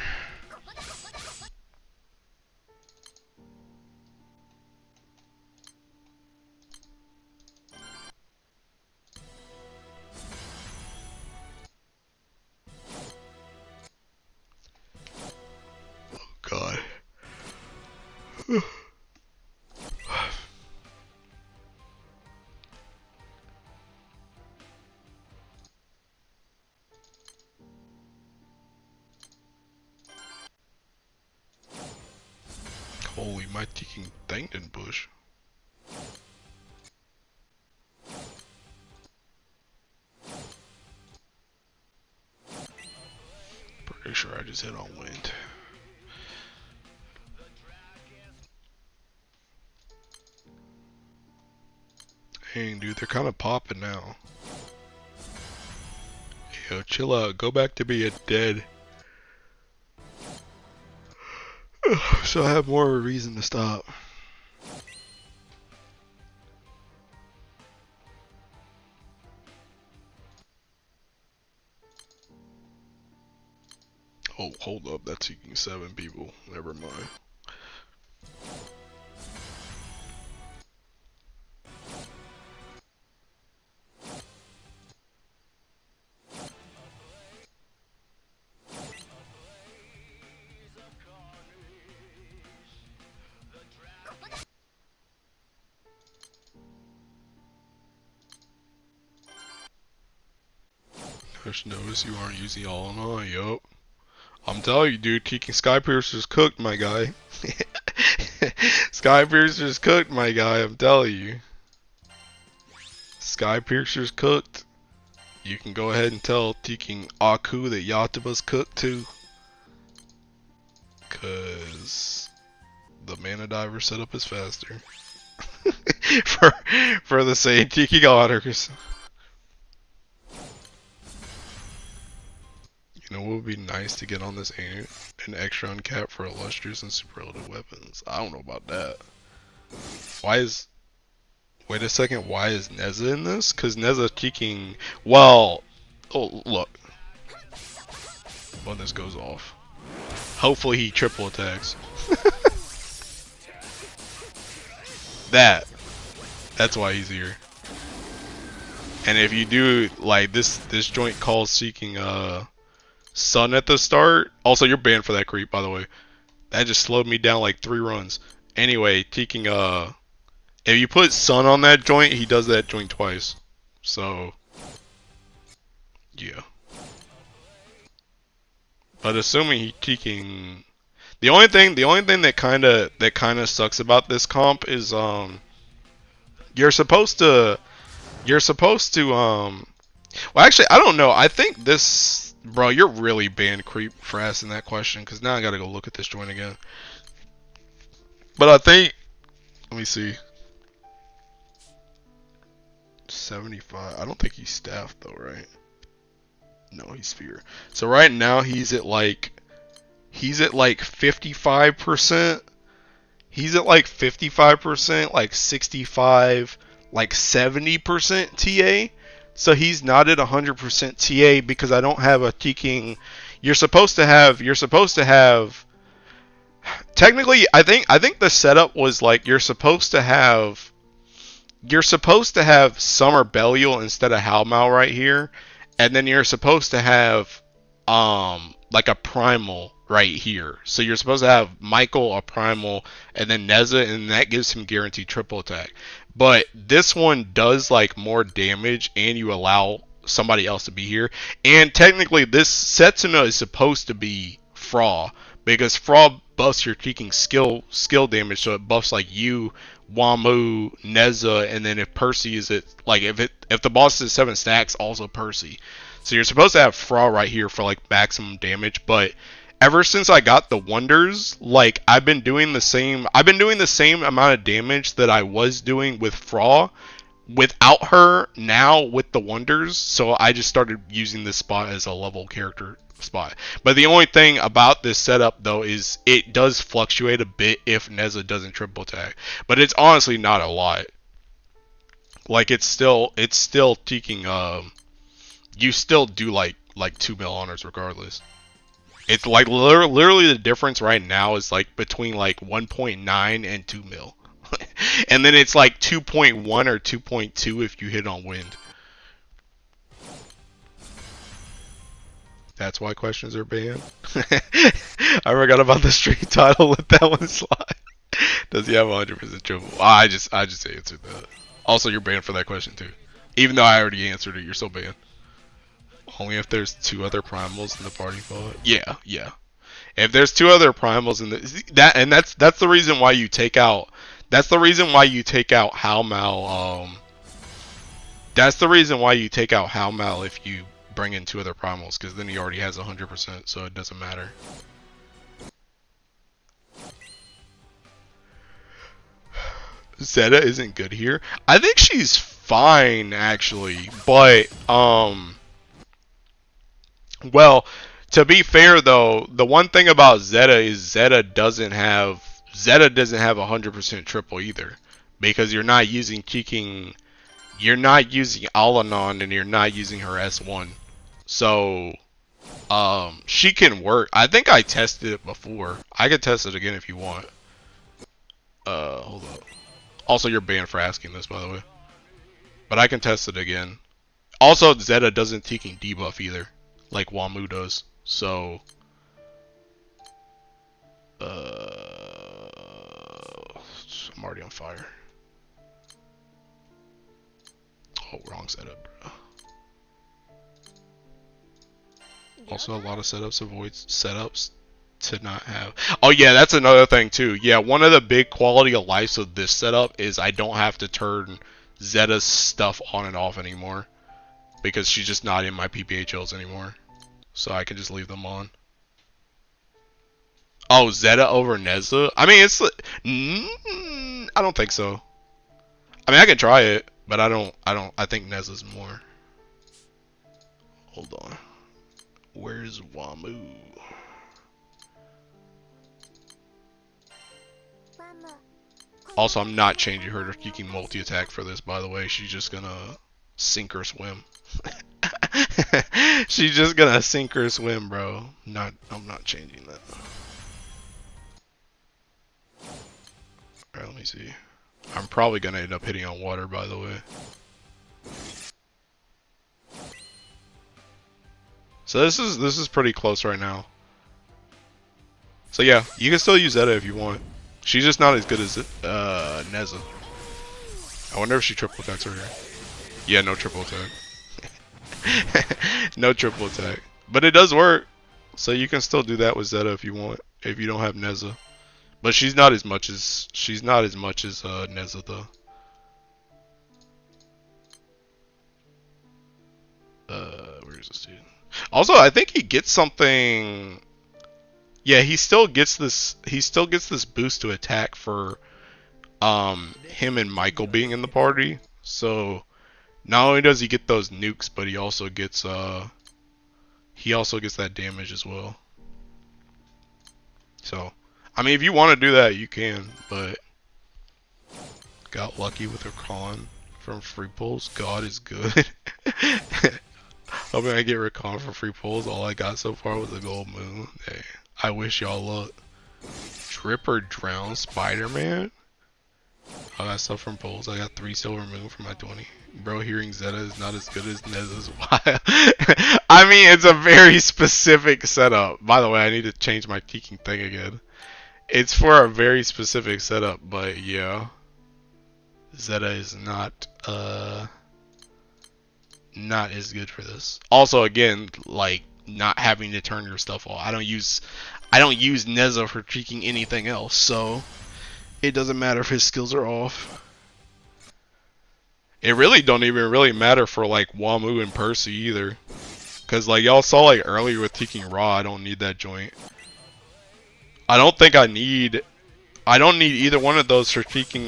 Oh god. Holy, my taking Dangden bush. Pretty sure I just hit on wind. Dang, dude, they're kind of popping now. Yo, chill out. Go back to being dead. So I have more of a reason to stop. Oh, hold up. That's taking 7 people. Never mind. Just notice you aren't using all in all. Yup. I'm telling you, dude, kicking Skypiercer's cooked, my guy. Skypiercer's cooked, my guy. I'm telling you. Skypiercer's cooked. You can go ahead and tell Teking Aku that Yataba's cooked too. Cause the Mana Diver setup is faster. for the same Tiki Otters. You know what would be nice to get on this an extra uncap for illustrious and superlative weapons? I don't know about that. Why is... Wait a second, why is Neza in this? Cause Neza kicking... Well... Oh, look. When this goes off. Hopefully he triple attacks. That's why he's here. And if you do like this joint calls seeking sun at the start. Also, you're banned for that creep, by the way. That just slowed me down like 3 runs. Anyway, seeking if you put sun on that joint, he does that joint twice. So yeah. But assuming he's seeking, the only thing that kinda sucks about this comp is you're supposed to well, actually, I don't know. I think this, bro, you're really banned creep for asking that question, because now I gotta go look at this joint again. But I think, let me see. 75. I don't think he's staffed though, right? No, he's sphere. So right now he's at like 55%. He's at like 55%, like 65, like 70% TA. So he's not at 100% TA because I don't have a ticking. You're supposed to have. Technically, I think the setup was like you're supposed to have Summer Belial instead of Halmal right here, and then you're supposed to have like a primal right here. So you're supposed to have Michael, a primal, and then Neza, and that gives him guaranteed triple attack. But this one does like more damage, and you allow somebody else to be here. And technically, this Setsuna is supposed to be Fra, because Fra buffs your taking skill damage, so it buffs like you, Wamu, Neza, and then if Percy is at like if the boss is 7 stacks, also Percy. So you're supposed to have Fra right here for like maximum damage, but ever since I got the wonders, like I've been doing the same amount of damage that I was doing with Fra without her now with the wonders, so I just started using this spot as a level character spot. But the only thing about this setup though is it does fluctuate a bit if Neza doesn't triple attack, but it's honestly not a lot. Like it's still taking you still do like 2 mil honors regardless. It's like literally the difference right now is like between like 1.9 and 2 mil. And then it's like 2.1 or 2.2 if you hit on wind. That's why questions are banned. I forgot about the street title. Let that one slide. Does he have 100% triple? I just answered that. Also, you're banned for that question too. Even though I already answered it, you're still banned. Only if there's 2 other primals in the party fight. Yeah. If there's 2 other primals in that's the reason why you take out. That's the reason why you take out Halmal. That's the reason why you take out Halmal if you bring in 2 other primals, because then he already has 100%, so it doesn't matter. Zeta isn't good here. I think she's fine actually, but well, to be fair though, the one thing about Zeta is Zeta doesn't have 100% triple either, because you're not using Alanon and you're not using her S1. So she can work. I think I tested it before. I could test it again if you want. Hold up. Also, you're banned for asking this, by the way. But I can test it again. Also, Zeta doesn't taking debuff either, like Wamu does. So, I'm already on fire. Oh, wrong setup, bro. Also, a lot of setups avoids setups to not have. Oh yeah, that's another thing too. Yeah, one of the big quality of life of this setup is I don't have to turn Zeta's stuff on and off anymore, because she's just not in my PPHLs anymore. So I can just leave them on. Oh, Zeta over Neza? I mean, it's I don't think so. I mean, I can try it, but I think Neza's more. Hold on. Where's Wamu? Also, I'm not changing her to keeping multi-attack for this, by the way. She's just gonna sink or swim. She's just gonna sink or swim, bro. I'm not changing that. Alright, let me see. I'm probably gonna end up hitting on water, by the way. So this is pretty close right now. So yeah, you can still use Zeta if you want. She's just not as good as Neza. I wonder if she triple attacks her here. Yeah, no triple attack. No triple attack. But it does work. So you can still do that with Zeta if you want, if you don't have Neza. But she's not as much as Neza though. Where is this dude? Also, I think he gets something. Yeah, he still gets this. He still gets this boost to attack for him and Michael being in the party. So not only does he get those nukes, but he also gets that damage as well. So I mean, if you want to do that, you can. But got lucky with her con from free pulls. God is good. Hoping I get recon for free pulls. All I got so far was a gold moon. Hey, I wish y'all luck. Drip or drown Spider-Man? I got stuff from pulls. I got 3 silver moon for my 20. Bro, hearing Zeta is not as good as Neza's wild. I mean, it's a very specific setup. By the way, I need to change my peeking thing again. It's for a very specific setup, but yeah. Zeta is not as good for this. Also, again, like not having to turn your stuff off. I don't use Neza for cheeking anything else, so it doesn't matter if his skills are off. It really don't even really matter for like Wamu and Percy either, cause like y'all saw like earlier with Teeking Raw, I don't need that joint. I don't need either one of those for Teeking.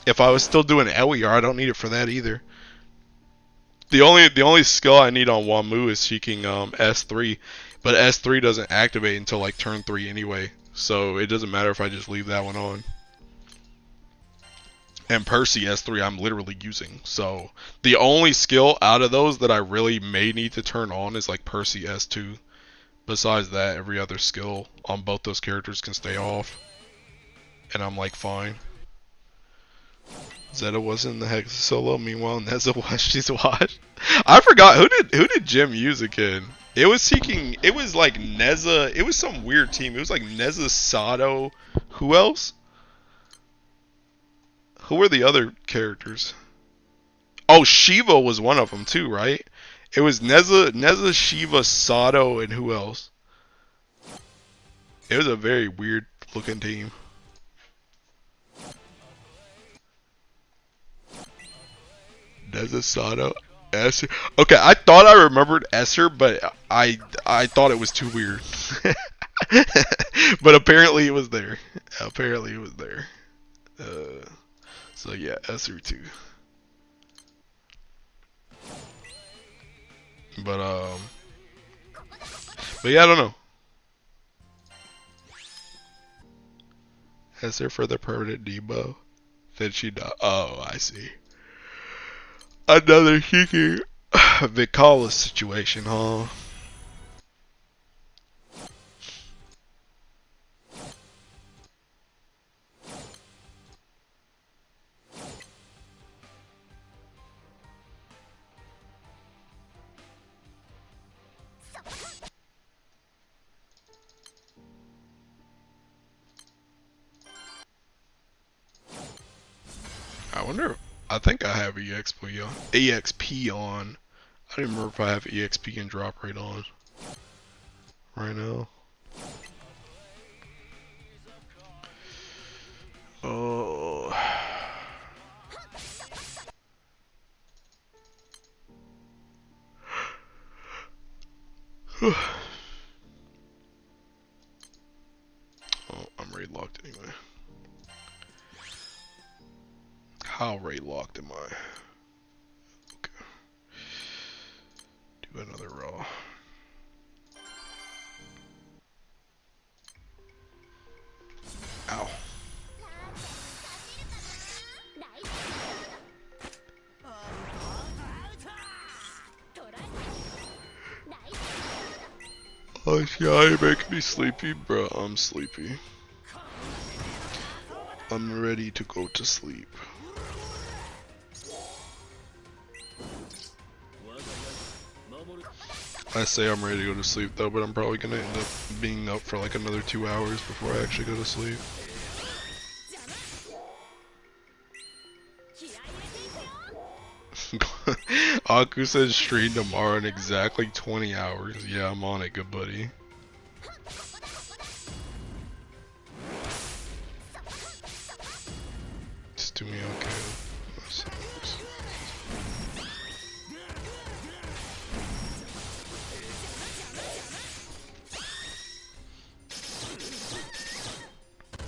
If I was still doing Eliar, I don't need it for that either. The only skill I need on Wamu is seeking S3, but S3 doesn't activate until like turn 3 anyway, so it doesn't matter if I just leave that one on. And Percy S3 I'm literally using, so the only skill out of those that I really may need to turn on is like Percy S2. Besides that, every other skill on both those characters can stay off, and I'm like fine. Zeta was in the Hex solo, meanwhile Neza watched his watch. I forgot who did Jim use again? It was like Neza, it was some weird team. It was like Neza, Sato, who else? Who were the other characters? Oh, Shiva was one of them too, right? It was Neza, Shiva, Sato, and who else? It was a very weird looking team. Neza, Sato, Esser. Okay, I thought I remembered Esser, but I thought it was too weird. But apparently it was there. Apparently it was there. So yeah, Esser too. But yeah, I don't know. Esser for the permanent debo. Then she died. Oh, I see. Another Hiki Vicala situation, huh? I wonder. I think I have EXP on. I don't remember if I have EXP and drop rate on right now. Oh. Oh, I'm raid locked anyway. How raid locked am I? Okay. Do another raw. Ow. Oh yeah, you're making me sleepy, bro. I'm sleepy. I'm ready to go to sleep. I say I'm ready to go to sleep though, but I'm probably gonna end up being up for like another 2 hours before I actually go to sleep. Aku says stream tomorrow in exactly 20 hours. Yeah, I'm on it, good buddy. Just do me okay. That sucks.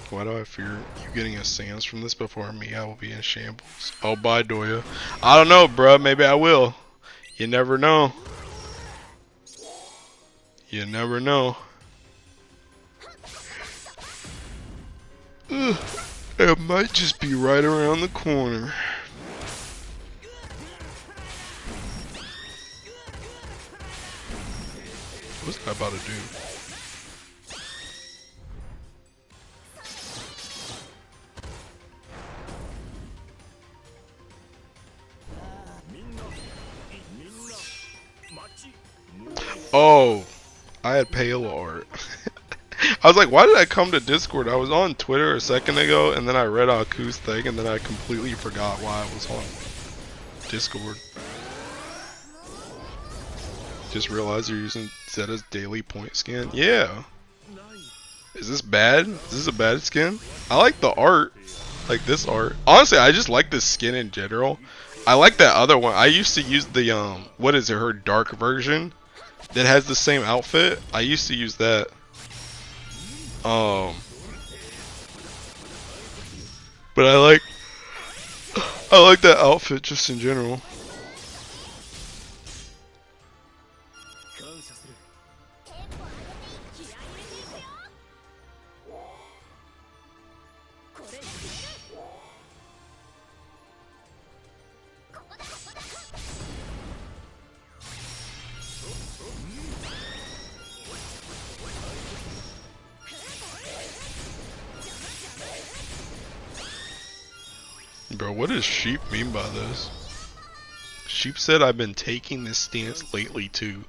Why do I fear you getting a sans from this before me? I will be in shambles. Oh, bye, Doya. I don't know, bruh. Maybe I will. You never know. You never know. Ugh. It might just be right around the corner. What's that about to do? Oh, I had pale art. I was like, why did I come to Discord? I was on Twitter a second ago, and then I read Aku's thing, and then I completely forgot why I was on Discord. Just realized you're using Zeta's daily point skin. Yeah. Is this bad? Is this a bad skin? I like the art. Like this art. Honestly, I just like this skin in general. I like that other one. I used to use the, what is it, her dark version? That has the same outfit. I used to use that. But I like that outfit just in general. Bro, what does Sheep mean by this? Sheep said I've been taking this stance lately too.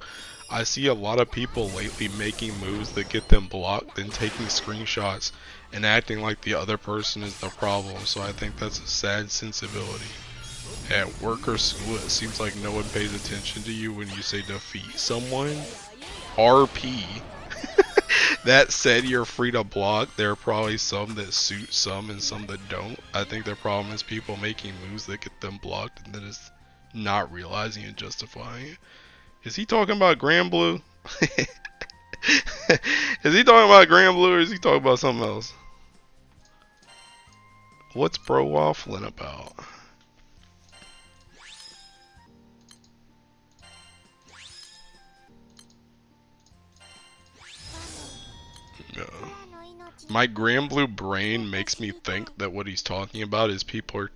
I see a lot of people lately making moves that get them blocked, then taking screenshots and acting like the other person is the problem, so I think that's a sad sensibility. At work or school, it seems like no one pays attention to you when you say defeat someone. RP. That said, you're free to block. There are probably some that suit some and some that don't. I think the problem is people making moves that get them blocked and then is not realizing and justifying it. Is he talking about Grand Blue? Is he talking about Grand Blue or is he talking about something else? What's bro waffling about? No. My Grand Blue brain makes me think that what he's talking about is people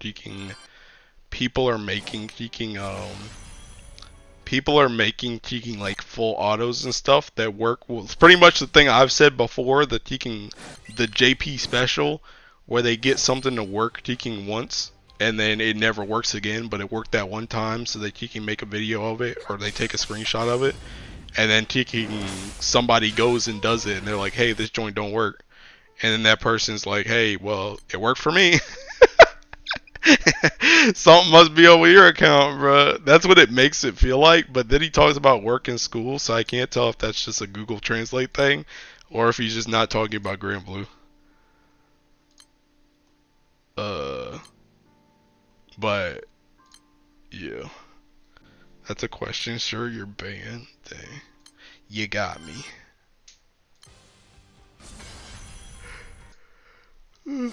are making like full autos and stuff that work. Well, it's pretty much the thing I've said before, the JP special, where they get something to work once and then it never works again, but it worked that one time, so they can make a video of it or they take a screenshot of it, and then somebody goes and does it and they're like, hey, this joint don't work. And then that person's like, hey, well, it worked for me. Something must be over your account, bro. That's what it makes it feel like. But then he talks about work in school, so I can't tell if that's just a Google Translate thing or if he's just not talking about Grand Blue. But yeah, that's a question. Sure, you're banned. Dang. You got me. And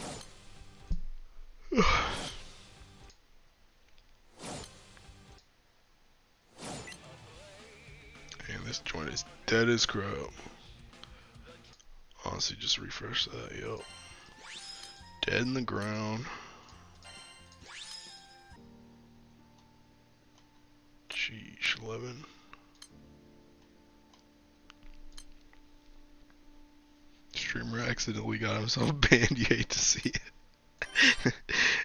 this joint is dead as crap. Honestly, just refresh that. Yup. Dead in the ground. Sheesh, 11. Streamer accidentally got himself banned. You hate to see it.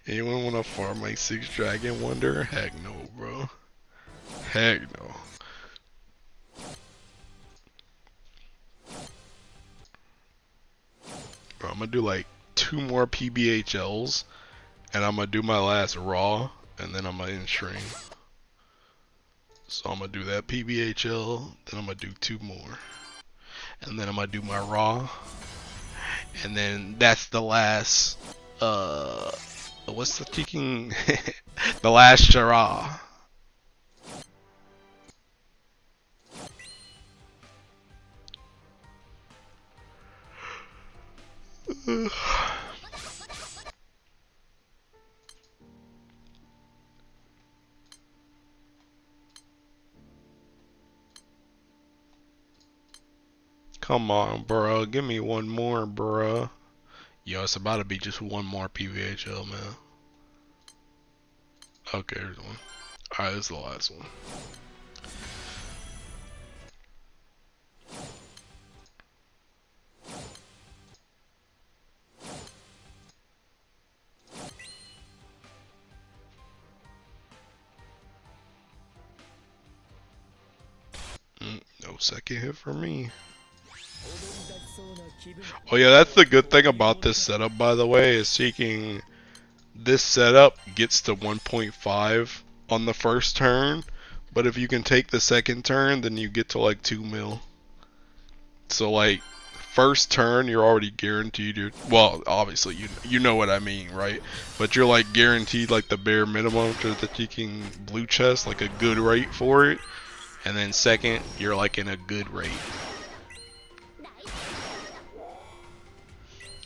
Anyone wanna farm like 6 Dragon Wonder? Heck no, bro. Heck no. Bro, I'm gonna do like 2 more PBHLs, and I'm gonna do my last Raw, and then I'm gonna end stream. So I'm gonna do that PBHL, then I'm gonna do 2 more. And then I'm gonna do my Raw, and then that's the last, what's the kicking? The last Shara. Come on, bro. Give me one more, bro. Yo, it's about to be just one more PVHL, man. Okay, here's one. Alright, this is the last one. No second hit for me. Oh yeah, that's the good thing about this setup, by the way, is seeking this setup gets to 1.5 on the first turn, but if you can take the second turn, then you get to like 2 mil. So like first turn, you're already guaranteed your, well, obviously you know what I mean, right? But you're like guaranteed like the bare minimum to the seeking blue chest, like a good rate for it. And then second, you're like in a good rate.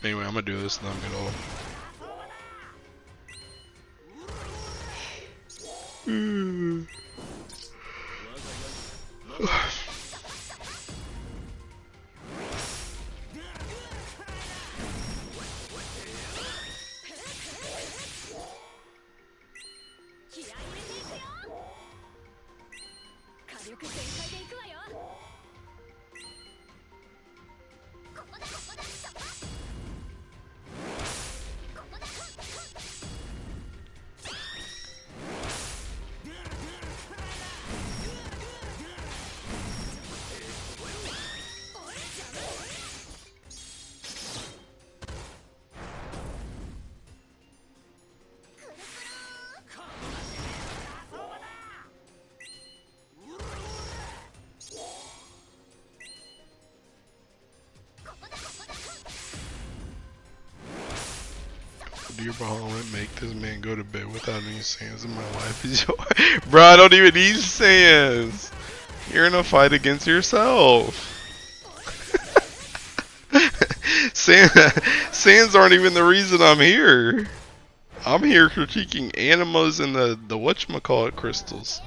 Anyway, I'm gonna do this and then I'm gonna Dear Bahamut, make this man go to bed without any sands in my life is your bro, I don't even need sands. You're in a fight against yourself. Sands aren't even the reason I'm here. I'm here critiquing animals and the whatchamacallit crystals.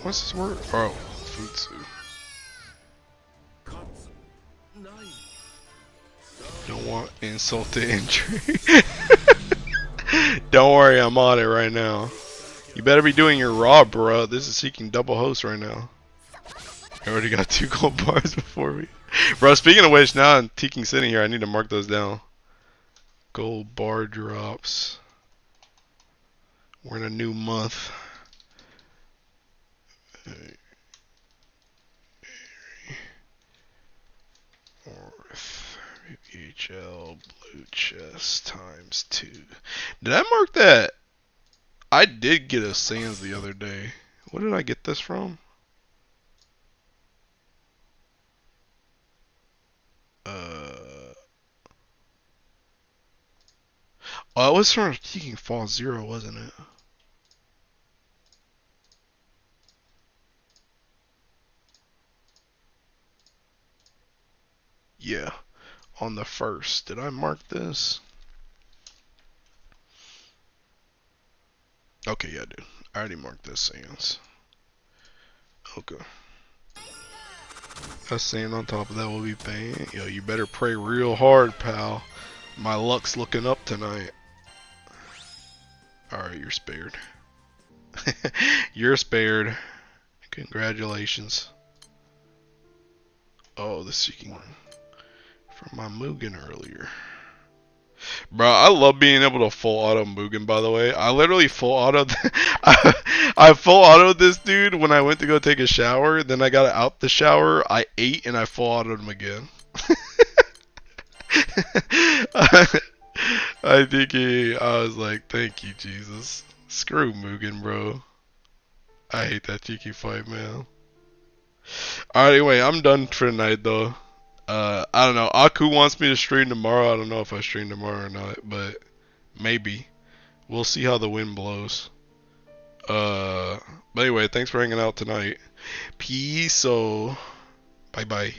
What's this word? Oh, futsu. Don't want insult to injury. Don't worry, I'm on it right now. You better be doing your raw, bro. This is seeking double host right now. I already got 2 gold bars before me. Bro, speaking of which, now I'm seeking sitting here. I need to mark those down. Gold bar drops. We're in a new month. Fourth, HL blue chest times 2. Did I mark that? I did get a Sans the other day. What did I get this from? Oh, it was from Seeking Fall Zero, wasn't it? Yeah, on the 1st. Did I mark this? Okay, yeah, I did. I already marked this Sans. Okay. A sand on top of that will be pain. Yo, you better pray real hard, pal. My luck's looking up tonight. Alright, you're spared. You're spared. Congratulations. Oh, the seeking from my Mugen earlier. Bro, I love being able to full auto Mugen, by the way. I literally full auto I full auto this dude when I went to go take a shower. Then I got out the shower, I ate, and I full autoed him again. I was like, thank you, Jesus. Screw Mugen, bro. I hate that cheeky fight, man. Alright, anyway, I'm done for tonight, though. I don't know. Aku wants me to stream tomorrow. I don't know if I stream tomorrow or not, but maybe. We'll see how the wind blows. But anyway, thanks for hanging out tonight. Peace. So, bye bye.